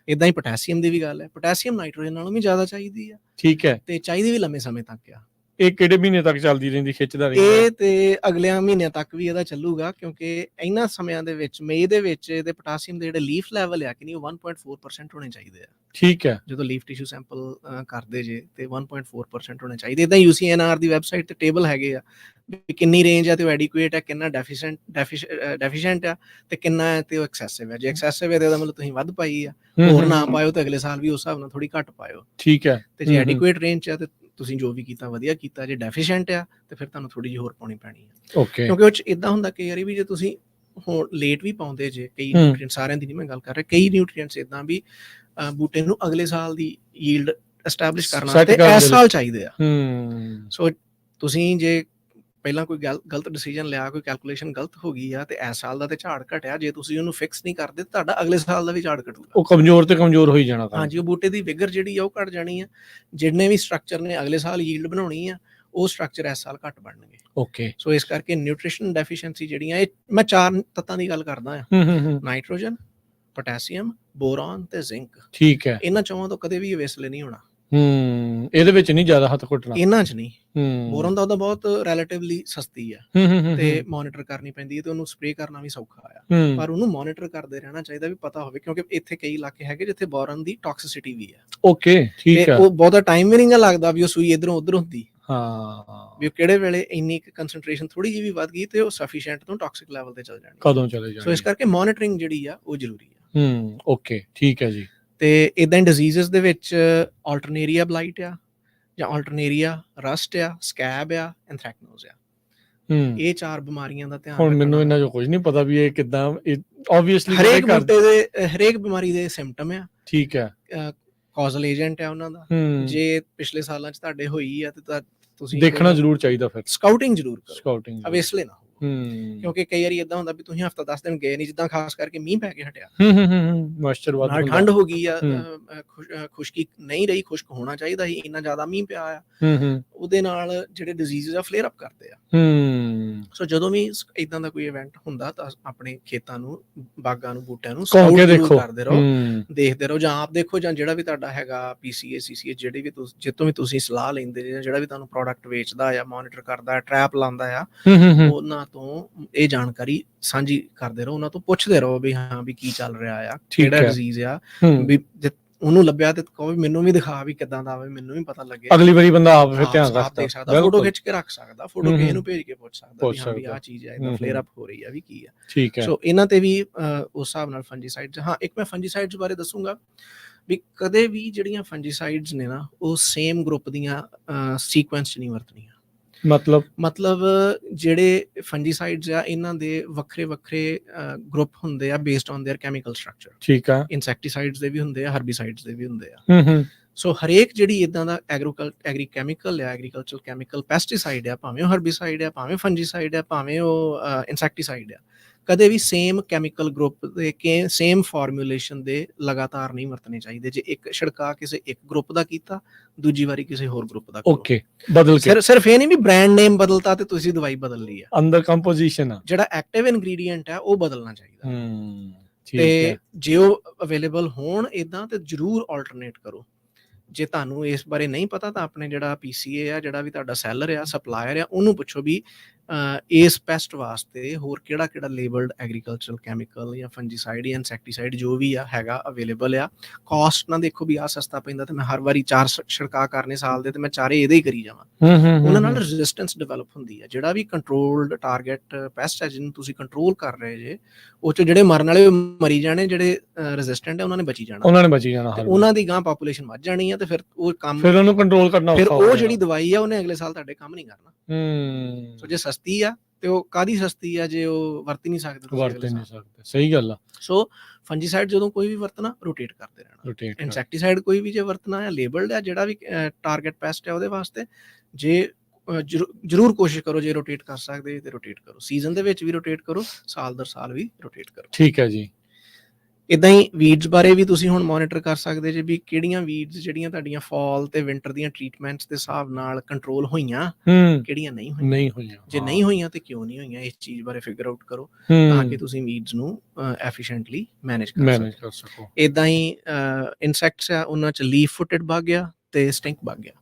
ਇਦਾਂ ਹੀ ਪੋਟਾਸੀਅਮ ਦੀ ਵੀ ਗੱਲ ਹੈ, ਪੋਟਾਸੀਅਮ ਨਾਈਟ੍ਰੋਜਨ ਨਾਲੋਂ ਵੀ ਜ਼ਿਆਦਾ ਚਾਹੀਦੀ ਆ। ਠੀਕ ਹੈ, ਤੇ ਚਾਹੀਦੀ ਵੀ ਲੰਮੇ ਸਮੇਂ ਤੱਕ ਆ। ਇਹ ਕਿਹੜੇ ਮਹੀਨੇ ਤੱਕ ਚੱਲਦੀ ਰਹਿੰਦੀ, ਖਿੱਚਦਾ ਰਹਿੰਦਾ? ਇਹ ਤੇ ਅਗਲਿਆਂ ਮਹੀਨਿਆਂ ਤੱਕ ਵੀ ਇਹਦਾ ਚੱਲੂਗਾ, ਕਿਉਂਕਿ ਇਹਨਾਂ ਸਮਿਆਂ ਦੇ ਵਿੱਚ ਮਈ ਦੇ ਵਿੱਚ ਇਹਦੇ ਪੋਟਾਸੀਅਮ ਦੇ ਜਿਹੜੇ ਲੀਫ ਲੈਵਲ ਆ ਕਿ ਨਹੀਂ, ਉਹ 1.4% ਹੋਣੇ ਚਾਹੀਦੇ ਆ। ਠੀਕ ਹੈ, ਜਦੋਂ ਲੀਫ ਟਿਸ਼ੂ ਸੈਂਪਲ ਕਰਦੇ ਜੇ ਤੇ 1.4% ਹੋਣੇ ਚਾਹੀਦੇ। ਇਦਾਂ UCNR ਦੀ ਵੈਬਸਾਈਟ ਤੇ ਟੇਬਲ ਹੈਗੇ ਆ ਵੀ ਕਿੰਨੀ ਰੇਂਜ ਆ ਤੇ ਉਹ ਐਡਿਕੁਏਟ ਆ, ਕਿੰਨਾ ਡੈਫੀਸ਼ੀਐਂਟ ਆ ਤੇ ਕਿੰਨਾ ਹੈ ਤੇ ਉਹ ਐਕਸੈਸਿਵ ਹੈ। ਜੇ ਐਕਸੈਸਿਵ ਹੈ ਤੇ ਉਹਦਾ ਮਤਲਬ ਤੁਸੀਂ ਵੱਧ ਪਾਈ ਆ, ਹੋਰ ਨਾ ਪਾਇਓ ਤੇ ਅਗਲੇ ਸਾਲ ਵੀ ਉਸ ਹਿਸਾਬ ਨਾਲ ਥੋੜੀ ਘੱਟ ਪਾਇਓ। ਠੀਕ ਹੈ, ਤੇ ਜੇ ਐਡਿਕੁਏਟ ਰੇਂਜ ਚ ਆ ਤੇ ਤੁਸੀਂ ਜੋ ਵੀ ਕੀਤਾ ਵਧੀਆ ਕੀਤਾ, ਜੇ ਡੈਫੀਸ਼ੀਐਂਟ ਆ ਤੇ ਫਿਰ ਤੁਹਾਨੂੰ ਥੋੜੀ ਜਿਹੀ ਹੋਰ ਪਾਉਣੀ ਪੈਣੀ ਹੈ। ਕਿਉਂਕਿ ਉਹ ਚ ਇਦਾਂ ਹੁੰਦਾ ਕਈ ਵਾਰੀ ਵੀ ਜੇ ਤੁਸੀਂ ਹੁਣ ਲੇਟ ਵੀ ਪਾਉਂਦੇ ਜੇ, ਕਈ ਨਿਊਟ੍ਰੀਐਂਟ, ਸਾਰਿਆਂ ਦੀ ਨਹੀਂ ਮੈਂ ਗੱਲ ਕਰ ਰਿਹਾ, ਕਈ ਨਿਊਟ੍ਰੀਐਂਟਸ ਇਦਾਂ ਵੀ ਬੂਟੇ ਨੂੰ ਅਗਲੇ ਸਾਲ ਦੀ ਯੀਲਡ ਐਸਟੈਬਲਿਸ਼ ਕਰਨਾ ਤੇ ਇਸ ਸਾਲ ਚਾਹੀਦੇ ਆ। ਸੋ ਤੁਸੀਂ ਜੇ ਪਹਿਲਾਂ ਕੋਈ ਗਲਤ ਡਿਸੀਜਨ ਲਿਆ, ਕੋਈ ਕੈਲਕੂਲੇਸ਼ਨ ਗਲਤ ਹੋ ਗਈ ਆ ਤੇ ਇਸ ਸਾਲ ਦਾ ਤੇ ਝਾੜ ਘਟਿਆ, ਜੇ ਤੁਸੀਂ ਉਹਨੂੰ ਫਿਕਸ ਨਹੀਂ ਕਰਦੇ ਤੁਹਾਡਾ ਅਗਲੇ ਸਾਲ ਦਾ ਵੀ ਝਾੜ ਘਟੂਗਾ, ਉਹ ਕਮਜ਼ੋਰ ਤੇ ਕਮਜ਼ੋਰ ਹੋਈ ਜਾਣਾ। ਹਾਂਜੀ, ਉਹ ਬੂਟੇ ਦੀ ਵਿਗਰ ਜਿਹੜੀ ਆ ਉਹ ਘਟ ਜਾਣੀ ਆ। ਜਿੰਨੇ ਵੀ ਸਟਰਕਚਰ ਨੇ ਅਗਲੇ ਸਾਲ ਯੀਲਡ ਬਣਾਉਣੀ ਆ, ਉਹ ਸਟਰਕਚਰ ਇਸ ਸਾਲ ਘੱਟ ਬਣਨਗੇ। ਓਕੇ, ਸੋ ਇਸ ਕਰਕੇ ਨਿਊਟ੍ਰੀਸ਼ਨ ਡੈਫੀਸ਼ੀਐਂਸੀ ਜਿਹੜੀਆਂ, ਇਹ ਮੈਂ 4 ਤੱਤਾਂ ਦੀ ਗੱਲ ਕਰਦਾ ਆ, ਨਾਈਟ੍ਰੋਜਨ, ਪੋਟਾਸੀਅਮ, ਬੋਰਾਨ ਤੇ ਜ਼ਿੰਕ। ਠੀਕ ਹੈ, ਇਹਨਾਂ ਚੌਹਾਂ ਤੋਂ ਕਦੇ ਵੀ ਵਿਸਲੇ ਨਹੀਂ ਹੋਣਾ। ਇਹਦੇ ਵਿੱਚ ਨਹੀਂ ਜ਼ਿਆਦਾ ਹੱਥ ਘੁੱਟਣਾ, ਇਹਨਾਂ 'ਚ ਨਹੀਂ। ਬੋਰਨ ਦਾ ਉਹਦਾ ਬਹੁਤ ਰਿਲੇਟਿਵਲੀ ਸਸਤੀ ਆ ਤੇ ਮੋਨੀਟਰ ਕਰਨੀ ਪੈਂਦੀ ਹੈ ਤੇ ਉਹਨੂੰ ਸਪਰੇਅ ਕਰਨਾ ਵੀ ਸੌਖਾ ਆ, ਪਰ ਉਹਨੂੰ ਮੋਨੀਟਰ ਕਰਦੇ ਰਹਿਣਾ ਚਾਹੀਦਾ, ਵੀ ਪਤਾ ਹੋਵੇ, ਕਿਉਂਕਿ ਇੱਥੇ ਕਈ ਇਲਾਕੇ ਹੈਗੇ ਜਿੱਥੇ ਬੋਰਨ ਦੀ ਟੌਕਸਿਸਿਟੀ ਵੀ ਆ। ਓਕੇ, ਠੀਕ ਹੈ, ਉਹ ਬਹੁਤਾ ਟਾਈਮ ਵੀ ਨਹੀਂ ਲੱਗਦਾ ਵੀ ਉਹ ਸੂਈ ਇਧਰੋਂ ਉਧਰ ਹੁੰਦੀ। ਹਾਂ, ਵੀ ਕਿਹੜੇ ਵੇਲੇ ਇੰਨੀ ਕੰਸੈਂਟ੍ਰੇਸ਼ਨ ਥੋੜੀ ਜਿਹੀ ਵੀ ਵੱਧ ਗਈ ਤੇ ਉਹ ਸਫੀਸ਼ੀਐਂਟ ਤੋਂ ਟੌਕਸਿਕ ਲੈਵਲ ਤੇ ਚਲ ਜਾਣੀ, ਕਦੋਂ ਚਲੇ ਜਾਣੀ। ਸੋ ਇਸ ਕਰਕੇ ਮੋਨੀਟਰਿੰਗ ਜਿਹੜੀ ਆ ਉਹ ਜ਼ਰੂਰੀ ਆ। ਓਕੇ, ਠੀਕ ਹੈ ਜੀ। ਤੇ ਇਦਾਂ ਹੀ ਡਿਜ਼ੀਜ਼ਸ ਦੇ ਵਿੱਚ ਆਲਟਰਨੇਰੀਆ ਬਲਾਈਟ ਆ, ਜਾਂ ਆਲਟਰਨੇਰੀਆ ਰਸਟ ਆ, ਸਕੈਬ ਆ, ਐਂਥ੍ਰੈਕਨੋਜ਼ ਆ। ਇਹ 4 ਬਿਮਾਰੀਆਂ ਦਾ ਧਿਆਨ। ਹੁਣ ਮੈਨੂੰ ਇਹਨਾਂ ਚੋਂ ਕੁਝ ਨਹੀਂ ਪਤਾ ਵੀ ਇਹ ਕਿੱਦਾਂ, ਆਬਵੀਅਸਲੀ ਹਰੇਕ ਬੂਟੇ ਦੇ ਹਰੇਕ ਬਿਮਾਰੀ ਦੇ ਸਿੰਪਟਮ ਆ। ਠੀਕ ਹੈ, ਕਾਜ਼ਲ ਏਜੰਟ ਆ ਉਹਨਾਂ ਦਾ। ਜੇ ਪਿਛਲੇ ਸਾਲਾਂ 'ਚ ਤੁਹਾਡੇ ਹੋਈ ਆ ਤੇ ਤੁਸੀਂ ਦੇਖਣਾ ਜ਼ਰੂਰ ਚਾਹੀਦਾ, ਫਿਰ ਸਕਾਊਟਿੰਗ ਜ਼ਰੂਰ ਕਰੋ, ਅਵੇਸਲੇ ਨਾ ਹੋ। ਕਿਉਂਕਿ ਕਈ ਵਾਰੀ ਇਦਾਂ ਹੁੰਦਾ ਵੀ ਤੁਸੀਂ ਹਫ਼ਤਾ 10 ਦਿਨ ਗਏ ਨਹੀਂ, ਜਿੱਦਾਂ ਖਾਸ ਕਰਕੇ ਮੀਂਹ ਪੈ ਕੇ ਹਟਿਆ, ਮੋਇਸਚਰ ਵੱਧ ਨਾਲ ਹੁੰਦਾ। ਠੰਡ ਹੋ ਗਈ ਆ, ਖੁਸ਼ਕੀ ਨਹੀਂ ਰਹੀ, ਖੁਸ਼ਕ ਹੋਣਾ ਚਾਹੀਦਾ ਸੀ, ਇੰਨਾ ਜ਼ਿਆਦਾ ਮੀਂਹ ਪਿਆ ਆ, ਉਹਦੇ ਨਾਲ ਜਿਹੜੇ ਡਿਜ਼ੀਜ਼ ਆ ਫਲੇਅਰ ਅਪ ਕਰਦੇ ਆ। ਸੋ ਜਦੋਂ ਵੀ ਇਦਾਂ ਦਾ ਕੋਈ ਇਵੈਂਟ ਹੁੰਦਾ ਤਾਂ ਆਪਣੇ ਖੇਤਾਂ ਨੂੰ, ਬਾਗਾਂ ਨੂੰ, ਬੂਟਿਆਂ ਨੂੰ ਘੁੰਮ ਕੇ ਜ਼ਰੂਰ ਦੇਖੋ, ਕਰਦੇ ਰਹੋ, ਦੇਖਦੇ ਰਹੋ, ਜਾਂ ਆਪ ਦੇਖੋ, ਜਾਂ ਜਿਹੜਾ ਵੀ ਤੁਹਾਡਾ ਹੈਗਾ PCA CCA ਜਿਹੜੇ ਵੀ ਜਿੱਤੋਂ ਵੀ ਤੁਸੀਂ ਸਲਾਹ ਲੈਂਦੇ ਜਾਂ ਜਿਹੜਾ ਵੀ ਤੁਹਾਨੂੰ ਪ੍ਰੋਡਕਟ ਵੇਚਦਾ ਆ, ਮੋਨੀਟਰ ਕਰਦਾ, ਟਰੈਪ ਲਾਉਂਦਾ ਆ, ਉਹਨਾਂ ਤੋਂ ਇਹ ਜਾਣਕਾਰੀ ਸਾਂਝੀ ਕਰਦੇ ਰਹੋ, ਉਹਨਾਂ ਤੋਂ ਪੁੱਛਦੇ ਰਹੋ ਵੀ ਹਾਂ ਵੀ ਕੀ ਚੱਲ ਰਿਹਾ ਆ, ਕਿਹੜਾ ਡਿਜ਼ੀਜ਼ ਆ, ਵੀ ਉਹਨੂੰ ਲੱਭਿਆ ਤੇ ਕਹੋ ਮੈਨੂੰ ਵੀ ਦਿਖਾ ਵੀ ਕਿੱਦਾਂ ਦਾ ਆਵੇ, ਮੈਨੂੰ ਵੀ ਪਤਾ ਲੱਗੇ, ਅਗਲੀ ਵਾਰੀ ਬੰਦਾ ਆਪ ਫਿਰ ਧਿਆਨ ਦੇਖ ਸਕਦਾ, ਫੋਟੋ ਖਿੱਚ ਕੇ ਰੱਖ ਸਕਦਾ, ਫੋਟੋ ਕਿਸੇ ਨੂੰ ਭੇਜ ਕੇ ਪੁੱਛ ਸਕਦਾ ਵੀ ਹਾਂ ਵੀ ਆਹ ਚੀਜ਼ ਹੈ, ਇਹਦਾ ਫਲੇਅਰ ਅਪ ਹੋ ਰਹੀ ਆ ਵੀ ਕੀ ਆ। ਠੀਕ ਹੈ। ਸੋ ਇਹਨਾਂ ਤੇ ਵੀ ਉਸ ਹਿਸਾਬ ਨਾਲ ਫੰਜੀਸਾਈਡਸ, ਹਾਂ ਇੱਕ ਮੈਂ ਫੰਜੀਸਾਈਡਸ ਬਾਰੇ ਦੱਸੂਗਾ ਵੀ ਕਦੇ ਵੀ ਜਿਹੜੀਆਂ ਫੰਜੀਸਾਈਡਸ ਨੇ ਨਾ ਉਹ ਸੇਮ ਗਰੁੱਪ ਦੀਆਂ ਸੀਕੁਐਂਸ 'ਚ ਨਹੀਂ ਵਰਤਣੀਆਂ। ਮਤਲਬ ਜਿਹੜੇ ਫੰਜੀਸਾਈਡਸ ਆ ਇਹਨਾਂ ਦੇ ਵੱਖਰੇ ਵੱਖਰੇ ਗਰੁੱਪ ਹੁੰਦੇ ਆ based on their chemical structure. ਠੀਕ ਆ। ਇਨਸੈਕਟੀਸਾਈਡਸ ਦੇ ਵੀ ਹੁੰਦੇ ਆ, ਹਰਬੀਸਾਈਡਸ ਦੇ ਵੀ ਹੁੰਦੇ ਆ। ਸੋ ਹਰੇਕ ਜਿਹੜੀ ਇਦਾਂ ਦਾ ਐਗਰੀ ਕੈਮੀਕਲ ਆ, ਐਗਰੀਕਲਚਰ ਕੈਮੀਕਲ, ਪੈਸਟੀਸਾਈਡ ਆ, ਭਾਵੇਂ ਉਹ ਹਰਬੀਸਾਈਡ ਆ, ਭਾਵੇਂ ਫੰਜੀਸਾਈਡ ਆ, ਭਾਵੇਂ ਉਹ ਇਨਸੈਕਟੀਸਾਈਡ ਆ, ਕਦੇ ਵੀ ਸੇਮ ਕੈਮੀਕਲ ਗਰੁੱਪ ਦੇ ਸੇਮ ਫਾਰਮੂਲੇਸ਼ਨ ਦੇ ਲਗਾਤਾਰ ਨਹੀਂ ਵਰਤਣੇ ਚਾਹੀਦੇ। ਜੇ ਇੱਕ ਛਿੜਕਾ ਕਿਸੇ ਇੱਕ ਗਰੁੱਪ ਦਾ ਕੀਤਾ, ਦੂਜੀ ਵਾਰੀ ਕਿਸੇ ਹੋਰ ਗਰੁੱਪ ਦਾ ਕਰੋ। ਓਕੇ, ਬਦਲ ਕੇ। ਸਿਰਫ ਇਹ ਨਹੀਂ ਵੀ ਬ੍ਰਾਂਡ ਨੇਮ ਬਦਲਤਾ ਤੇ ਤੁਸੀਂ ਦਵਾਈ ਬਦਲ ਲਈ ਆ, ਅੰਦਰ ਕੰਪੋਜੀਸ਼ਨ ਆ, ਜਿਹੜਾ ਐਕਟਿਵ ਇਨਗਰੀਡੀਐਂਟ ਆ ਉਹ ਬਦਲਣਾ ਚਾਹੀਦਾ। ਠੀਕ ਹੈ। ਤੇ ਜੇ ਉਹ ਅਵੇਲੇਬਲ ਹੋਣ ਇਦਾਂ ਤੇ ਜ਼ਰੂਰ ਆਲਟਰਨੇਟ ਕਰੋ। ਜੇ ਤੁਹਾਨੂੰ ਇਸ ਬਾਰੇ ਨਹੀਂ ਪਤਾ ਤਾਂ ਆਪਣੇ ਜਿਹੜਾ PCA ਆ, ਜਿਹੜਾ ਵੀ ਤੁਹਾਡਾ ਸੈਲਰ ਆ, ਸਪਲਾਇਰ ਆ, ਉਹਨੂੰ ਪੁੱਛੋ ਵੀ ਇਸ ਪੈਸਟ ਵਾਸਤੇ ਹੋਰ ਕਿਹੜਾ ਕਿਹੜਾ ਲੇਬਲਡ ਐਗਰੀਕਲਚਰਲ ਕੈਮੀਕਲ ਜਾਂ ਫੰਜੀਸਾਈਡ ਜਾਂ ਇਨਸੈਕਟੀਸਾਈਡ ਜੋ ਵੀ ਆ ਹੈਗਾ ਅਵੇਲੇਬਲ ਆ। ਕਾਸਟ ਨਾ ਦੇਖੋ ਵੀ ਆ ਸਸਤਾ ਪੈਂਦਾ ਤੇ ਮੈਂ ਹਰ ਵਾਰੀ 4 ਛਿੜਕਾ ਕਰਨੇ ਸਾਲ ਦੇ ਤੇ ਮੈਂ ਚਾਰੇ ਇਹਦੇ ਹੀ ਕਰੀ ਜਾਵਾਂ, ਉਹਨਾਂ ਨਾਲ ਰੈਜ਼ਿਸਟੈਂਸ ਡਿਵੈਲਪ ਹੁੰਦੀ ਆ। ਜਿਹੜਾ ਵੀ ਕੰਟਰੋਲਡ ਟਾਰਗੇਟ ਪੈਸਟ ਹੈ ਜਿਹਨੂੰ ਤੁਸੀਂ ਕੰਟਰੋਲ ਕਰ ਰਹੇ ਜੇ, ਉਹ 'ਚ ਜਿਹੜੇ ਮਰਨ ਵਾਲੇ ਮਰੀ ਜਾਣੇ, ਜਿਹੜੇ ਰੈਜ਼ਿਸਟੈਂਟ ਆ ਉਹਨਾਂ ਨੇ ਬਚੀ ਜਾਣਾ, ਉਹਨਾਂ ਦੀ ਗਾਂ ਪਾਪੂਲੇਸ਼ਨ ਵੱਧ ਜਾਣੀ ਆ ਤੇ ਫਿਰ ਉਹ ਕੰਮ, ਫਿਰ ਉਹਨੂੰ ਕੰਟਰੋਲ ਕਰਨਾ ਔਖਾ ਫਿਰ ਹੋ ਜਾਣਾ। ਉਹ ਜਿਹੜੀ ਦਵਾਈ ਆ ਉਹਨੇ ਅਗਲੇ ਸਾਲ ਤੁਹਾਡੇ ਕੰਮ ਨਹੀਂ ਕਰਨਾ। ਸੋ ਜੇ ਸਸਤੀ ਆ ਤੇ ਉਹ ਕਾਦੀ ਸਸਤੀ ਆ ਜੇ ਉਹ ਵਰਤ ਹੀ ਨਹੀਂ ਸਕਦੇ। ਸਹੀ ਗੱਲ ਆ। ਸੋ ਫੰਜੀਸਾਈਡ ਜਦੋਂ ਕੋਈ ਵੀ ਵਰਤਣਾ, ਰੋਟੇਟ ਕਰਦੇ ਰਹਿਣਾ। ਇਨਸੈਕਟੀਸਾਈਡ ਕੋਈ ਵੀ ਜੇ ਵਰਤਣਾ ਆ, ਲੇਬਲਡ ਆ, ਜਿਹੜਾ ਵੀ ਟਾਰਗੇਟ ਪੈਸਟ ਹੈ ਉਹਦੇ ਵਾਸਤੇ, ਜੇ ਜ਼ਰੂਰ ਕੋਸ਼ਿਸ਼ ਕਰੋ ਜੇ ਰੋਟੇਟ ਕਰ ਸਕਦੇ ਤੇ ਰੋਟੇਟ ਕਰੋ। ਸੀਜ਼ਨ ਦੇ ਵਿੱਚ ਵੀ ਰੋਟੇਟ ਕਰੋ, ਸਾਲ ਦਰ ਸਾਲ ਵੀ ਰੋਟੇਟ ਕਰੋ। ਠੀਕ ਹੈ ਜੀ। ਇਦਾਂ ਹੀ ਵੀਡਸ ਬਾਰੇ ਵੀ ਤੁਸੀਂ ਹੁਣ ਮੋਨੀਟਰ ਕਰ ਸਕਦੇ ਜੇ ਵੀ ਕਿਹੜੀਆਂ ਵੀਡਸ ਜਿਹੜੀਆਂ ਤੁਹਾਡੀਆਂ ਫਾਲ ਤੇ ਵਿੰਟਰ ਦੀਆਂ ਟ੍ਰੀਟਮੈਂਟਸ ਦੇ ਹਿਸਾਬ ਨਾਲ ਕੰਟਰੋਲ ਹੋਈਆਂ, ਕਿਹੜੀਆਂ ਨਹੀਂ ਹੋਈਆਂ। ਜੇ ਨਹੀਂ ਹੋਈਆਂ ਤੇ ਕਿਉਂ ਨਹੀਂ ਹੋਈਆਂ, ਇਸ ਚੀਜ਼ ਬਾਰੇ ਫਿਗਰ ਆਊਟ ਕਰੋ ਤਾਂ ਕਿ ਤੁਸੀਂ ਵੀਡਸ ਨੂੰ ਐਫੀਸ਼ੀਐਂਟਲੀ ਮੈਨੇਜ ਕਰ ਸਕੋ। ਇਦਾਂ ਹੀ ਇਨਸੈਕਟਸ ਆ, ਉਹਨਾਂ 'ਚ ਲੀਫ ਫੁੱਟਡ ਬਗ ਆ ਤੇ ਸਟਿੰਕ ਬਗ ਆ।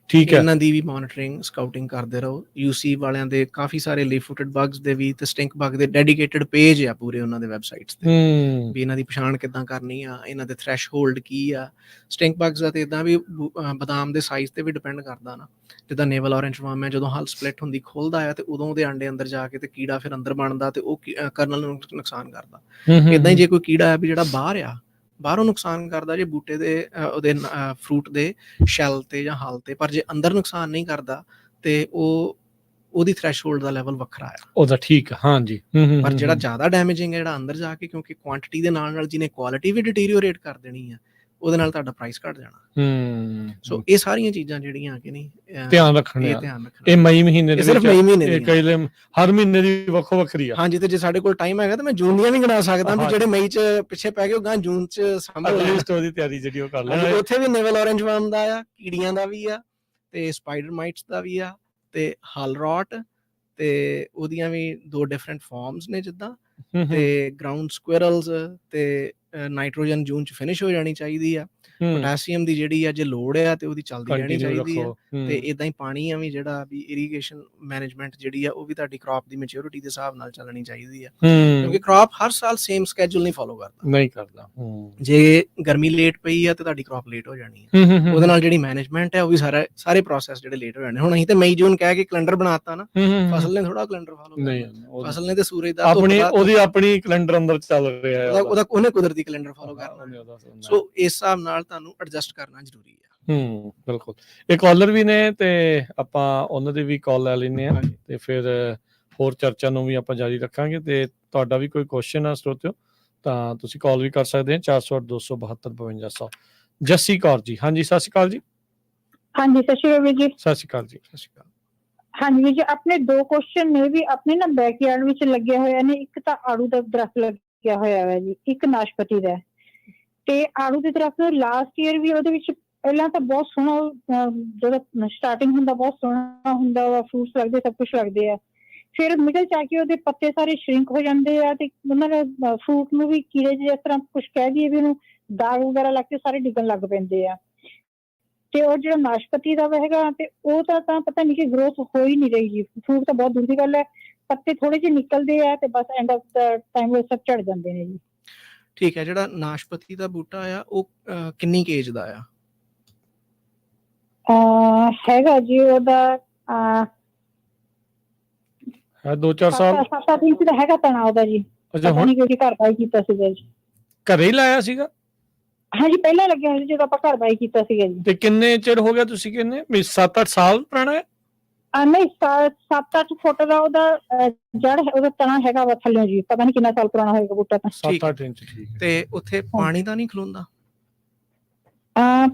ਠੀਕ ਹੈ, ਇਹਨਾਂ ਦੀ ਵੀ ਮੋਨੀਟਰਿੰਗ ਸਕਾਊਟਿੰਗ ਕਰਦੇ ਰਹੋ। UC ਵਾਲਿਆਂ ਦੇ ਕਾਫੀ ਸਾਰੇ ਲੀਫ ਫੁੱਟਡ ਬਗਸ ਦੇ ਵੀ ਤੇ ਸਟਿੰਕ ਬਗ ਦੇ ਡੈਡੀਕੇਟਡ ਪੇਜ ਆ ਪੂਰੇ ਉਹਨਾਂ ਦੇ ਵੈਬਸਾਈਟਸ ਤੇ, ਵੀ ਇਹਨਾਂ ਦੀ ਪਛਾਣ ਕਿੱਦਾਂ ਕਰਨੀ ਆ, ਇਹਨਾਂ ਦੇ ਥ੍ਰੈਸ਼ਹੋਲਡ ਕੀ ਆ। ਸਟਿੰਕ ਬਗਸ ਦਾ ਤੇ ਇਦਾਂ ਵੀ ਬਦਾਮ ਦੇ ਸਾਈਜ਼ ਤੇ ਵੀ ਡਿਪੈਂਡ ਕਰਦਾ ਨਾ। ਜਿੱਦਾਂ ਨੇਵਲ ਔਰੇਂਜ ਵਰਮ ਹੈ, ਜਦੋਂ ਹਲ ਸਪਲਿਟ ਹੁੰਦੀ ਖੁੱਲਦਾ ਆ ਤੇ ਉਦੋਂ ਉਹਦੇ ਆਂਡੇ ਅੰਦਰ ਜਾ ਕੇ ਤੇ ਕੀੜਾ ਫਿਰ ਅੰਦਰ ਬਣਦਾ ਤੇ ਉਹ ਕਰਨਲ ਨੂੰ ਨੁਕਸਾਨ ਕਰਦਾ। ਇਦਾਂ ਹੀ ਜੇ ਕੋਈ ਕੀੜਾ ਆ ਵੀ ਜਿਹੜਾ ਬਾਹਰੋਂ ਨੁਕਸਾਨ ਕਰਦਾ ਜੇ ਬੂਟੇ ਦੇ ਉਹਦੇ ਫਰੂਟ ਦੇ ਸ਼ੈਲ ਤੇ ਜਾਂ ਹਲ ਤੇ, ਪਰ ਜੇ ਅੰਦਰ ਨੁਕਸਾਨ ਨਹੀਂ ਕਰਦਾ ਤੇ ਉਹਦੀ ਥ੍ਰੈਸ਼ਹੋਲਡ ਦਾ ਲੈਵਲ ਵੱਖਰਾ ਆ ਉਹਦਾ। ਠੀਕ ਆ, ਹਾਂਜੀ। ਪਰ ਜਿਹੜਾ ਜ਼ਿਆਦਾ ਡੈਮੇਜਿੰਗ ਹੈ, ਜਿਹੜਾ ਅੰਦਰ ਜਾ ਕੇ, ਕਿਉਂਕਿ ਕੁਆਂਟੀਟੀ ਦੇ ਨਾਲ ਜਿਹਨੇ ਕੁਆਲਿਟੀ ਵੀ ਡਿਟੀਰੀਓਰੇਟ ਕਰ ਦੇਣੀ ਆ, ਉਹਦੇ ਨਾਲ ਤੁਹਾਡਾ ਪ੍ਰਾਈਸ ਘਟ ਜਾਣਾ। ਸੋ ਇਹ ਸਾਰੀਆਂ ਚੀਜ਼ਾਂ ਜਿਹੜੀਆਂ ਕਿ ਨਹੀਂ ਧਿਆਨ ਰੱਖਣਾ। ਇਹ ਮਈ ਮਹੀਨੇ ਦੇ ਵਿੱਚ, ਸਿਰਫ ਮਈ ਮਹੀਨੇ ਦੇ, ਹਰ ਮਹੀਨੇ ਦੀ ਵੱਖੋ ਵੱਖਰੀ ਆ। ਹਾਂਜੀ, ਤੇ ਜੇ ਸਾਡੇ ਕੋਲ ਟਾਈਮ ਹੈਗਾ ਤਾਂ ਮੈਂ ਜੂਨ ਦੀਆਂ ਵੀ ਗਿਣਾ ਸਕਦਾ ਵੀ ਜਿਹੜੇ ਮਈ 'ਚ ਪਿੱਛੇ ਪੈ ਗਏ ਉਹ ਗਾਂ ਜੂਨ 'ਚ ਸੰਭਲ ਲੈਣ। ਉਹਦੀ ਤਿਆਰੀ ਜਿਹੜੀ ਉਹ ਕਰ ਲੈਣ। ਉੱਥੇ ਵੀ ਨੇਵਲ ਔਰੇਂਜ ਵਰਮ ਦਾ ਆ, ਕੀੜੀਆਂ ਦਾ ਵੀ ਆ, ਤੇ ਸਪਾਈਡਰ ਮਾਈਟਸ ਦਾ ਵੀ ਆ, ਤੇ ਹਲ ਰੌਟ, ਤੇ ਉਹਦੀਆਂ ਵੀ 2 ਡਿਫਰੈਂਟ ਫਾਰਮਸ ਨੇ ਜਿੱਦਾਂ, ਤੇ ਗਰਾਊਂਡ ਸਕੁਇਰਲਸ, ਤੇ ਨਾਈਟ੍ਰੋਜਨ ਜੂਨ 'ਚ ਫਿਨਿਸ਼ ਹੋ ਜਾਣੀ ਚਾਹੀਦੀ ਆ। ਪੋਟਾਸੀਅਮ ਦੀ ਜਿਹੜੀ ਆ ਜੇ ਲੋੜ ਆ ਤੇ ਉਹਦੀ ਚੱਲਦੀ ਰਹਿਣੀ ਚਾਹੀਦੀ ਆ। ਤੇ ਇਦਾਂ ਹੀ ਪਾਣੀ ਆ ਵੀ ਜਿਹੜਾ ਵੀ ਇਰੀਗੇਸ਼ਨ ਮੈਨੇਜਮੈਂਟ ਜਿਹੜੀ ਆ ਉਹ ਵੀ ਤੁਹਾਡੀ ਕ੍ਰੌਪ ਦੀ ਮੈਚਿਓਰਿਟੀ ਦੇ ਹਿਸਾਬ ਨਾਲ ਚੱਲਣੀ ਚਾਹੀਦੀ ਆ, ਕਿਉਂਕਿ ਕ੍ਰੌਪ ਹਰ ਸਾਲ ਸੇਮ ਸਕੇਜੂਲ ਨਹੀਂ ਫੋਲੋ ਕਰਦਾ। ਜੇ ਗਰਮੀ ਲੇਟ ਪਈ ਆ ਤੇ ਤੁਹਾਡੀ ਕ੍ਰੌਪ ਲੇਟ ਹੋ ਜਾਣੀ ਆ। ਉਹਦੇ ਨਾਲ ਜਿਹੜੀ ਮੈਨੇਜਮੈਂਟ ਹੈ ਉਹ ਵੀ ਸਾਰੇ ਪ੍ਰੋਸੈਸ ਜਿਹੜੇ ਲੇਟ ਹੋ ਜਾਣੇ। ਹੁਣ ਅਸੀਂ ਤੇ ਮਈ ਜੂਨ ਕਹਿ ਕੇ ਕੈਲੰਡਰ ਬਣਾਤਾ ਨਾ, ਫਸਲ ਨੇ ਥੋੜਾ ਕੈਲੰਡਰ ਫੋਲੋ ਕਰਨਾ। ਫਸਲ ਨੇ ਤੇ ਸੂਰਜ ਦਾ ਆਪਣੀ ਕੈਲੰਡਰ ਅੰਦਰ ਚੱਲ ਰਿਹਾ ਹੈ, ਉਹਨੇ ਕੁਦਰਤੀ ਕੈਲੰਡਰ ਫੋਲੋ ਕਰਨਾ। ਸੋ ਇਸ ਹਿਸਾਬ ਨਾਲ ਤੁਹਾਨੂੰ ਐਡਜਸਟ ਕਰਨਾ ਜ਼ਰੂਰੀ ਆ। ਬਿਲਕੁਲ। ਇਹ ਕਾਲਰ ਵੀ ਨੇ ਤੇ ਆਪਾਂ ਉਹਨਾਂ ਦੀ ਵੀ ਕਾਲ ਲੈ ਲੈਂਦੇ ਆ ਤੇ ਫਿਰ ਹੋਰ ਚਰਚਾ ਨੂੰ ਵੀ ਆਪਾਂ ਜਾਰੀ ਰੱਖਾਂਗੇ। ਤੇ ਤੁਹਾਡਾ ਵੀ ਕੋਈ ਕੁਐਸਚਨ ਆ ਸਰੋਤਿਓ ਤਾਂ ਤੁਸੀਂ ਕਾਲ ਵੀ ਕਰ ਸਕਦੇ ਆ 408 272 5200। ਜੱਸੀ ਕੌਰ ਜੀ, ਹਾਂਜੀ ਸਤਿ ਸ਼੍ਰੀ ਅਕਾਲ ਜੀ। ਹਾਂਜੀ ਸਤਿ ਸ਼੍ਰੀ ਅਕਾਲ ਜੀ। ਸਤਿ ਸ਼੍ਰੀ ਅਕਾਲ ਜੀ। ਸਤਿ ਸ਼੍ਰੀ ਅਕਾਲ। ਹਾਂਜੀ ਜੀ, ਆਪਣੇ 2 ਕੁਐਸਚਨ ਨੇ ਵੀ ਆਪਣੇ ਨਾ ਬੈਕਯਾਰਡ ਵਿੱਚ ਲੱਗੇ ਹੋਏ ਨੇ। ਇੱਕ ਤਾਂ ਆੜੂ ਦਾ ਦਰਖਤ ਲੱਗਿਆ ਹੋਇਆ ਹੈ ਜੀ, ਇੱਕ ਨਾਸ਼ਪਤੀ ਦਾ। ਤੇ ਆੜੂ ਦੇ ਦਰਖਤ ਲਾਸਟ ਈਅਰ ਵੀ ਉਹਦੇ ਵਿੱਚ ਪਹਿਲਾਂ ਤਾਂ ਬਹੁਤ ਸੋਹਣਾ, ਜਦੋਂ ਸਟਾਰਟਿੰਗ ਹੁੰਦਾ ਬਹੁਤ ਸੋਹਣਾ ਹੁੰਦਾ ਵਾ, ਫਰੂਟਸ ਲੱਗਦੇ, ਸਭ ਕੁਛ ਲੱਗਦੇ ਆ। ਫਿਰ ਮਿਡਲ ਚ ਆ ਕੇ ਉਹਦੇ ਪੱਤੇ ਸਾਰੇ ਸ਼ਰਿੰਕ ਹੋ ਜਾਂਦੇ ਆ ਤੇ ਉਹਨਾਂ ਦੇ ਫਰੂਟ ਨੂੰ ਵੀ ਕੀੜੇ ਜਿਸ ਤਰ੍ਹਾਂ ਕੁਛ ਕਹਿ ਦਈਏ ਵੀ ਉਹਨੂੰ ਦਾਗ ਵਗੈਰਾ ਲੱਗ ਕੇ ਸਾਰੇ ਡਿੱਗਣ ਲੱਗ ਪੈਂਦੇ ਆ। ਤੇ ਉਹ ਜਿਹੜਾ ਨਾਸ਼ਪਤੀ ਦਾ ਹੈਗਾ ਤੇ ਉਹ ਤਾਂ ਪਤਾ ਨਹੀਂ ਕਿ ਗਰੋਥ ਹੋ ਹੀ ਨਹੀਂ ਰਹੀ ਜੀ। ਫਰੂਟ ਤਾਂ ਬਹੁਤ ਦੂਰ ਦੀ ਗੱਲ ਹੈ, ਪੱਤੇ ਥੋੜੇ ਜਿਹੇ ਨਿਕਲਦੇ ਆ ਤੇ ਬਸ ਐਂਡ ਆਫ ਦਾ ਟਾਈਮ ਉਹ ਸਭ ਝੜ ਜਾਂਦੇ ਨੇ ਜੀ। ਠੀਕ ਹੈ, ਜਿਹੜਾ ਨਾਸ਼ਪਤੀ ਦਾ ਬੂਟਾ ਆ ਉਹ ਕਿੰਨੀ ਕੇਜ ਦਾ ਆ? ਹੈਗਾ ਜੀ ਉਹਦਾ ਹੈ 2-4 ਸਾਲ। 7-8 ਇੰਚ ਦਾ ਹੈਗਾ ਤਣਾ ਉਹਦਾ ਜੀ। ਅੱਛਾ, ਪਤਾ ਨਹੀਂ ਕਿਉਂਕਿ ਘਰ ਬਾਈ ਕੀਤਾ ਸੀਗਾ ਜੀ। ਘਰੇ ਹੀ ਲਾਇਆ ਸੀਗਾ? ਹਾਂਜੀ, ਪਹਿਲਾਂ ਲੱਗਿਆ ਹੋਇਆ ਸੀ ਜਦੋਂ ਆਪਾਂ ਘਰ ਬਾਈ ਕੀਤਾ ਸੀਗਾ ਜੀ। ਤੇ ਕਿੰਨੇ ਚਿਰ ਹੋ ਗਿਆ ਤੁਸੀਂ ਕਹਿੰਦੇ? ਵੀ 7-8 ਸਾਲ ਪੁਰਾਣਾ ਹੈ? ਨਹੀਂ, 7-8 ਫੁੱਟ ਦਾ ਉਹਦਾ ਜੜ, ਉਹਦਾ ਤਣਾ ਹੈਗਾ ਵਾ ਥੱਲੇ ਜੀ। ਪਤਾ ਨਹੀਂ ਕਿੰਨਾ ਸਾਲ ਪੁਰਾਣਾ ਹੋਏਗਾ ਬੂਟਾ ਤਾਂ। 7-8 ਇੰਚ। ਠੀਕ ਹੈ। ਤੇ ਉੱਥੇ ਪਾਣੀ ਤਾਂ ਨਹੀਂ ਖਲੋਂਦਾ?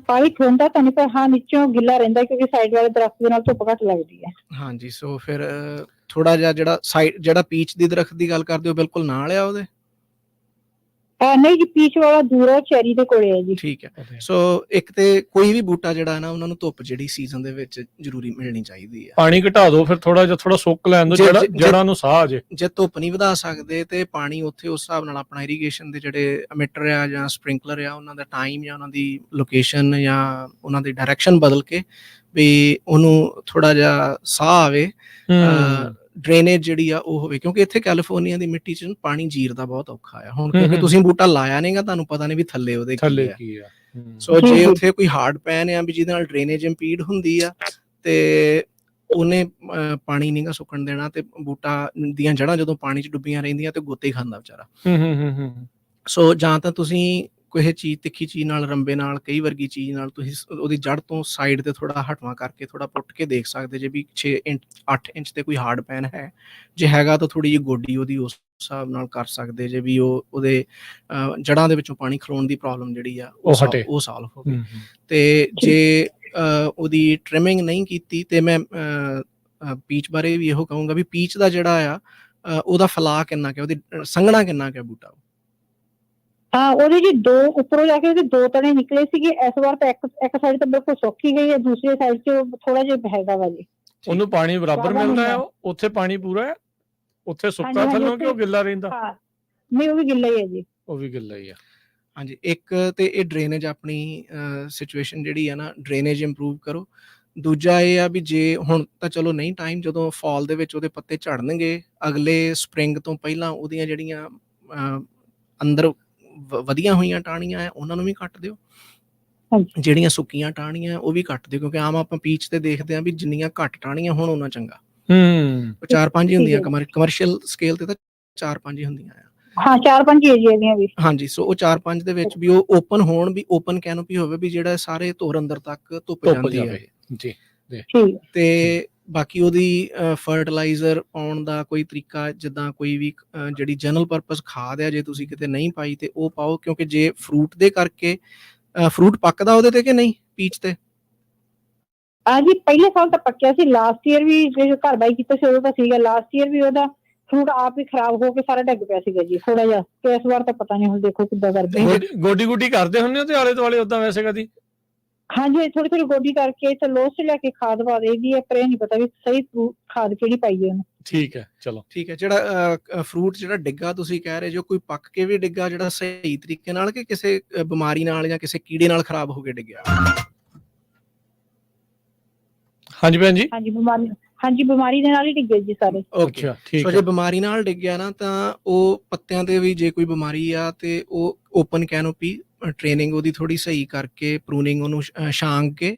ਪਾਣੀ ਖਲੋਂਦਾ ਤਾਂ ਨਹੀਂ, ਪਰ ਹਾਂ ਨੀਚੋਂ ਗਿੱਲਾ ਰਹਿੰਦਾ ਕਿਉਂਕਿ ਸਾਈਡ ਵਾਲੇ ਦਰਖਤ ਦੇ ਨਾਲ ਧੁੱਪ ਘੱਟ ਲੱਗਦੀ ਹੈ। ਹਾਂਜੀ, ਸੋ ਫਿਰ ਥੋੜਾ ਜਿਹਾ ਜਿਹੜਾ ਪੀਚ ਦੀ ਦਰਖਤ ਦੀ ਗੱਲ ਕਰਦੇ ਹੋ ਬਿਲਕੁਲ ਨਾਲ ਆ ਉਹਦੇ? ਨਹੀਂ ਜੀ, ਪੀਚ ਵਾਲਾ ਦੂਰ ਹੈ, ਚੈਰੀ ਦੇ ਕੋਲੇ ਹੈ ਜੀ। ਠੀਕ ਹੈ। ਸੋ ਇੱਕ ਤੇ ਕੋਈ ਵੀ ਬੂਟਾ ਜਿਹੜਾ ਹੈ ਨਾ, ਉਹਨਾਂ ਨੂੰ ਧੁੱਪ ਜਿਹੜੀ ਸੀਜ਼ਨ ਦੇ ਵਿੱਚ ਜ਼ਰੂਰੀ ਮਿਲਣੀ ਚਾਹੀਦੀ ਹੈ। ਪਾਣੀ ਘਟਾ ਦਿਓ ਫਿਰ, ਥੋੜਾ ਸੁੱਕ ਲੈਣ ਦਿਓ, ਜੜਾਂ ਨੂੰ ਸਾਹ ਆ ਜੇ। ਜੇ ਧੁੱਪ ਨਹੀਂ ਵਧਾ ਸਕਦੇ ਤੇ ਪਾਣੀ ਉੱਥੇ ਉਸ ਹਿਸਾਬ ਨਾਲ ਆਪਣਾ ਇਰੀਗੇਸ਼ਨ ਦੇ ਜਿਹੜੇ ਅਮਿਟਰ ਆ ਜਾਂ ਸਪ੍ਰਿੰਕਲਰ ਆ, ਉਹਨਾਂ ਦਾ ਟਾਈਮ ਜਾਂ ਉਹਨਾਂ ਦੀ ਲੋਕੇਸ਼ਨ ਜਾਂ ਉਹਨਾਂ ਦੀ ਡਾਇਰੈਕਸ਼ਨ ਬਦਲ ਕੇ ਵੀ ਉਹਨੂੰ ਥੋੜਾ ਜਿਹਾ ਸਾਹ ਆਵੇ, ਡਰੇਨੇਜ ਜਿਹੜੀ ਆ ਉਹ ਹੋਵੇ। ਕਿਉਂਕਿ ਇੱਥੇ ਕੈਲੀਫੋਰਨੀਆ ਦੀ ਮਿੱਟੀ 'ਚ ਪਾਣੀ ਜੀਰਦਾ ਬਹੁਤ ਔਖਾ ਆ ਹੁਣ, ਕਿਉਂਕਿ ਤੁਸੀਂ ਬੂਟਾ ਲਾਇਆ ਨਹੀਂਗਾ, ਤੁਹਾਨੂੰ ਪਤਾ ਨਹੀਂ ਵੀ ਥੱਲੇ ਉਹਦੇ ਕੀ ਆ। ਸੋ ਜੇ ਉੱਥੇ ਕੋਈ ਹਾਰਡ ਪੈਨ ਆ ਵੀ ਜਿਹਦੇ ਨਾਲ ਡਰੇਨੇਜ ਇੰਪੀਡ ਹੁੰਦੀ ਆ ਤੇ ਉਹਨੇ ਪਾਣੀ ਨਹੀਂਗਾ ਸੁੱਕਣ ਦੇਣਾ, ਤੇ ਬੂਟਾ ਦੀਆਂ ਜੜ੍ਹਾਂ ਜਦੋਂ ਪਾਣੀ 'ਚ ਡੁੱਬੀਆਂ ਰਹਿੰਦੀਆਂ ਤੇ ਗੋਤੇ ਹੀ ਖਾਂਦਾ ਵਿਚਾਰਾ। ਸੋ ਜਾਂ ਤਾਂ ਤੁਸੀਂ ਕੋਈ ਚੀਜ਼, ਤਿੱਖੀ ਚੀਜ਼ ਨਾਲ, ਰੰਬੇ ਨਾਲ, ਕਈ ਵਰਗੀ ਚੀਜ਼ ਨਾਲ ਤੁਸੀਂ ਉਹਦੀ ਜੜ੍ਹ ਤੋਂ ਸਾਈਡ ਤੇ ਥੋੜਾ ਹਟਵਾ ਕਰਕੇ ਥੋੜਾ ਪੁੱਟ ਕੇ ਦੇਖ ਸਕਦੇ ਜੇ ਵੀ 6 ਇੰਚ 8 ਇੰਚ ਤੇ ਕੋਈ ਹਾਰਡ ਪੈਨ ਹੈ। ਜੇ ਹੈਗਾ ਤਾਂ ਥੋੜੀ ਜਿਹੀ ਗੋਡੀ ਉਹਦੀ ਉਸ ਹਿਸਾਬ ਨਾਲ ਕਰ ਸਕਦੇ ਜੇ ਵੀ ਉਹਦੇ ਜੜ੍ਹਾਂ ਦੇ ਵਿੱਚੋਂ ਪਾਣੀ ਖਲੋਣ ਦੀ ਪ੍ਰੋਬਲਮ ਜਿਹੜੀ ਆ ਉਹ ਸਾਲਵ ਹੋਵੇ। ਤੇ ਜੇ ਉਹਦੀ ਟ੍ਰਿਮਿੰਗ ਨਹੀਂ ਕੀਤੀ ਤੇ ਮੈਂ ਪੀਚ ਬਾਰੇ ਵੀ ਇਹੋ ਕਹੂੰਗਾ ਵੀ ਪੀਚ ਦਾ ਜਿਹੜਾ ਆ ਉਹਦਾ ਫਲਾ ਕਿੰਨਾ ਕੁ, ਉਹਦੀ ਸੰਘਣਾ ਕਿੰਨਾ ਕੁ ਬੂਟਾ? ਉਹਦੇ ਜੀ 2 ਉੱਪਰੋਂ ਜਾ ਕੇ ਉਹਦੇ 2 ਤਣੇ ਨਿਕਲੇ ਸੀਗੇ। ਇਸ ਵਾਰ ਤਾਂ ਇੱਕ ਸਾਈਡ ਤਾਂ ਬਿਲਕੁਲ ਸੁੱਕ ਹੀ ਗਈ ਹੈ, ਦੂਸਰੀ ਸਾਈਡ 'ਚ ਥੋੜਾ ਜਿਹਾ ਹੈਗਾ ਵਾ ਜੀ। ਉਹਨੂੰ ਪਾਣੀ ਬਰਾਬਰ ਮਿਲਦਾ ਹੈ? ਉੱਥੇ ਪਾਣੀ ਪੂਰਾ ਹੈ, ਉੱਥੇ ਸੁੱਕਾ ਥੱਲੋਂ ਕਿ ਉਹ ਗਿੱਲਾ ਰਹਿੰਦਾ? ਨਹੀਂ, ਉਹ ਵੀ ਗਿੱਲਾ ਹੀ ਹੈ ਜੀ। ਉਹ ਵੀ ਗਿੱਲਾ ਹੀ ਆ। ਹਾਂਜੀ, ਇੱਕ ਤੇ ਇਹ ਡਰੇਨੇਜ ਆਪਣੀ ਸਿਚੁਏਸ਼ਨ ਜਿਹੜੀ ਆ ਨਾ, ਡਰੇਨੇਜ ਇੰਪਰੂਵ ਕਰੋ। ਦੂਜਾ ਇਹ ਆ ਵੀ ਜੇ ਹੁਣ ਤਾਂ ਚਲੋ ਨਹੀਂ ਟਾਈਮ, ਜਦੋਂ ਫਾਲ ਦੇ ਵਿੱਚ ਉਹਦੇ ਪੱਤੇ ਝੜਨਗੇ, ਅਗਲੇ ਸਪਰਿੰਗ ਤੋਂ ਪਹਿਲਾਂ ਉਹਦੀਆਂ ਜਿਹੜੀਆਂ ਅੰਦਰ ਵਧੀਆਂ ਹੋਈਆਂ ਟਾਹਣੀਆਂ ਆ ਉਹਨਾਂ ਨੂੰ ਵੀ ਕੱਟ ਦਿਓ, ਜਿਹੜੀਆਂ ਸੁੱਕੀਆਂ ਟਾਹਣੀਆਂ ਉਹ ਵੀ ਕੱਟ ਦਿਓ। ਕਿਉਂਕਿ ਆਮ ਆਪਾਂ ਪੀਚ ਤੇ ਦੇਖਦੇ ਹਾਂ ਵੀ ਜਿੰਨੀਆਂ ਘੱਟ ਟਾਹਣੀਆਂ ਹੋਣ ਉਹਨਾਂ ਚੰਗਾ। 4-5 ਹੀ ਹੁੰਦੀਆਂ, ਕਮਰਸ਼ੀਅਲ ਸਕੇਲ ਤੇ ਤਾਂ 4-5 ਹੀ ਹੁੰਦੀਆਂ ਆ। ਹਾਂ, 4-5 ਹੀ ਹੈ ਜੀ। ਹਾਂਜੀ, ਸੋ ਉਹ 4-5 ਦੇ ਵਿੱਚ ਵੀ ਉਹ ਓਪਨ ਹੋਣ, ਵੀ ਓਪਨ ਕੈਨੋਪੀ ਹੋਵੇ, ਵੀ ਜਿਹੜਾ ਸਾਰੇ ਧੁਰ ਅੰਦਰ ਤੱਕ ਧੁੱਪ ਜਾਂਦੀ ਹੈ ਜੀ। ਤੇ ਬਾਕੀ ਉਹਦੀ ਫਰਟੀਲਾਈਜ਼ਰ ਪਾਉਣ ਦਾ ਕੋਈ ਤਰੀਕਾ, ਜਿੱਦਾਂ ਕੋਈ ਵੀ ਜਿਹੜੀ ਜਨਰਲ ਪਰਪਸ ਖਾਦ ਆ, ਜੇ ਤੁਸੀਂ ਕਿਤੇ ਨਹੀਂ ਪਾਈ ਤੇ ਉਹ ਪਾਓ। ਕਿਉਂਕਿ ਜੇ ਫਰੂਟ ਦੇ ਕਰਕੇ ਫਰੂਟ ਪੱਕਦਾ ਉਹਦੇ ਤੇ ਕਿ ਨਹੀਂ ਪੀਚ ਤੇ? ਜੀ ਪਹਿਲੇ ਸਾਲ ਤਾਂ ਪੱਕਿਆ ਸੀ, ਲਾਸਟ ਈਅਰ ਵੀ ਜੇ ਘਰ ਬਾਈ ਕੀਤਾ ਸੀ ਉਦੋਂ ਤਾਂ ਸੀਗਾ। ਲਾਸਟ ਈਅਰ ਵੀ ਉਹਦਾ ਫਰੂਟ ਆਪ ਹੀ ਖਰਾਬ ਹੋ ਕੇ ਸਾਰਾ ਡਿੱਗ ਪਿਆ ਸੀਗਾ ਜੀ ਥੋੜਾ ਜਿਹਾ। ਤੇ ਇਸ ਵਾਰ ਤਾਂ ਪਤਾ ਨਹੀਂ, ਹੁਣ ਦੇਖੋ ਕਿੱਦਾਂ ਕਰਦੇ। ਗੋਡੀ ਕਰਦੇ ਹੁੰਦੇ ਹੋ ਤੇ ਆਲੇ ਦੁਆਲੇ ਉਦਾਂ ਵੈਸੇ ਕਦੀ? ਹਾਂਜੀ, ਥੋੜੀ ਗੋਡੀ ਕਰਕੇ ਤੇ ਲੋਸ ਚ ਲੈ ਕੇ ਖਾਦ ਪਾ ਦੇਗੀ, ਪਰ ਇਹ ਨਹੀਂ ਪਤਾ ਵੀ ਸਹੀ ਖਾਦ ਕਿਹੜੀ ਪਾਈਏ ਉਹਨੂੰ। ਠੀਕ ਹੈ, ਚਲੋ ਠੀਕ ਹੈ। ਜਿਹੜਾ ਫਰੂਟ ਜਿਹੜਾ ਡਿੱਗਾ ਤੁਸੀਂ ਕਹਿ ਰਹੇ ਜੋ, ਕੋਈ ਪੱਕ ਕੇ ਵੀ ਡਿੱਗਾ ਜਿਹੜਾ ਸਹੀ ਤਰੀਕੇ ਨਾਲ, ਕਿ ਕਿਸੇ ਬਿਮਾਰੀ ਨਾਲ ਜਾਂ ਕਿਸੇ ਕੀੜੇ ਨਾਲ ਖਰਾਬ ਹੋ ਕੇ ਡਿੱਗਿਆ? ਹਾਂਜੀ ਭੈਣ ਜੀ। ਹਾਂਜੀ, ਬਿਮਾਰੀ ਦੇ ਨਾਲ ਹੀ ਡਿੱਗੇ ਜੀ ਸਾਰੇ। ਅੱਛਾ, ਠੀਕ ਹੈ। ਸੋ ਜੇ ਬਿਮਾਰੀ ਨਾਲ ਡਿੱਗਿਆ ਨਾ, ਤਾਂ ਉਹ ਪੱਤਿਆਂ ਤੇ ਵੀ ਜੇ ਕੋਈ ਬਿਮਾਰੀ ਆ ਤੇ ਉਹ ਓਪਨ ਕੈਨੋਪੀ ਟ੍ਰੇਨਿੰਗ ਉਹਦੀ ਥੋੜੀ ਸਹੀ ਕਰਕੇ, ਪ੍ਰੂਨਿੰਗ ਉਹਨੂੰ ਛਾਂਗ ਕੇ,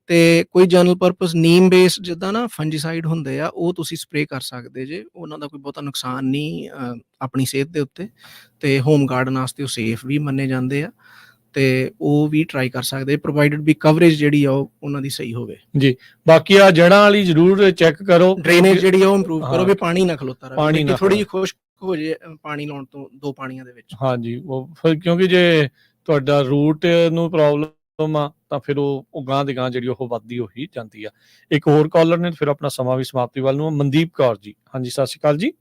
ਤੇ ਕੋਈ ਜਨਰਲ ਪਰਪਸ ਨੀਮ ਬੇਸ ਜਿੱਦਾਂ ਨਾ ਫੰਜੀਸਾਈਡ ਹੁੰਦੇ ਆ, ਉਹ ਤੁਸੀਂ ਸਪਰੇਅ ਕਰ ਸਕਦੇ ਜੇ। ਉਹਨਾਂ ਦਾ ਕੋਈ ਬਹੁਤਾ ਨੁਕਸਾਨ ਨਹੀਂ ਆਪਣੀ ਸਿਹਤ ਦੇ ਉੱਤੇ, ਤੇ ਹੋਮ ਗਾਰਡਨ ਵਾਸਤੇ ਉਹ ਸੇਫ ਵੀ ਮੰਨੇ ਜਾਂਦੇ ਆ, ਤੇ ਉਹ ਵੀ ਟਰਾਈ ਕਰ ਸਕਦੇ, ਪ੍ਰੋਵਾਈਡਡ ਵੀ ਕਵਰੇਜ ਜਿਹੜੀ ਆ ਉਹ ਉਹਨਾਂ ਦੀ ਸਹੀ ਹੋਵੇ ਜੀ। ਬਾਕੀ ਆ ਜੜ੍ਹਾਂ ਵਾਲੀ ਜ਼ਰੂਰ ਚੈੱਕ ਕਰੋ, ਡਰੇਨੇਜ ਜਿਹੜੀ ਆ ਉਹ ਇੰਪਰੂਵ ਕਰੋ, ਵੀ ਪਾਣੀ ਨਾ ਖਲੋਤਾ ਰਹੇ, ਥੋੜੀ ਜਿਹੀ ਖੁਸ਼ਕ ਹੋ ਜੇ ਪਾਣੀ ਲਾਉਣ ਤੋਂ 2 ਪਾਣੀਆਂ ਦੇ ਵਿੱਚ। ਹਾਂਜੀ, ਉਹ ਕਿਉਂਕਿ ਜੇ ਤੁਹਾਡਾ ਰੂਟ ਨੂੰ ਪ੍ਰੋਬਲਮ ਆ ਤਾਂ ਫਿਰ ਉਹ ਗਾਂ ਦੀ ਗਾਂ ਜਿਹੜੀ ਉਹ ਵੱਧਦੀ ਹੋਈ ਜਾਂਦੀ ਆ। ਇੱਕ ਹੋਰ ਕਾਲਰ ਨੇ, ਫਿਰ ਆਪਣਾ ਸਮਾਂ ਵੀ ਸਮਾਪਤੀ ਵੱਲ ਨੂੰ। ਮਨਦੀਪ ਕੌਰ ਜੀ, ਹਾਂਜੀ ਸਤਿ ਸ਼੍ਰੀ ਅਕਾਲ ਜੀ।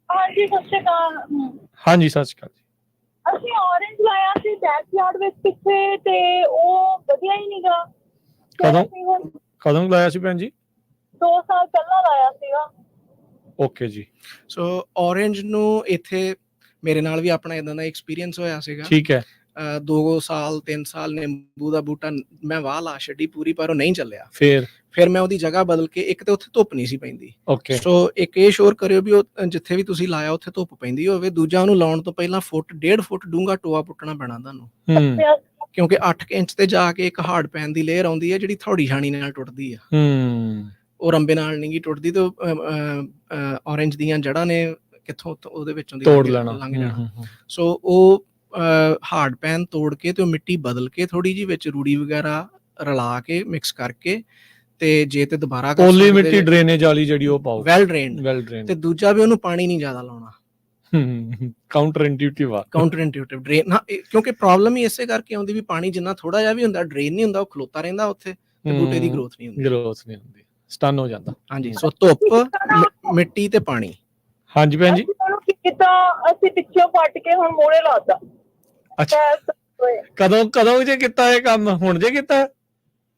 ਹਾਂਜੀ ਸਤਿ ਸ਼੍ਰੀ ਅਕਾਲ। ਹਾਂਜੀ ਸਤਿ ਸ਼੍ਰੀ ਅਕਾਲ ਜੀ। ਅਸੀਂ ਔਰੇਂਜ ਲਾਇਆ ਸੀ ਬੈਕਯਾਰਡ ਵਿੱਚ ਪਿੱਛੇ, ਤੇ ਉਹ ਵਧੀਆ ਹੀ ਨੀਗਾ। ਕਦੋਂ ਲਾਇਆ ਸੀ ਭੈਣ ਜੀ? 2 ਸਾਲ ਪਹਿਲਾਂ ਲਾਇਆ ਸੀਗਾ। ਓਕੇ ਜੀ। ਸੋ ਔਰੇਂਜ ਨੂੰ ਇੱਥੇ ਮੇਰੇ ਨਾਲ ਵੀ ਆਪਣਾ ਇਦਾਂ ਦਾ ਐਕਸਪੀਰੀਅੰਸ ਹੋਇਆ ਸੀਗਾ। ਠੀਕ ਹੈ। 2 ਸਾਲ 3 ਸਾਲ ਨਿੰਬੂ ਦਾ ਬੂਟਾ ਮੈਂ ਵਾਹ ਲਾ ਛੱਡੀ ਪੂਰੀ, ਪਰ ਉਹ ਨਹੀਂ ਚੱਲਿਆ। ਫਿਰ ਮੈਂ ਉਹਦੀ ਜਗ੍ਹਾ ਬਦਲ ਕੇ, ਇੱਕ ਤੇ ਉੱਥੇ ਧੁੱਪ ਨਹੀਂ ਸੀ ਪੈਂਦੀ, ਓਕੇ। ਸੋ ਇੱਕ ਇਹ ਸ਼ੋਰ ਕਰਿਓ ਵੀ ਉਹ ਜਿੱਥੇ ਵੀ ਤੁਸੀਂ ਲਾਇਆ ਉੱਥੇ ਧੁੱਪ ਪੈਂਦੀ ਹੋਵੇ। ਦੂਜਾ, ਉਹਨੂੰ ਲਾਉਣ ਤੋਂ ਪਹਿਲਾਂ 1.5 ਫੁੱਟ ਡੂੰਘਾ ਟੋਆ ਪੁੱਟਣਾ ਪੈਣਾ ਤੁਹਾਨੂੰ, ਕਿਉਂਕਿ 8 ਇੰਚ ਤੇ ਜਾ ਕੇ ਇੱਕ ਹਾਰਡ ਪੈਨ ਦੀ ਲੇਅਰ ਆਉਂਦੀ ਹੈ ਜਿਹੜੀ ਥੋੜੀ ਛਾਣੀ ਨਾਲ ਟੁੱਟਦੀ ਆ। ਉਹ ਰੰਬੇ ਨਾਲ ਨਹੀਂ ਗੀ ਟੁੱਟਦੀ, ਤੇ ਔਰੇਂਜ ਦੀਆਂ ਜੜ੍ਹਾਂ ਨੇ ਕਿੱਥੋਂ ਉਹਦੇ ਵਿੱਚੋਂ ਦੀ ਤੋੜ ਲੈਣਾ, ਲੰਘ ਜਾਣਾ। ਸੋ ਉਹ ਹਾਰਡ ਪੈਨ ਤੋੜ ਕੇ ਤੇ ਉਹ ਮਿੱਟੀ ਬਦਲ ਕੇ ਥੋੜੀ ਜਿਹੀ ਵਿੱਚ ਰੂੜੀ ਵਗੈਰਾ ਰਲਾ ਕੇ ਮਿਕਸ ਕਰਕੇ, ਤੇ ਜੇ ਤੇ ਦੁਬਾਰਾ ਪੋਲੀ ਮਿੱਟੀ ਡਰੇਨੇਜ ਵਾਲੀ ਜਿਹੜੀ ਉਹ ਪਾਓ, ਵੈਲ ਡਰੇਨਡ। ਤੇ ਦੂਜਾ ਵੀ ਉਹਨੂੰ ਪਾਣੀ ਨਹੀਂ ਜ਼ਿਆਦਾ ਲਾਉਣਾ। ਕਾਊਂਟਰ ਇੰਟੂਟਿਵ ਡਰੇਨ, ਕਿਉਂਕਿ ਪ੍ਰੋਬਲਮ ਹੀ ਇਸੇ ਕਰਕੇ ਆਉਂਦੀ ਵੀ ਪਾਣੀ ਜਿੰਨਾ ਥੋੜਾ ਜਿਹਾ ਵੀ ਹੁੰਦਾ, ਡਰੇਨ ਨਹੀਂ ਹੁੰਦਾ, ਉਹ ਖਲੋਤਾ ਰਹਿੰਦਾ ਉੱਥੇ, ਤੇ ਬੂਟੇ ਦੀ ਗਰੋਥ ਨਹੀਂ ਹੁੰਦੀ, ਸਟਨ ਹੋ ਜਾਂਦਾ। ਹਾਂਜੀ, ਸੋ ਧੁੱਪ, ਮਿੱਟੀ ਤੇ ਪਾਣੀ। ਹਾਂਜੀ ਭੈਣ ਜੀ। ਕਿਦਾਂ ਅਸੀਂ ਪਿੱਛੋਂ ਫੱਟ ਕੇ ਹੁਣ ਮੋੜੇ ਲਾਤਾ। ਕਦੋਂ ਜੇ ਕੀਤਾ ਇਹ ਕੰਮ? ਹੁਣ ਜੇ ਕੀਤਾ?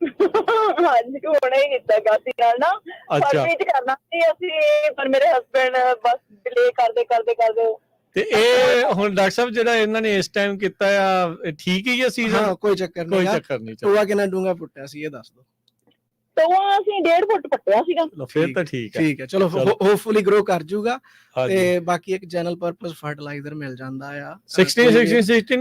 ਹਾਂਜੀ ਹੁਣੇ ਹੀ ਕੀਤਾ ਗਾਤੀ ਨਾਲ ਨਾ। ਫਰਵਰੀ ਚ ਕਰਨਾ ਸੀ ਅਸੀਂ, ਪਰ ਮੇਰੇ ਹਸਬੈਂਡ ਬਸ ਡਿਲੇ ਕਰਦੇ ਤੇ ਇਹ ਹੁਣ ਡਾਕਟਰ ਸਾਹਿਬ ਜਿਹੜਾ ਇਹਨਾਂ ਨੇ ਇਸ ਟਾਈਮ ਕੀਤਾ ਆ, ਠੀਕ ਹੀ ਆ ਸੀਜ਼ਨ? ਹਾਂ, ਕੋਈ ਚੱਕਰ ਨਹੀਂ। ਟੋਆ ਕਿੰਨਾ ਡੂੰਘਾ ਪੁੱਟਿਆ ਸੀ ਇਹ ਦੱਸ ਦਿਓ। ਤਾਂ ਉਹ ਅਸੀਂ 1.5 ਫੁੱਟ ਪੱਟਿਆ ਸੀਗਾ। ਫਿਰ ਤਾਂ ਠੀਕ ਹੈ। ਚਲੋ ਹੋਪਫੁਲੀ ਗਰੋ ਕਰ ਜੂਗਾ। ਤੇ ਬਾਕੀ ਇੱਕ ਜਨਰਲ ਪਰਪਸ ਫਰਟੀਲਾਈਜ਼ਰ ਮਿਲ ਜਾਂਦਾ ਆ 16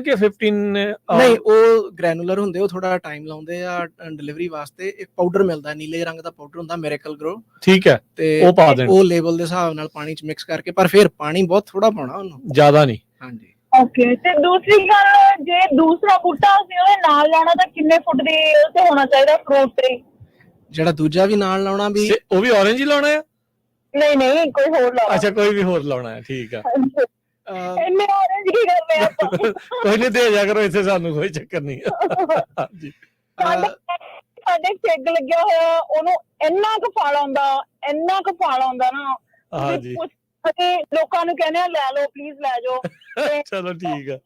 ਕਿ 15? ਨਹੀਂ, ਉਹ ਗ੍ਰੈਨੂਲਰ ਹੁੰਦੇ, ਉਹ ਥੋੜਾ ਟਾਈਮ ਲਾਉਂਦੇ ਆ ਡਿਲੀਵਰੀ ਵਾਸਤੇ। ਇੱਕ ਪਾਊਡਰ ਮਿਲਦਾ, ਨੀਲੇ ਰੰਗ ਦਾ ਪਾਊਡਰ ਹੁੰਦਾ, ਮਿਰੇਕਲ ਗਰੋ। ਠੀਕ ਹੈ, ਤੇ ਉਹ ਲੇਬਲ ਦੇ ਹਿਸਾਬ ਨਾਲ ਪਾਣੀ ਚ ਮਿਕਸ ਕਰਕੇ, ਪਰ ਫਿਰ ਪਾਣੀ ਬਹੁਤ ਥੋੜਾ ਪਾਉਣਾ, ਉਹਨੂੰ ਜ਼ਿਆਦਾ ਨਹੀਂ। ਹਾਂਜੀ। ਓਕੇ। ਤੇ ਦੂਸਰੀ ਗੱਲ, ਜੇ ਦੂਸਰਾ ਬੂਟਾ ਅਸੀਂ ਉਹਦੇ ਨਾਲ ਲਾਉਣਾ ਤਾਂ ਕਿੰਨੇ ਫੁੱਟ ਦੀ ਉੱਤੇ ਹੋਣਾ ਚਾਹੀਦਾ ਫਰੂਟ ਟਰੀ? ਜਿਹੜਾ ਦੂਜਾ ਵੀ ਨਾਲ ਲਾਉਣਾ ਵੀ, ਉਹ ਵੀ ਔਰੇਂਜ ਹੀ ਲਾਉਣਾ ਆ? ਨਹੀਂ, ਕੋਈ ਹੋਰ ਲਾਉਣਾ। ਅੱਛਾ, ਕੋਈ ਵੀ ਹੋਰ ਲਾਉਣਾ ਹੈ, ਠੀਕ ਆ। ਇੰਨੇ ਔਰੇਂਜ ਕੀ ਕਰਨੇ ਆਪਾਂ? ਕੋਈ ਨਹੀਂ, ਦੇ ਜਾ ਕਰੋ ਇੱਥੇ, ਸਾਨੂੰ ਕੋਈ ਚੱਕਰ ਨਹੀਂ। ਹਾਂਜੀ। ਸਾਡੇ ਛਿੱਗ ਲੱਗਿਆ ਹੋਇਆ, ਉਹਨੂੰ ਇੰਨਾ ਕੁ ਫਲ ਆਉਂਦਾ ਨਾ। ਹਾਂਜੀ। ਅਸੀਂ ਲੋਕਾਂ ਨੂੰ ਕਹਿੰਦੇ ਆ ਲੈ ਲਓ ਪਲੀਜ਼, ਲੈ ਜਾਓ। ਚਲੋ ਠੀਕ ਆ।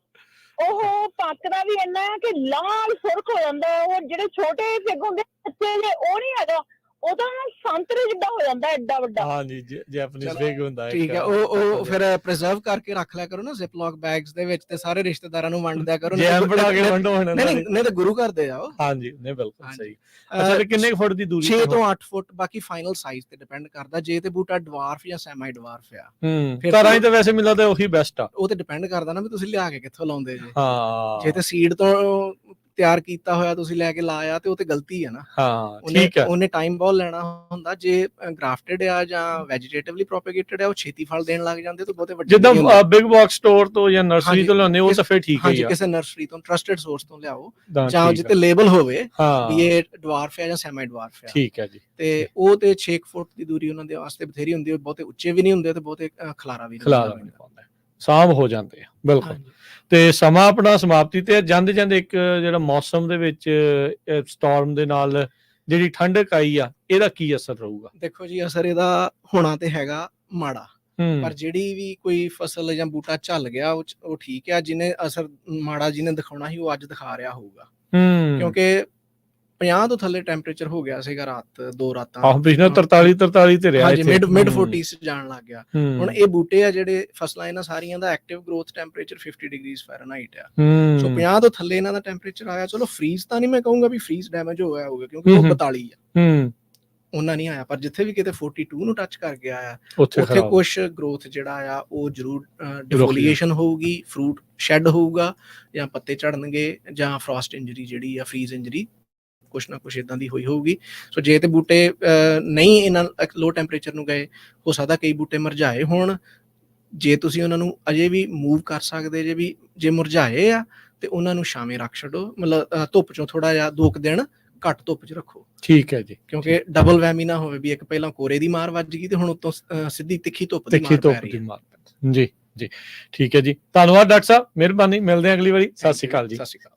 ਉਹ ਪੱਕਦਾ ਵੀ ਇੰਨਾ ਹੈ ਕਿ ਲਾਲ ਸੁਰਖ ਹੋ ਜਾਂਦਾ। ਉਹ ਜਿਹੜੇ ਛੋਟੇ ਫਿੱਗ ਹੁੰਦੇ ਬੱਚੇ ਜੇ, ਉਹ ਨਹੀਂ ਹੈਗਾ, ਉਹ ਤਾਂ ਸੰਤਰੇ ਜਿੱਦਾਂ ਹੋ ਜਾਂਦਾ, ਐਡਾ ਵੱਡਾ। ਹਾਂਜੀ, ਜੈਪਨੀਜ਼ ਫਿਗ ਹੁੰਦਾ। ਠੀਕ ਹੈ। ਉਹ ਫਿਰ ਪ੍ਰੀਜ਼ਰਵ ਕਰਕੇ ਰੱਖ ਲਿਆ ਕਰੋ ਨਾ ਜ਼ਿਪਲੌਕ ਬੈਗਸ ਦੇ ਵਿੱਚ, ਤੇ ਸਾਰੇ ਰਿਸ਼ਤੇਦਾਰਾਂ ਨੂੰ ਵੰਡ ਦਿਆ ਕਰੋ। ਜੈਮ ਬਣਾ ਕੇ ਵੰਡੋ। ਨਹੀਂ ਤਾਂ ਗੁਰੂ ਘਰ ਦੇ ਆਓ। ਹਾਂਜੀ, ਨਹੀਂ ਬਿਲਕੁਲ ਸਹੀ। ਅੱਛਾ, ਕਿੰਨੇ ਫੁੱਟ ਦੀ ਦੂਰੀ? 6 ਤੋਂ 8 ਫੁੱਟ। ਬਾਕੀ ਫਾਈਨਲ ਸਾਈਜ਼ ਤੇ ਡਿਪੈਂਡ ਕਰਦਾ, ਜੇ ਤੇ ਬੂਟਾ ਡਵਾਰਫ ਜਾਂ ਸੈਮੀ ਡਵਾਰਫ ਆ। ਘਰਾਂ 'ਚ ਤਾਂ ਵੈਸੇ ਮਿਲਦਾ ਤਾਂ ਉਹੀ ਬੈਸਟ ਆ। ਉਹ ਤੇ ਡਿਪੈਂਡ ਕਰਦਾ ਨਾ ਵੀ ਤੁਸੀਂ ਲਿਆ ਕੇ ਕਿੱਥੋਂ ਲਾਉਂਦੇ ਜੇ। ਹਾਂ, ਜੇ ਤੇ ਸੀਡ ਤੋਂ ਤਿਆਰ ਕੀਤਾ ਹੋਇਆ ਤੁਸੀਂ ਲੈ ਕੇ ਲਾਇਆ, ਤੇ ਉਹ ਤੇ ਗਲਤੀ ਹੈ ਨਾ। ਹਾਂ, ਠੀਕ ਹੈ। ਉਹਨੇ ਟਾਈਮ ਬਹੁਤ ਲੈਣਾ ਹੁੰਦਾ। ਜੇ ਗ੍ਰਾਫਟਡ ਆ ਜਾਂ ਵੈਜੀਟੇਟਿਵਲੀ ਪ੍ਰੋਪੇਗੇਟਡ ਆ, ਉਹ ਛੇਤੀ ਫਲ ਦੇਣ ਲੱਗ ਜਾਂਦੇ, ਤੇ ਬਹੁਤੇ ਵੱਡੇ ਜਿੱਦਾਂ ਬਿਗ ਬਾਕਸ ਸਟੋਰ ਤੋਂ ਜਾਂ ਨਰਸਰੀ ਤੋਂ ਲਾਉਂਦੇ, ਉਹ ਤਾਂ ਫਿਰ ਠੀਕ ਹੈ। ਹਾਂਜੀ, ਕਿਸੇ ਨਰਸਰੀ ਤੋਂ ਟਰਸਟਡ ਸੋਰਸ ਤੋਂ ਲਿਆਓ, ਜਾਂ ਜਿੱਤੇ ਲੇਬਲ ਹੋਵੇ ਵੀ ਇਹ ਡਵਾਰਫ ਹੈ ਜਾਂ ਸੈਮੀ ਡਵਾਰਫ ਹੈ। ਠੀਕ ਹੈ ਜੀ। ਤੇ ਉਹ ਤੇ 6 ਫੁੱਟ ਦੀ ਦੂਰੀ ਉਹਨਾਂ ਦੇ ਵਾਸਤੇ ਬਥੇਰੀ ਹੁੰਦੀ ਹੈ। ਬਹੁਤੇ ਉੱਚੇ ਵੀ ਨਹੀਂ ਹੁੰਦੇ, ਤੇ ਬਹੁਤੇ ਖਲਾਰਾ ਵੀ ਨਹੀਂ ਪਾਉਂਦਾ, ਸਾਂਭ ਹੋ ਜਾਂਦੇ ਆ। ਬਿਲਕੁਲ। ਤੇ ਸਮਾਂ ਆਪਣਾ ਸਮਾਪਤੀ ਤੇ ਜਾਂਦੇ ਇੱਕ ਜਿਹੜਾ ਮੌਸਮ ਦੇ ਵਿੱਚ ਸਟਾਰਮ ਦੇ ਨਾਲ ਜਿਹੜੀ ਠੰਡਕ ਆਈ ਆ, ਇਹਦਾ ਕੀ ਅਸਰ ਰਹੂਗਾ? ਦੇਖੋ ਜੀ, ਅਸਰ ਇਹਦਾ ਹੋਣਾ ਤੇ ਹੈਗਾ ਮਾੜਾ, ਪਰ ਜਿਹੜੀ ਵੀ ਕੋਈ ਫਸਲ ਜਾਂ ਬੂਟਾ ਝੱਲ ਗਿਆ, ਉਹ ਠੀਕ ਆ। ਜਿਹਨੇ ਅਸਰ ਮਾੜਾ ਜਿਹਨੇ ਦਿਖਾਉਣਾ ਸੀ, ਉਹ ਅੱਜ ਦਿਖਾ ਰਿਹਾ ਹੋਊਗਾ, ਕਿਉਂਕਿ 50 ਤੋਂ ਥੱਲੇ ਟੈਂਪਰੇਚਰ ਹੋ ਗਿਆ ਸੀਗਾ ਰਾਤ 2 ਰਾਤਾਂ। ਆਹ ਪਿਛਲੇ 43 ਤੇ ਰਿਹਾ, ਮਿਡ 40s ਜਾਣ ਲੱਗ ਗਿਆ। ਹੁਣ ਇਹ ਬੂਟੇ ਆ ਜਿਹੜੇ ਫਸਲਾਂ, ਇਹਨਾਂ ਸਾਰੀਆਂ ਦਾ active growth temperature 50 degree Fahrenheit ਆ। ਸੋ 50 ਤੋਂ ਥੱਲੇ ਇਹਨਾਂ ਦਾ ਟੈਂਪਰੇਚਰ ਆਇਆ। ਚਲੋ ਫਰੀਜ਼ ਤਾਂ ਨਹੀਂ ਮੈਂ ਕਹੂੰਗਾ ਵੀ ਫਰੀਜ਼ ਡੈਮੇਜ ਹੋਇਆ ਹੋਊਗਾ, ਕਿਉਂਕਿ ਉਹ 42 ਆ, ਉਹਨਾਂ ਨਹੀਂ ਆਇਆ। ਪਰ ਜਿੱਥੇ ਵੀ ਕਿਤੇ 42 ਨੂੰ ਟੱਚ ਕਰ ਗਿਆ ਆ, ਉੱਥੇ ਕੁਛ ਗਰੋਥ ਜਿਹੜਾ ਆ ਉਹ ਜ਼ਰੂਰ ਡਿਫੋਲੀਏਸ਼ਨ ਹੋਊਗੀ, ਫਰੂਟ ਸ਼ੈਡ ਹੋਊਗਾ, ਜਾਂ ਪੱਤੇ ਝੜਨਗੇ, ਜਾਂ ਫਰੋਸਟ ਇੰਜਰੀ ਜਿਹੜੀ ਆ, ਫਰੀਜ਼ ਇੰਜਰੀ, ਕੁਛ ਨਾ ਕੁਛ ਇਦਾਂ ਦੀ ਹੋਈ ਹੋਊਗੀ। ਸੋ ਜੇ ਤੇ ਬੂਟੇ ਨਹੀਂ ਇਹਨਾਂ ਲੋ ਟੈਂਪਰੇਚਰ ਨੂੰ ਗਏ, ਹੋ ਸਕਦਾ ਕਈ ਬੂਟੇ ਮੁਰਝਾਏ ਹੋਣ। ਜੇ ਤੁਸੀਂ ਉਹਨਾਂ ਨੂੰ ਅਜੇ ਵੀ ਮੂਵ ਕਰ ਸਕਦੇ ਜੇ, ਵੀ ਜੇ ਮੁਰਝਾਏ ਆ ਤੇ ਉਹਨਾਂ ਨੂੰ ਛਾਵੇਂ ਰੱਖ ਛੱਡੋ, ਮਤਲਬ ਧੁੱਪ ਚੋਂ ਥੋੜਾ ਜਿਹਾ 2 ਦਿਨ ਘੱਟ ਧੁੱਪ 'ਚ ਰੱਖੋ। ਠੀਕ ਹੈ ਜੀ। ਕਿਉਂਕਿ ਡਬਲ ਵੈਮੀ ਨਾ ਹੋਵੇ ਵੀ ਇੱਕ ਪਹਿਲਾਂ ਕੋਰੇ ਦੀ ਮਾਰ ਵੱਜ ਗਈ, ਤੇ ਹੁਣ ਉੱਤੋਂ ਸਿੱਧੀ ਤਿੱਖੀ ਧੁੱਪ ਦੀ ਮਾਰ ਪੈ ਰਹੀ ਹੈ। ਜੀ, ਠੀਕ ਹੈ ਜੀ। ਧੰਨਵਾਦ ਡਾਕਟਰ ਸਾਹਿਬ, ਮਿਹਰਬਾਨੀ। ਮਿਲਦੇ ਹਾਂ ਅਗਲੀ ਵਾਰੀ। ਸਤਿ ਸ਼੍ਰੀ ਅਕਾਲ ਜੀ। ਸਤਿ ਸ਼੍ਰੀ ਅਕਾਲ।